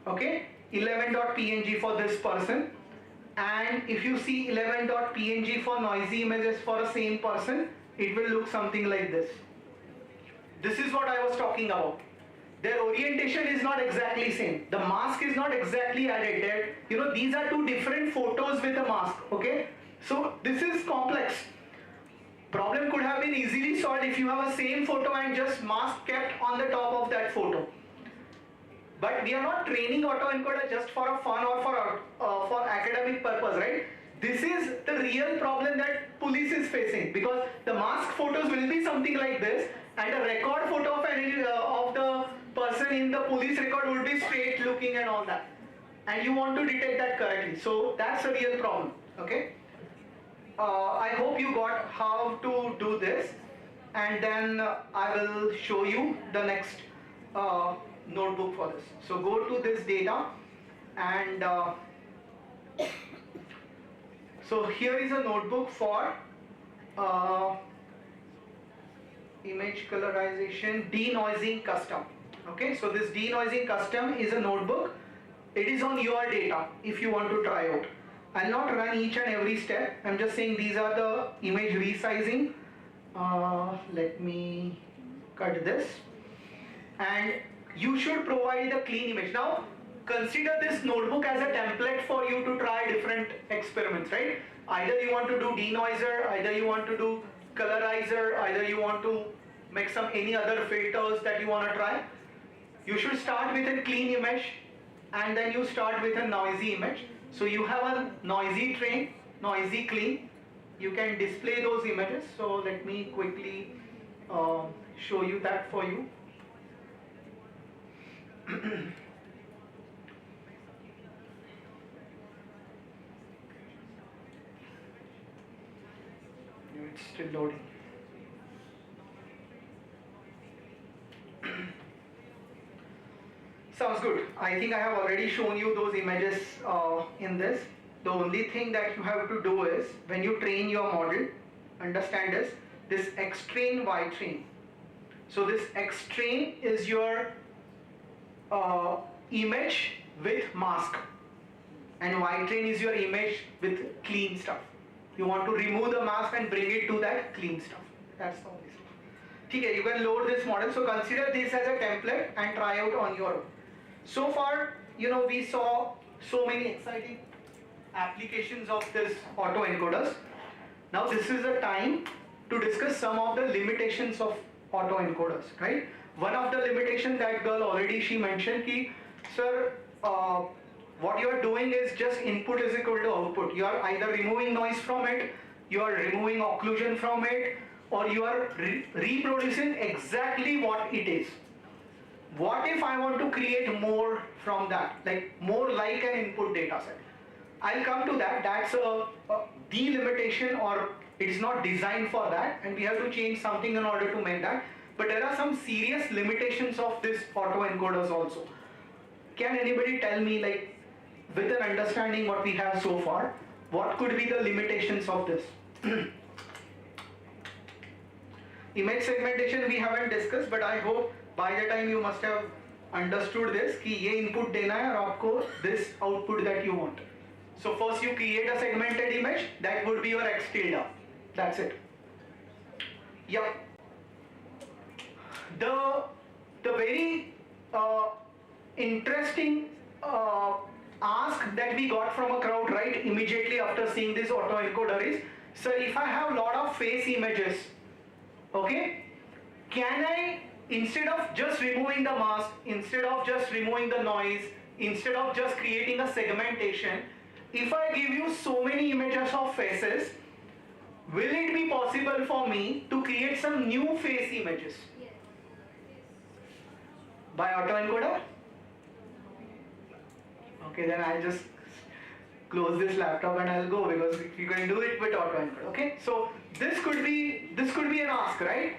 Okay, 11.png for this person, and if you see 11.png for noisy images for a same person, it will look something like this. This is what I was talking about. Their orientation is not exactly same. The mask is not exactly added. These are two different photos with a mask. Okay, so this is complex. Problem could have been easily solved if you have a same photo and just mask kept on the top of that photo. But we are not training autoencoder just for a fun or for academic purpose, right? This is the real problem that police is facing, because the mask photos will be something like this, and the record photo of the person in the police record will be straight looking and all that, and you want to detect that correctly. So that's a real problem. Okay. I hope you got how to do this, and then I will show you the next notebook for this. So go to this data, and so here is a notebook for image colorization, denoising custom. Okay, so this denoising custom is a notebook. It is on your data if you want to try out. I'll not run each and every step. I'm just saying these are the image resizing. Let me cut this. And you should provide a clean image. Now, consider this notebook as a template for you to try different experiments, right? Either you want to do denoiser, either you want to do colorizer, either you want to make some any other filters that you want to try. You should start with a clean image, and then you start with a noisy image. So you have a noisy train, noisy clean. You can display those images. So let me quickly show you that for you. It's still loading. Sounds good. I think I have already shown you those images in this. The only thing that you have to do is, when you train your model, understand this X train, Y train. So this X train is your image with mask, and Y train is your image with clean stuff. You want to remove the mask and bring it to that clean stuff. That's the only stuff. Okay, you can load this model. So consider this as a template and try out on your own. So far, we saw so many exciting applications of this autoencoders. Now this is the time to discuss some of the limitations of autoencoders, right? One of the limitations that girl already she mentioned ki, sir, what you are doing is just input is equal to output. You are either removing noise from it, you are removing occlusion from it, or you are reproducing exactly what it is. What if I want to create more from that, like more like an input data set? I'll come to that. That's a delimitation, or it is not designed for that, and we have to change something in order to make that. But there are some serious limitations of this autoencoders also. Can anybody tell me, like, with an understanding what we have so far, what could be the limitations of this? Image segmentation we haven't discussed, but I hope by the time you must have understood this कि ये input देना है और आपको this output that you want. So first you create a segmented image, that would be your X tilde. That's it. Yeah. The very interesting ask that we got from a crowd right immediately after seeing this autoencoder is, sir, if I have lot of face images, okay, can I, instead of just removing the mask, instead of just removing the noise, instead of just creating a segmentation, if I give you so many images of faces, will it be possible for me to create some new face images? Yes. By autoencoder? Okay, then I'll just close this laptop and I'll go, because you can do it with autoencoder. Okay, so this could be an ask, right?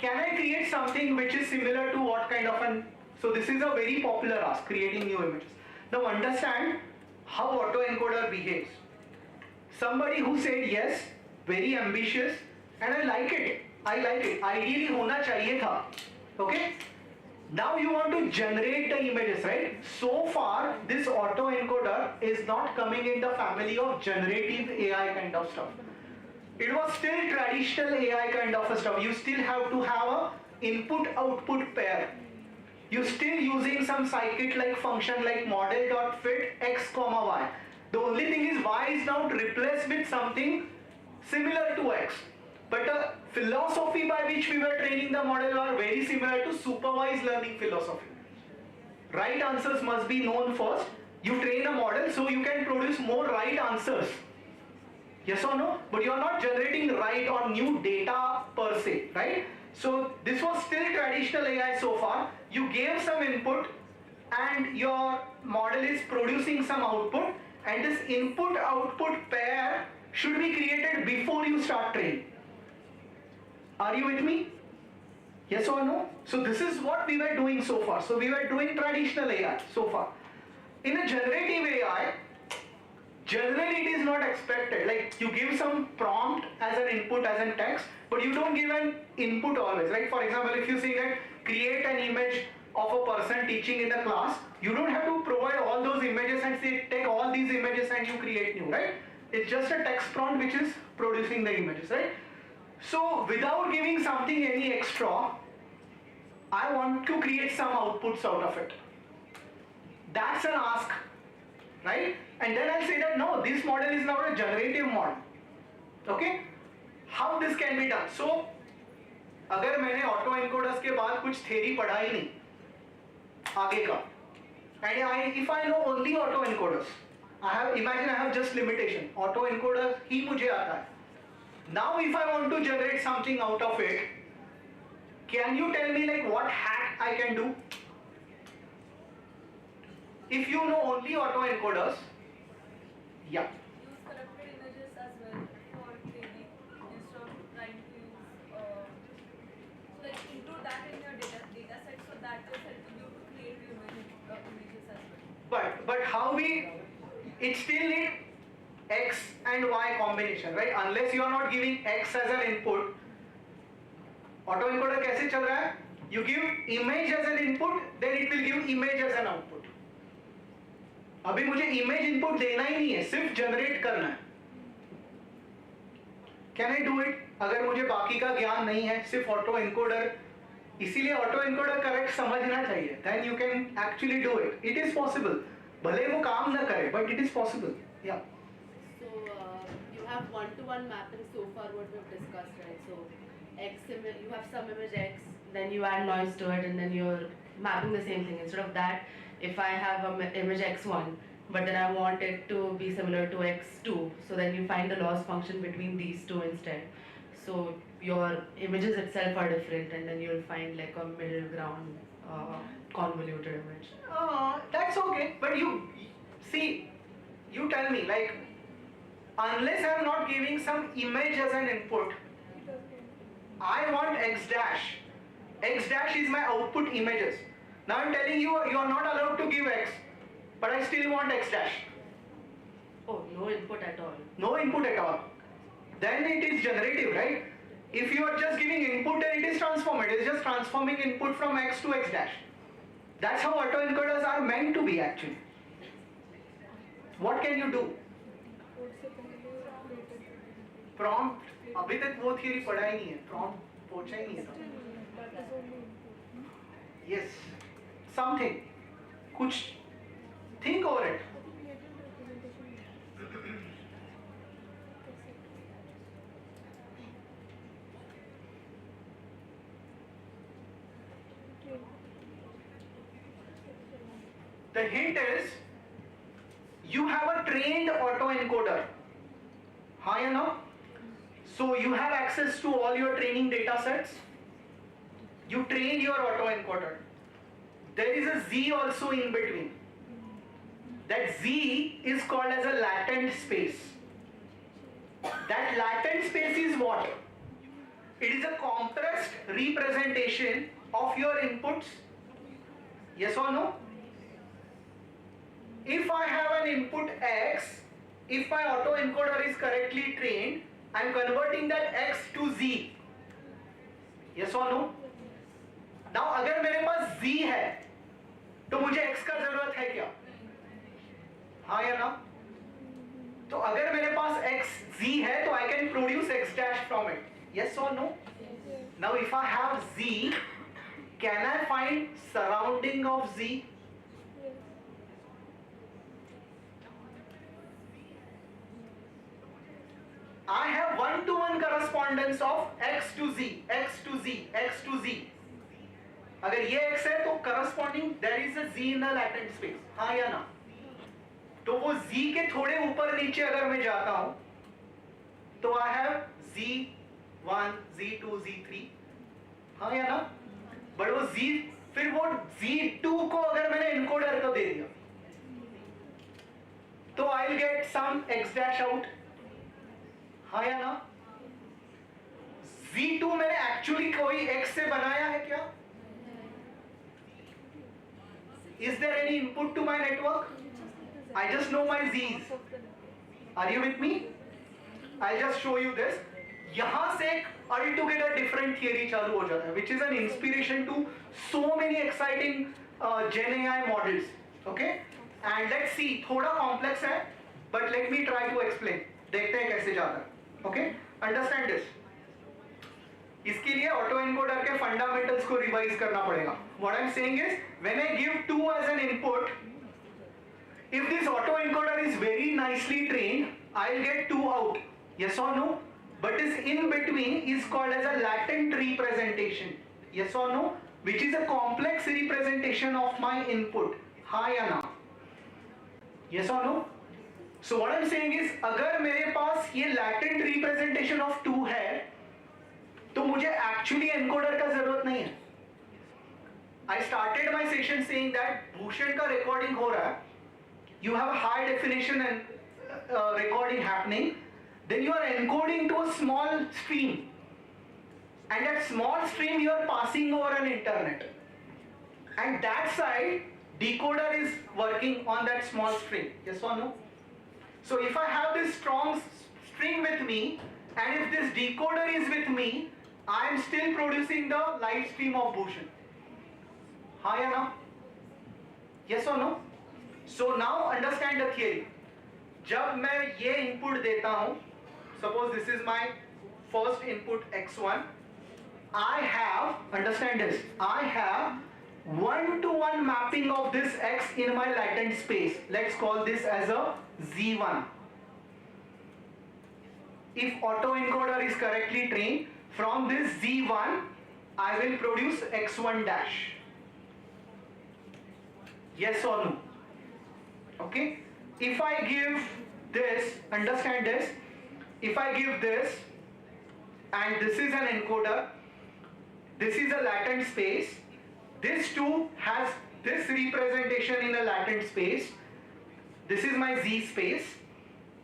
Can I create something which is similar to what kind of an? So this is a very popular ask, creating new images. Now understand how autoencoder behaves. Somebody who said yes, very ambitious, and I like it. Ideally होना चाहिए था. Okay. Now you want to generate the images, right? So far, this autoencoder is not coming in the family of generative AI kind of stuff. It was still traditional AI kind of stuff. You still have to have a input-output pair. You're still using some scikit-like function like model.fit x, y. The only thing is y is now replaced with something similar to x. But the philosophy by which we were training the model are very similar to supervised learning philosophy. Right answers must be known first. You train a model so you can produce more right answers. Yes or no? But you are not generating right or new data per se, right? So this was still traditional AI so far. You gave some input and your model is producing some output, and this input-output pair should be created before you start training. Are you with me? Yes or no? So this is what we were doing so far. So we were doing traditional AI so far. In a generative AI, generally it is not expected. Like you give some prompt as an input as in text, but you don't give an input always. Like for example, if you say that create an image of a person teaching in the class, you don't have to provide all those images and say take all these images and you create new, right? It's just a text prompt which is producing the images, right? So without giving something any extra, I want to create some outputs out of it. That's an ask, right? And then I'll say that no, this model is now a generative model. Okay? How this can be done? So, अगर मैंने auto encoders के बाद कुछ theory पढ़ा ही नहीं आगे का, and if I know only auto encoders, imagine I have just limitation. Auto encoder ही मुझे आता है. Now if I want to generate something out of it, can you tell me like what hack I can do? If you know only auto encoders, yeah. Use corrupted images as well for training instead of trying to use so like include that in your data set, so that is helping you to create images as well. But how it still need X and Y combination, right? Unless you are not giving X as an input, auto encoder कैसे चल रहा है? You give image as an input, then it will give image as an output. अभी मुझे image input देना ही नहीं है, सिर्फ generate करना है. Can I do it? अगर मुझे बाकी का ज्ञान नहीं है, सिर्फ auto encoder, इसीलिए auto encoder correct समझना चाहिए. Then you can actually do it. It is possible. भले वो काम ना करे, but it is possible. Yeah. So you have one-to-one mapping so far. What we have discussed, right? So you have some image X, then you add noise to it, and then you're mapping the same thing. Instead of that, if I have an image X1, but then I want it to be similar to X2, so then you find the loss function between these two instead. So your images itself are different, and then you'll find like a middle ground convoluted image. That's okay, but you see, you tell me like, unless I'm not giving some image as an input, I want X dash. X dash is my output images. Now I'm telling you, you are not allowed to give X, but I still want X dash. Oh, no input at all. No input at all. Then it is generative, right? If you are just giving input, then it is transformed. It is just transforming input from X to X dash. That's how autoencoders are meant to be actually. What can you do? Prompt. अभी तक वो theory पढ़ा ही नहीं है. Prompt पूछा ही नहीं है. Yes. Something. कुछ. Think over it. The hint is, you have a trained autoencoder. हाँ या ना? So you have access to all your training data sets. You trained your autoencoder. There is a Z also in between. That Z is called as a latent space. That latent space is what? It is a compressed representation of your inputs. Yes or no? If I have an input X, if my autoencoder is correctly trained, I am converting that X to Z. Yes or no? Now अगर मेरे पास Z है, तो मुझे X का जरूरत है क्या? हाँ या ना? तो अगर मेरे पास X Z है, तो I can produce X dash from it. Yes or no? Now if I have Z, can I find surrounding of Z? I have one-to-one correspondence of X to Z, X to Z, X to Z. अगर ये X है तो corresponding there is a Z in the latent space. हाँ या ना? तो वो Z के थोड़े ऊपर नीचे अगर मैं जाता हूँ, तो I have Z1, Z2, Z3. हाँ या ना? बट वो Z फिर वो Z2 को अगर मैंने encoder को दे दिया, तो I'll get some X dash out. हाँ या ना? Z2 मैंने एक्चुअली कोई X से बनाया है क्या? Is there any input to my network? I just know my Z's. Are you with me? I'll just show you this. यहाँ से एक altogether different theory चालू हो जाता है, which is an inspiration to so many exciting Gen AI models. Okay? And let's see, थोड़ा complex है, but let me try to explain. देखते हैं कैसे जाता है. Okay? Understand this. इसके लिए ऑटो एनकोडर के फंडामेंटल्स को रिवाइज करना पड़ेगा. What I'm saying is, when I give 2 as an input, if this auto encoder is very nicely trained, I'll get 2 out. Yes or no? But this in between is called as a latent representation. Yes or no? Which is a complex representation of my input. हाँ या ना? Yes or no? So what I'm saying is, अगर मेरे पास ये latent representation of 2 है, तो मुझे actually encoder का जरूरत नहीं है. I started my session saying that Bhushan का रिकॉर्डिंग हो रहा है. You have a high definition and recording happening. Then you are encoding to a small stream, and that small stream you are passing over an internet. And that side decoder is working on that small stream. Yes or no? So if I have this strong string with me, and if this decoder is with me, I am still producing the live stream of Bhushan. हाँ या ना? Yes or no? So now understand the theory. जब मैं ये input देता हूँ, suppose this is my first input x1, I have, understand this, I have 1-to-1 mapping of this x in my latent space. Let's call this as a Z1. If autoencoder is correctly trained, from this Z1, I will produce x1 dash. Yes or no? Okay? If I give this, understand this, if I give this, and this is an encoder, this is a latent space, this too has this representation in a latent space, this is my Z space,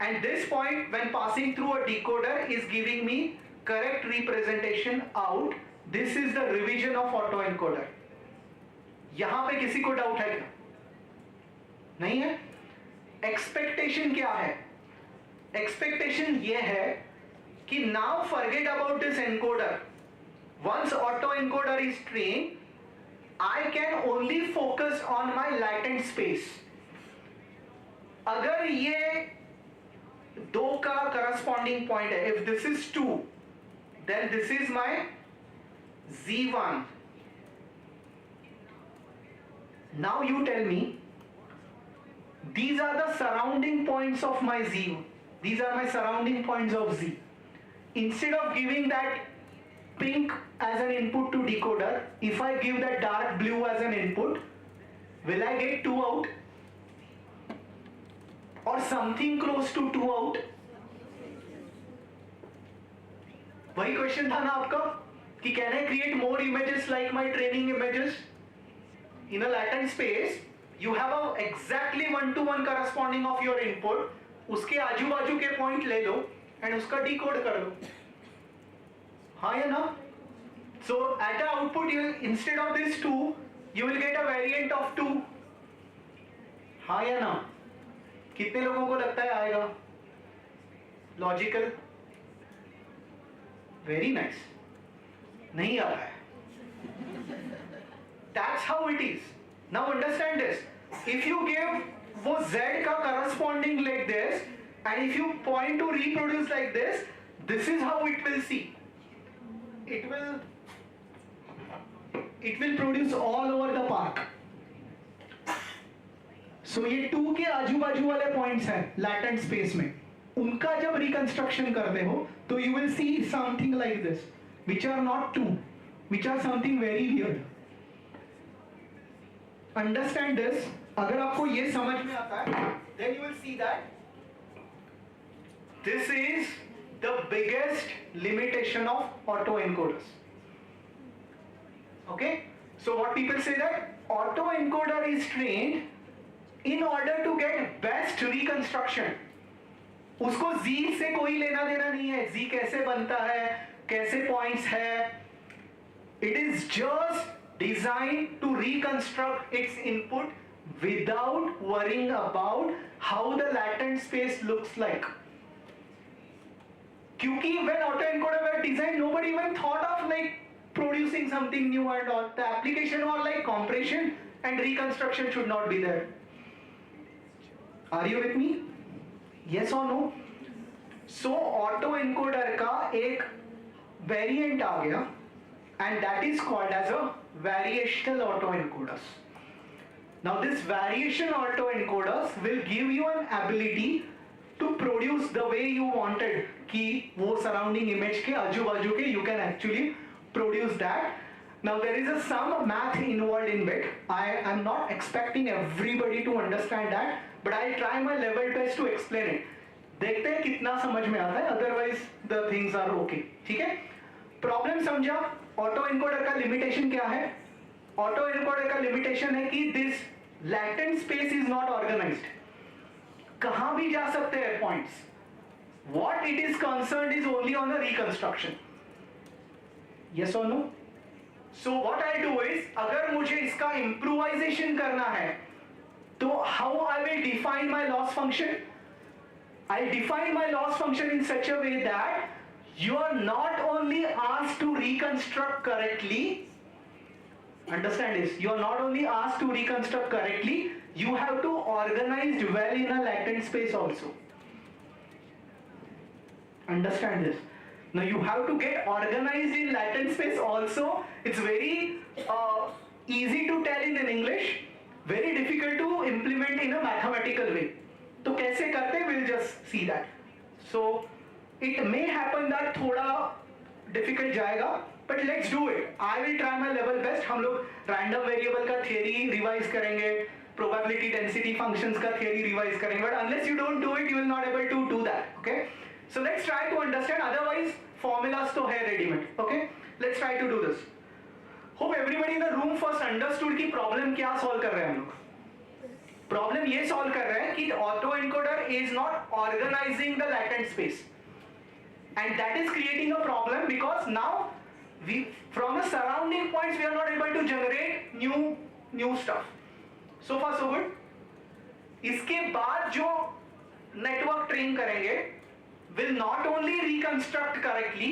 and this point when passing through a decoder is giving me correct representation out. This is the revision of autoencoder. यहां पे किसी को doubt है क्या? नहीं है? Expectation क्या है? एक्सपेक्टेशन ये है कि now forget about this encoder. Once autoencoder is trained, I can only focus on my latent space. अगर ये 2 का corresponding point है, if this is 2, then this is my Z1. Now you tell me, these are the surrounding points of my Z. These are my surrounding points of Z. Instead of giving that pink as an input to decoder, if I give that dark blue as an input, will I get 2 out? Or something close to 2 out? वही question था ना आपका कि can I create more images like my training images in a latent space. You have a exactly 1-to-1 corresponding of your input. उसके आजू बाजू के point ले लो एंड उसका डिकोड कर लो. हाँ या ना? So at a output you instead of this 2 you will get a variant of 2. हाँ या ना? कितने लोगों को लगता है आएगा? लॉजिकल? Very nice. नहीं आ रहा है. That's how it is. Now understand this. If you give वो Z का corresponding like this, and if you point to reproduce like this, this is how it will see. It will produce all over the park. So ये 2 के आजू बाजू वाले points हैं latent space में. उनका जब रिकंस्ट्रक्शन करते हो तो you will see something like this, which are not 2, which are something very weird. Understand this. अगर आपको ये समझ में आता है, then you will see that this is the biggest limitation of autoencoders. Okay? So what people say that autoencoder is trained in order to get best reconstruction. उसको z से कोई लेना देना नहीं है, z कैसे बनता है, कैसे पॉइंट्स है. It is just designed to reconstruct its input without worrying about how the latent space looks like. क्योंकि when autoencoder were designed, nobody even thought of like producing something new and all. The application was like compression and reconstruction should not be there. Are you with me? Yes or no? So autoencoder का एक variant आ गया and that is called as a variational autoencoders. Now this variation autoencoders will give you an ability to produce the way you wanted कि वो surrounding image के आजू बाजू के you can actually produce that. Now there is a some math involved in it. I am not expecting everybody to understand that, but I'll try my level best to explain it. देखते हैं कितना समझ में आता है, otherwise the things are okay. ठीक है? Problem समझा? ऑटो एनकोडर का लिमिटेशन क्या है? ऑटो एनकोडर का लिमिटेशन है कि this latent space is not organised. कहां भी जा सकते हैं points. What it is concerned is only on the reconstruction. Yes और no? So what I do is, अगर मुझे इसका इंप्रूवाइजेशन करना है तो how I will define my loss function. I define my loss function in such a way that you are not only asked to reconstruct correctly, understand this, you are not only asked to reconstruct correctly, you have to organize well in a latent space also. Understand this. Now you have to get organized in latent space also. It's very easy to tell in English, very difficult to implement in a mathematical way. तो कैसे करते हैं, we'll just see that. So it may happen that थोड़ा difficult जाएगा, but let's do it. I will try my level best. हम लोग random variable का theory revise करेंगे, probability density functions का theory revise करेंगे, but unless you don't do it, you will not able to do that. Okay? So let's try to understand. Otherwise, formulas तो है ready-made. Okay? Let's try to do this. Hope everybody in the room first understood कि problem क्या solve कर रहे हैं हम लोग. Problem ये solve कर रहे हैं कि auto encoder is not organizing the latent space. And that is creating a problem because now we from the surrounding points we are not able to generate new stuff. So far so good. इसके बाद जो network train करेंगे will not only reconstruct correctly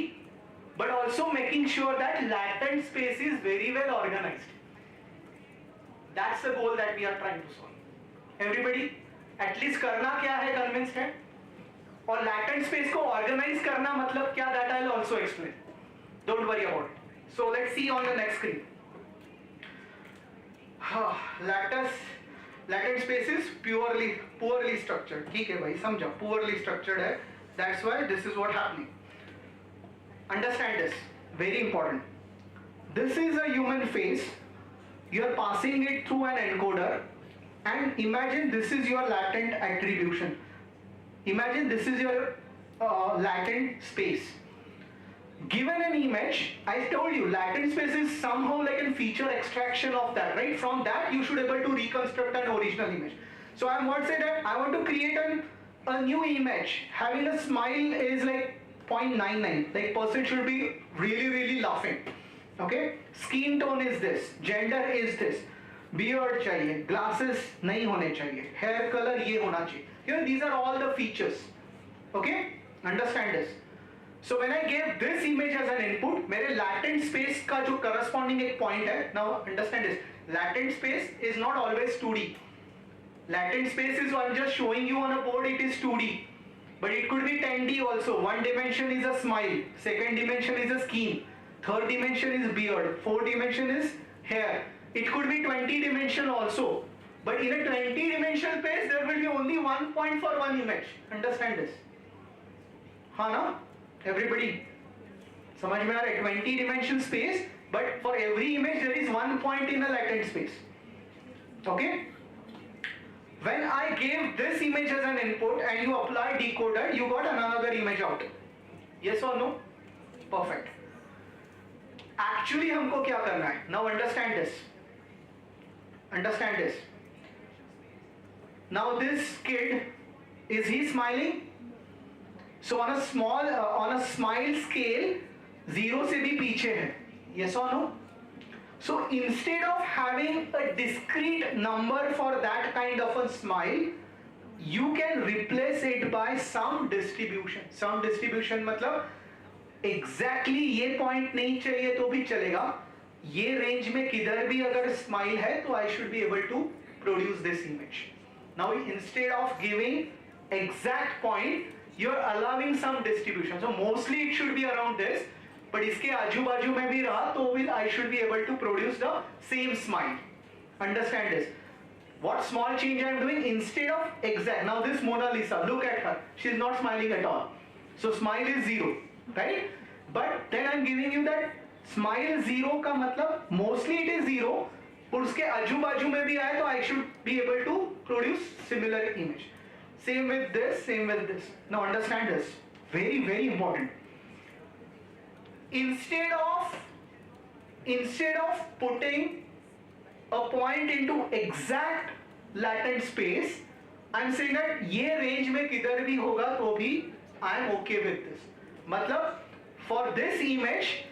but also making sure that latent space is very well organized. That's the goal that we are trying to solve. Everybody at least करना क्या है convinced है? और latent space को organize करना मतलब क्या, that I'll also explain. Don't worry about it. So let's see on the next screen. Latent space is poorly structured. ठीक है भाई, समझो, poorly structured है. That's why this is what happening. Understand this, very important. This is a human face. You are passing it through an encoder, and imagine this is your latent attribution. Imagine this is your latent space. Given an image, I told you latent space is somehow like a feature extraction of that, right? From that you should able to reconstruct an original image. So I want to say that I want to create a new image. Having a smile is like 0.99. Like person should be really laughing. Okay? Skin tone is this. Gender is this. Beard चाहिए, glasses नहीं होने चाहिए, hair color ये होना चाहिए. You know, these are all the features. Okay? Understand this. So when I gave this image as an input, मेरे latent space का जो corresponding एक point है. Now understand this. Latent space is not always 2D. Latent space is I'm just showing you on a board. It is 2D, but it could be 10D also. One dimension is a smile. Second dimension is a skin. Third dimension is beard. Fourth dimension is hair. It could be 20 dimension also. But in a 20 dimensional space, there will be only one point for one image. Understand this? हाँ ना? Everybody? समझ में आ रहा है? 20 dimension space, but for every image there is one point in a latent space. Okay? When I gave this image as an input and you apply decoder, you got another image out. Yes or no? Perfect. Actually हमको क्या करना है? Now understand this. Understand this. Now this kid, is he smiling? So on a smile scale, 0 से भी पीछे है. Yes or no? So instead of having a discrete number for that kind of a smile, you can replace it by some distribution. Some distribution मतलब exactly ये point नहीं चाहिए तो भी चलेगा. ये range में किधर भी अगर smile है तो I should be able to produce this image. Now instead of giving exact point, you're allowing some distribution. So mostly it should be around this, but इसके आजू बाजू में भी रहा तो will I should be able to produce the same smile. Understand this? What small change I am doing instead of exact. Now this Mona Lisa, look at her. She is not smiling at all. So smile is 0, right? But then I am giving you that smile 0 का मतलब mostly it is 0, और उसके आजू बाजू में भी आए तो I should be able to produce similar image. Same with this, same with this. Now understand this. Very, very important. Instead of putting a point into exact latent space, I'm saying that ये range में किधर भी होगा तो भी I'm okay with this. मतलब for this image,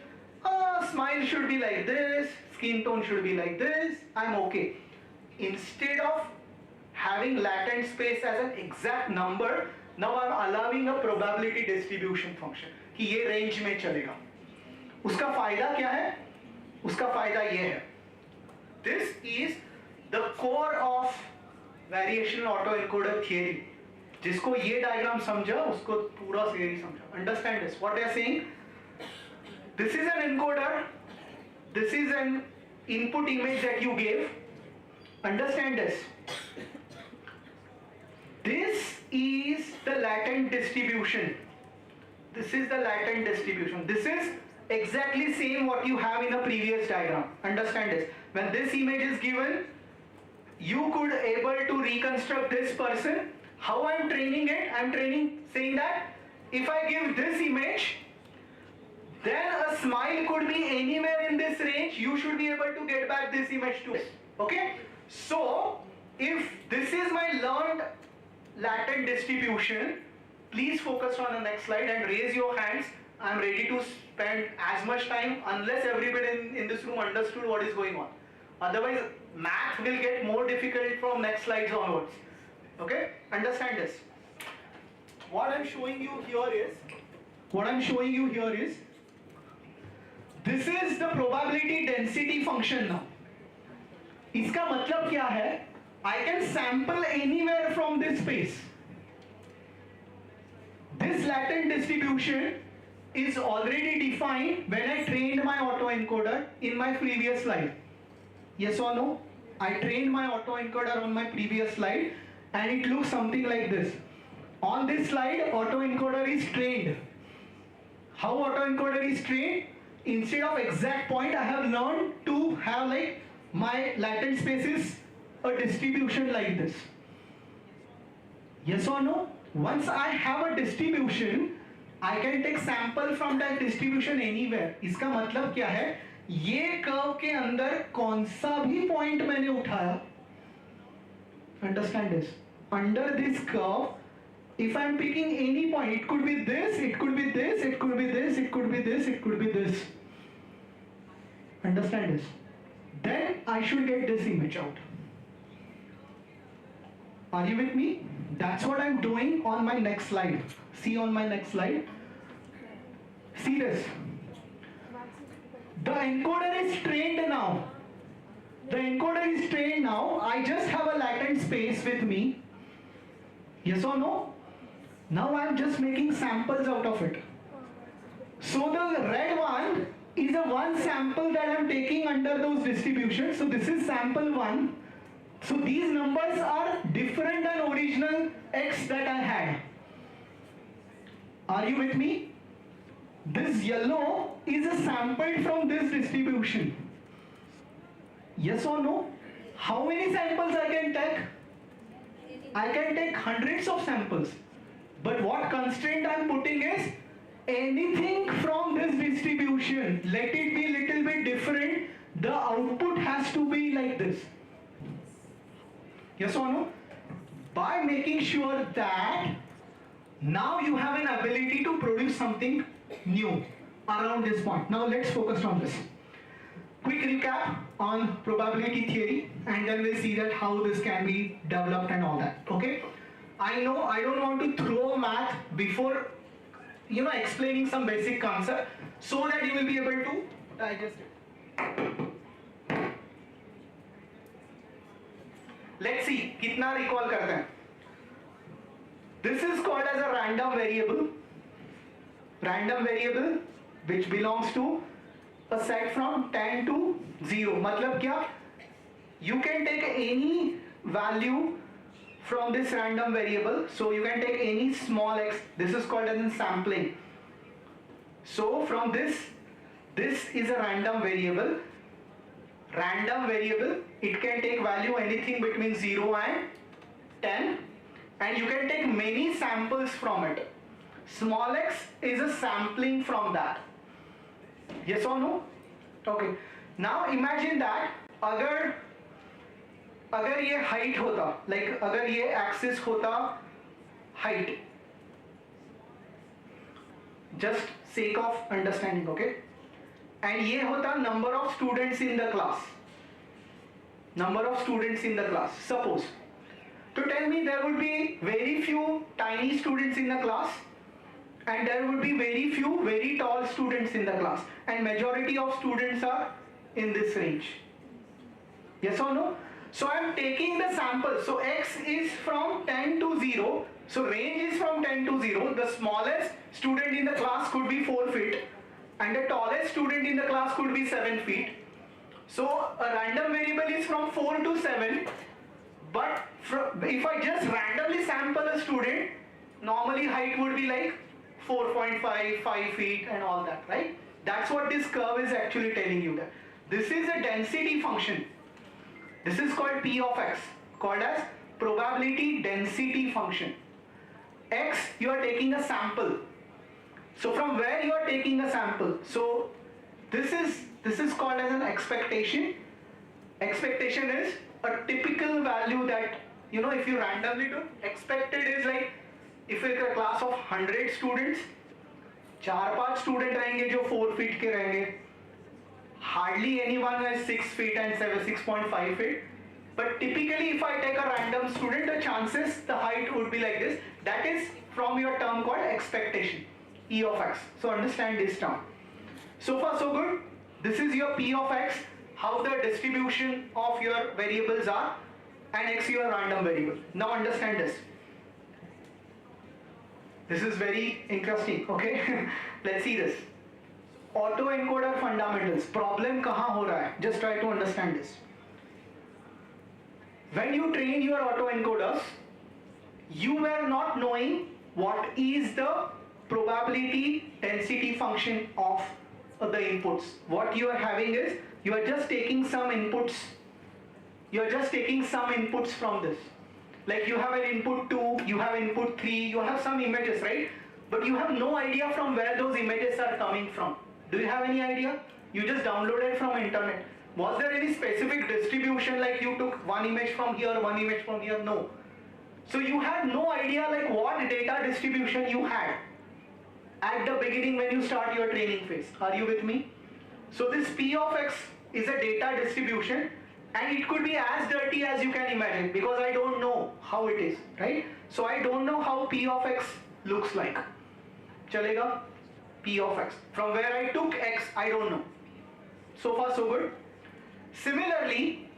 smile should be like this, skin tone should be like this, I'm okay. Instead of having latent space as an exact number, now I'm allowing a probability distribution function कि ये range में चलेगा. उसका फायदा क्या है? उसका फायदा ये है. This is the core of variational autoencoder theory. जिसको ये diagram समझा उसको पूरा theory समझा. Understand this? What they are saying? This is an encoder. This is an input image that you gave. Understand this? This is the latent distribution. This is the latent distribution. This is exactly same what you have in a previous diagram. Understand this? When this image is given, you could able to reconstruct this person. How I am training it? I am saying that if I give this image, then a smile could be anywhere in this range. You should be able to get back this image too. Okay? So if this is my learned latent distribution, please focus on the next slide and raise your hands. I am ready to spend as much time unless everybody in this room understood what is going on. Otherwise, math will get more difficult from next slides onwards. Okay? Understand this. What I am showing you here is, this is the probability density function now. इसका मतलब क्या है? I can sample anywhere from this space. This latent distribution is already defined when I trained my autoencoder in my previous slide. Yes or no? I trained my autoencoder on my previous slide and it looks something like this. On this slide, autoencoder is trained. How autoencoder is trained? Instead of exact point, I have learned to have like my latent spaces a distribution like this. Yes or no? Once I have a distribution, I can take sample from that distribution anywhere. इसका मतलब क्या है? ये curve के अंदर कौन सा भी पॉइंट मैंने उठाया, understand this, under this curve, if I am picking any point, it could be this, it could be this, it could be this, it could be this, it could be this. Understand this? Then I should get this image out. Are you with me? That's what I'm doing on my next slide. See on my next slide. See this. The encoder is trained now. The encoder is trained now. I just have a latent space with me. Yes or no? Now I'm just making samples out of it. So the red one is a one sample that I'm taking under those distributions. So this is sample 1. So these numbers are different than original X that I had. Are you with me? This yellow is a sample from this distribution. Yes or no? How many samples I can take? I can take hundreds of samples. But what constraint I am putting is anything from this distribution, let it be little bit different, the output has to be like this. Yes or no? By making sure that Now you have an ability to produce something new around this point. Now let's focus on this. Quick recap on probability theory, and then we'll see that how this can be developed and all that. Okay? I know I don't want to throw math before explaining some basic concept, so that you will be able to digest it. Let's see कितना recall करते हैं. This is called as a random variable. Random variable which belongs to a set from 10 to 0. मतलब क्या? You can take any value from this random variable. So you can take any small x. This is called as in sampling. So from this is a random variable. Random variable, it can take value anything between 0 and 10, and you can take many samples from it. Small x is a sampling from that. Yes or no? Okay. Now imagine that अगर ये height होता, like अगर ये axis होता height, just sake of understanding, okay? And ये होता number of students in the class. Number of students in the class. Suppose. To tell me there would be very few tiny students in the class, and there would be very few very tall students in the class, and majority of students are in this range. Yes or no? So I am taking the sample. So x is from 10 to 0. So range is from 10 to 0. The smallest student in the class could be 4 feet, and the tallest student in the class could be 7 feet. So a random variable is from 4 to 7, but if I just randomly sample a student, normally height would be like 4.5, 5 feet and all that, right? That's what this curve is actually telling you. That this is a density function. This is called P of x, called as probability density function. X, you are taking a sample. So from where you are taking a sample? So this is called as an expectation. Expectation is a typical value that, if you randomly do, expected is like, if it's a class of 100 students, 4-5 student रहेंगे जो 4 feet के रहेंगे. Hardly anyone is 6 feet and 6.5 feet. But typically if I take a random student, the chances, the height would be like this. That is from your term called expectation, E of x. So understand this term. So far so good. This is your P of x, how the distribution of your variables are, and x your random variable. Now understand this. This is very interesting, okay? Let's see this. Autoencoder fundamentals. Problem कहाँ हो रहा है? Just try to understand this. When you train your autoencoders, you were not knowing what is the probability density function of the inputs. What you are having is, you are just taking some inputs. You are just taking some inputs from this. Like you have an input 2, you have input 3, you have some images, right? But you have no idea from where those images are coming from. Do you have any idea? You just downloaded from internet. Was there any specific distribution, like you took one image from here, one image from here? No. So you had no idea like what data distribution you had at the beginning when you start your training phase. Are you with me? So this P of x is a data distribution, and it could be as dirty as you can imagine, because I don't know how it is, right? So I don't know how P of x looks like. Chalega? P of x. From where I took x, I don't know. So far so good. Similarly,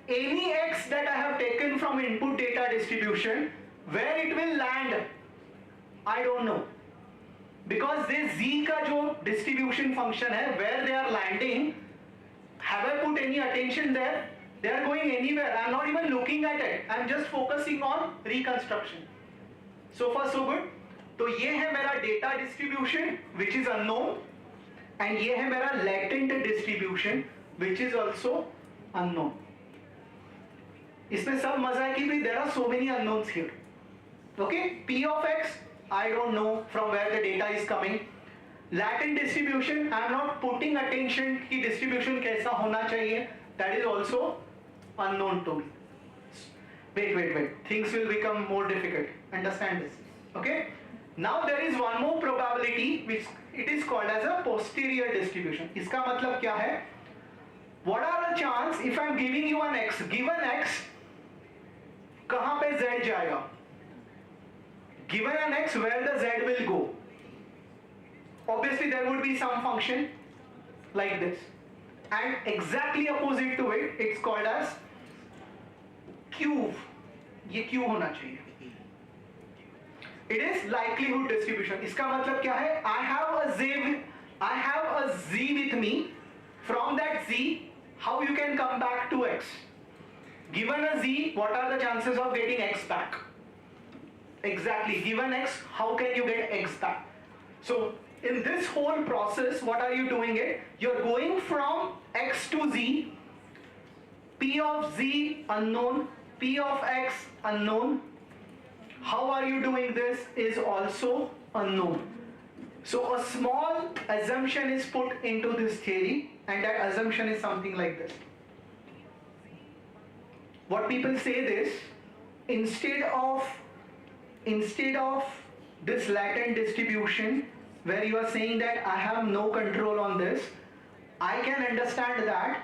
any x that I have taken from input data distribution, where it will land, I don't know. Because this z का जो distribution function है, where they are landing, have I put any attention there? They are going anywhere. I am not even looking at it. I am just focusing on reconstruction. So far so good. तो ये है मेरा data distribution which is unknown, and ये है मेरा latent distribution which is also unknown. इसमें सब मजा है कि there are so many unknowns here. Okay, P of x, I don't know from where the data is coming. Latent distribution, I am not putting attention कि distribution कैसा होना चाहिए. That is also unknown to me. Wait. Things will become more difficult. Understand this. Okay? Now there is one more probability which it is called as a posterior distribution. इसका मतलब क्या है? What are the chance if I am giving you an x, given x, कहाँ पे z जाएगा? Given an x, where the z will go? Obviously there would be some function like this, and exactly opposite to it, it's called as q. ये q होना चाहिए. It is likelihood distribution. इसका मतलब क्या है? I have a z with me. From that z, how you can come back to x? Given a z, what are the chances of getting x back? Exactly. Given x, how can you get x back? So in this whole process, what are you doing it? You're going from x to z. P of z unknown, P of x unknown. How are you doing this is also unknown. So a small assumption is put into this theory, and that assumption is something like this. What people say this, instead of this latent distribution where you are saying that I have no control on this, I can understand that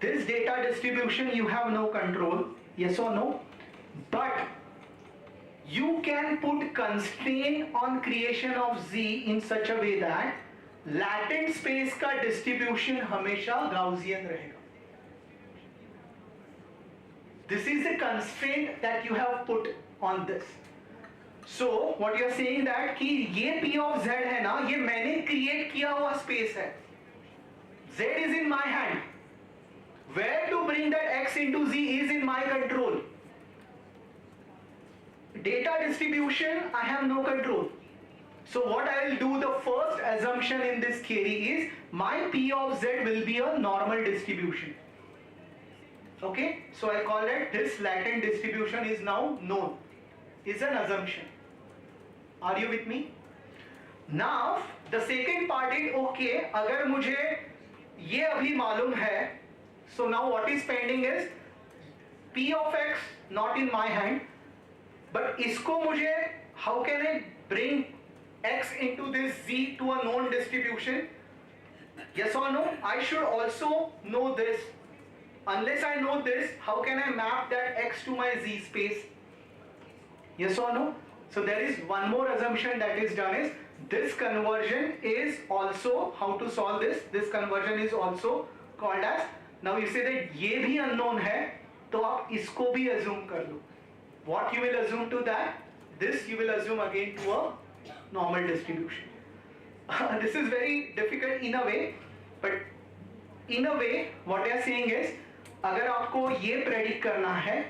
this data distribution you have no control, yes or no, but you can put constraint on creation of z in such a way that latent space का distribution हमेशा Gaussian रहेगा. This is the constraint that you have put on this. So what you are saying that कि ये P of z है ना, ये मैंने create किया हुआ space है. Z is in my hand. Where to bring that x into z is in my control. Data distribution, I have no control. So what I will do, the first assumption in this theory is my P of z will be a normal distribution. Okay, so I call it this latent distribution is now known, is an assumption. Are you with me? Now the second part is okay, अगर मुझे ये अभी मालूम है, so now what is pending is P of x not in my hand, but इसको मुझे, how can I bring x into this z to a known distribution? Yes or no? I should also know this. Unless I know this, how can I map that x to my z space? Yes or no? So there is one more assumption that is done is this conversion is also, how to solve this? This conversion is also called as, now you say that ये भी unknown है, तो आप इसको भी assume कर लो. What you will assume to that? This you will assume again to a normal distribution. This is very difficult in a way, but in a way what they are saying is, अगर आपको ये predict करना है,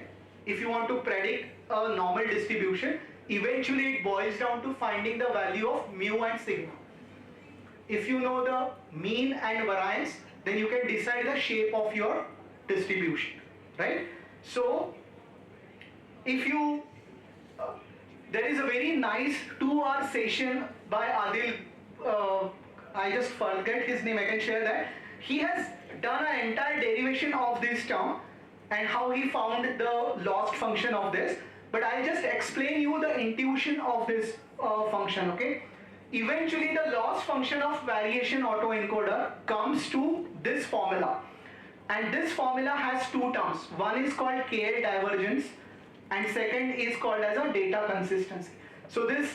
if you want to predict a normal distribution, eventually it boils down to finding the value of mu and sigma. If you know the mean and variance, then you can decide the shape of your distribution, right? So if you there is a very nice 2-hour session by Adil, I just forget his name, I can share that. He has done an entire derivation of this term and how he found the lost function of this, but I'll just explain you the intuition of this function, okay? Eventually the lost function of variation autoencoder comes to this formula, and this formula has two terms. One is called KL divergence and second is called as a data consistency. So this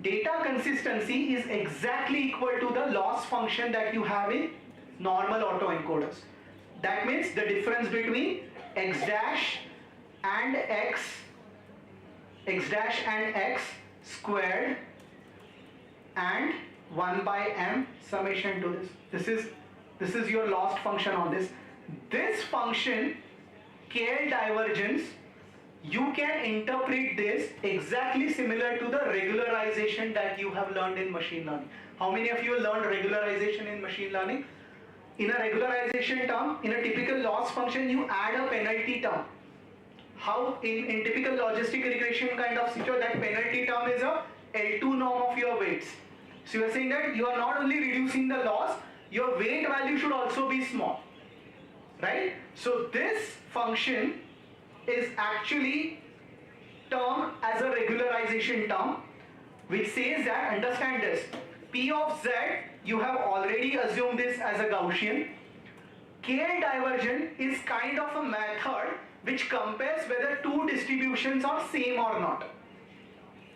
data consistency is exactly equal to the loss function that you have in normal autoencoders. That means the difference between x dash and x squared and 1 by m summation to this. This is your lost function on this. This function KL divergence, you can interpret this exactly similar to the regularization that you have learned in machine learning. How many of you learned regularization in machine learning? In a regularization term, in a typical loss function, you add a penalty term. How in typical logistic regression kind of situation, that penalty term is a L2 norm of your weights. So you are saying that you are not only reducing the loss, your weight value should also be small, right? So this function is actually termed as a regularization term, which says that, understand this, P of Z, you have already assumed this as a Gaussian. KL divergence is kind of a method which compares whether two distributions are same or not.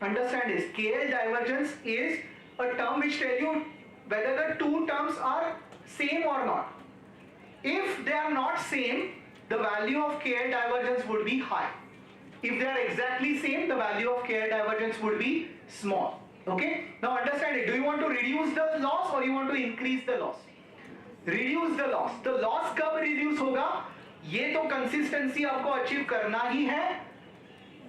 Understand this, KL divergence is a term which tells you whether the two terms are same or not. If they are not same, the value of KL divergence would be high. If they are exactly same, the value of KL divergence would be small. Okay? Now understand it. Do you want to reduce the loss or you want to increase the loss? Reduce the loss. The loss कब reduce होगा? ये तो consistency आपको achieve करना ही है.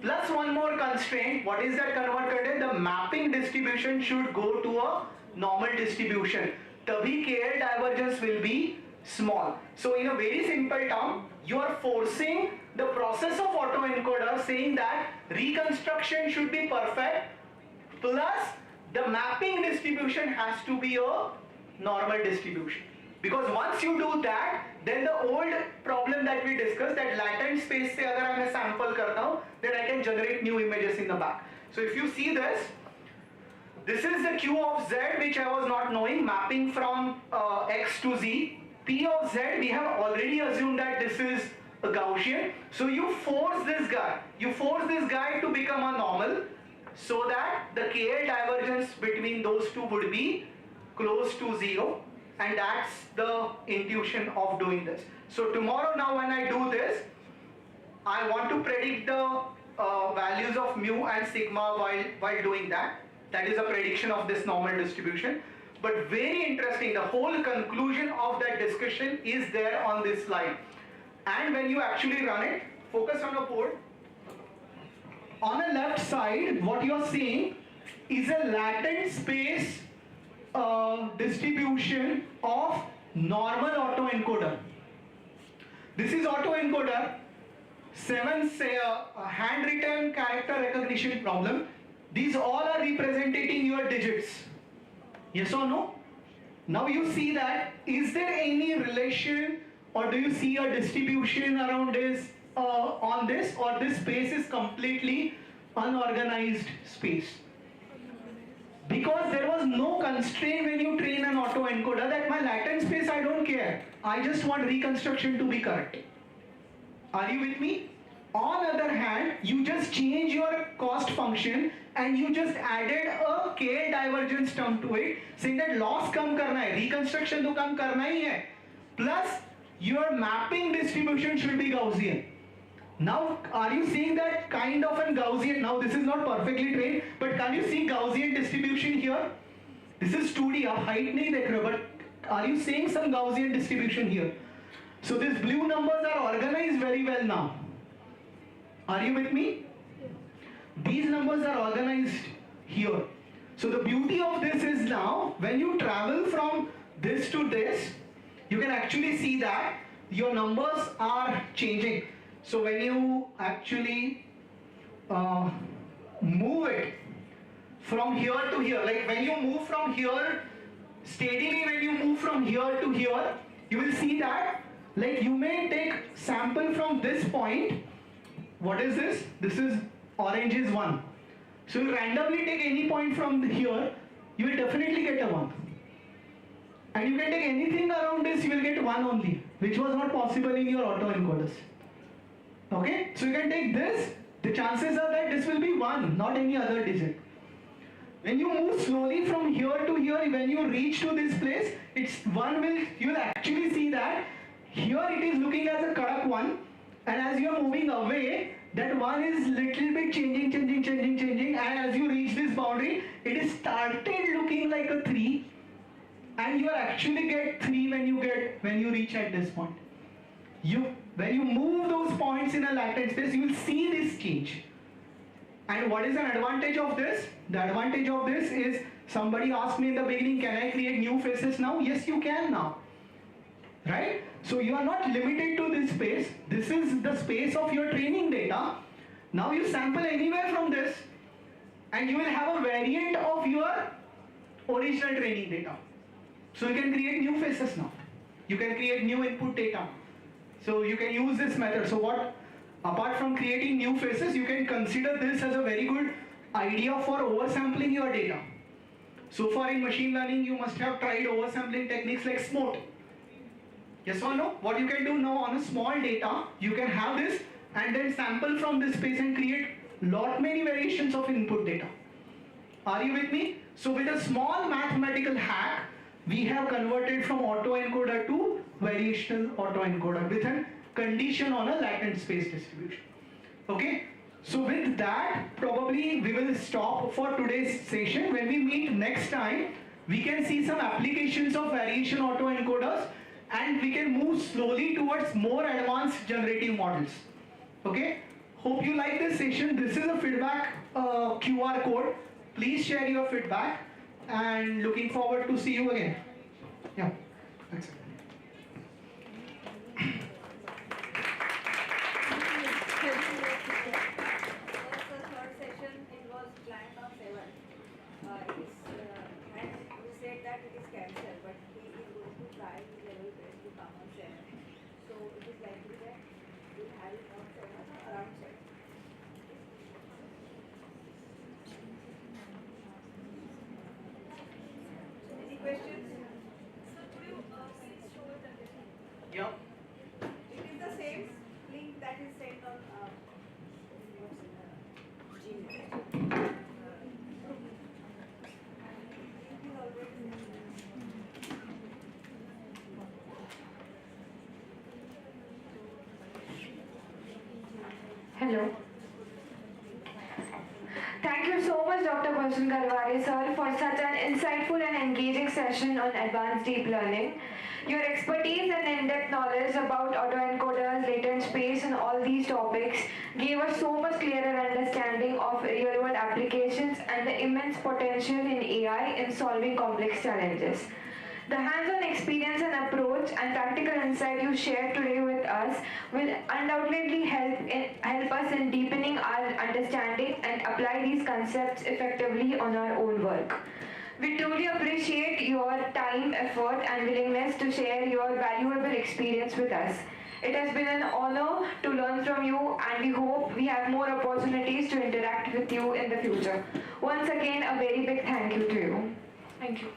Plus one more constraint. What is that convert करते? The mapping distribution should go to a normal distribution. तभी KL divergence will be small. So in a very simple term, you are forcing the process of autoencoder saying that reconstruction should be perfect plus the mapping distribution has to be a normal distribution. Because once you do that, then the old problem that we discussed, that latent space से अगर मैं sample करता हूँ, then I can generate new images in the back. So if you see this, this is the Q of Z which I was not knowing, mapping from X to Z. P of Z, we have already assumed that this is a Gaussian. So you force this guy to become a normal so that the KL divergence between those two would be close to 0. And that's the intuition of doing this. So tomorrow now when I do this, I want to predict the values of mu and sigma while doing that. That is a prediction of this normal distribution. But very interesting, the whole conclusion of that discussion is there on this slide. And when you actually run it, focus on a board. On the left side, what you are seeing is a latent space distribution of normal autoencoder. This is autoencoder, 7 handwritten character recognition problem. These all are representing your digits. Yes or no? Now you see that, is there any relation or do you see a distribution around this on this, or this space is completely unorganized space? Because there was no constraint when you train an autoencoder that my latent space I don't care. I just want reconstruction to be correct. Are you with me? On the other hand, you just change your cost function and you just added a KL divergence term to it, saying that loss कम करना है, reconstruction तो कम करना ही है. Plus, your mapping distribution should be Gaussian. Now, are you seeing that kind of an Gaussian? Now, this is not perfectly trained, but can you see Gaussian distribution here? This is 2D, आप height नहीं देख रहे हो, but are you seeing some Gaussian distribution here? So these blue numbers are organized very well now. Are you with me? These numbers are organized here. So the beauty of this is now, when you travel from this to this, you can actually see that your numbers are changing. So when you actually move it from here to here, like when you move from here, steadily when you move from here to here, you will see that like you may take sample from this point. What is this? This is orange is 1. So you randomly take any point from here, you will definitely get a 1. And you can take anything around this, you will get 1 only, which was not possible in your autoencoders. Okay? So you can take this, the chances are that this will be 1, not any other digit. When you move slowly from here to here, when you reach to this place, it's 1 will, you will actually see that here it is looking as a Kadak 1, and as you are moving away, that 1 is little bit changing, and as you reach this boundary, it is started looking like a 3, and you actually get 3 when you reach at this point. When you move those points in a latent space, you will see this change. And what is an advantage of this? The advantage of this is, somebody asked me in the beginning, can I create new faces now? Yes, you can now. Right? So you are not limited to this space. This is the space of your training data. Now you sample anywhere from this, and you will have a variant of your original training data. So you can create new faces now. You can create new input data. So you can use this method. So what, apart from creating new faces, you can consider this as a very good idea for oversampling your data. So far in machine learning, you must have tried oversampling techniques like SMOT. Yes or no? What you can do now on a small data, you can have this and then sample from this space and create lot many variations of input data. Are you with me? So with a small mathematical hack, we have converted from autoencoder to variational autoencoder with a condition on a latent space distribution. Okay? So with that, probably we will stop for today's session. When we meet next time, we can see some applications of variation autoencoders and we can move slowly towards more advanced generative models. Okay? Hope you like this session. This is a feedback QR code. Please share your feedback and looking forward to see you again. Yeah, that's it. Questions? So could you please show it again? Yeah. It is the same link that is sent on Gmail. Hello. Thank you so much, Dr. Gulshan Garware sir, for such an insightful and engaging session on advanced deep learning. Your expertise and in-depth knowledge about autoencoders, latent space, and all these topics gave us so much clearer understanding of real-world applications and the immense potential in AI in solving complex challenges. The hands-on experience and approach and practical insight you shared today with us will undoubtedly help us in deepening our understanding and apply these concepts effectively on our own work. We truly appreciate your time, effort, and willingness to share your valuable experience with us. It has been an honor to learn from you, and we hope we have more opportunities to interact with you in the future. Once again, a very big thank you to you. Thank you.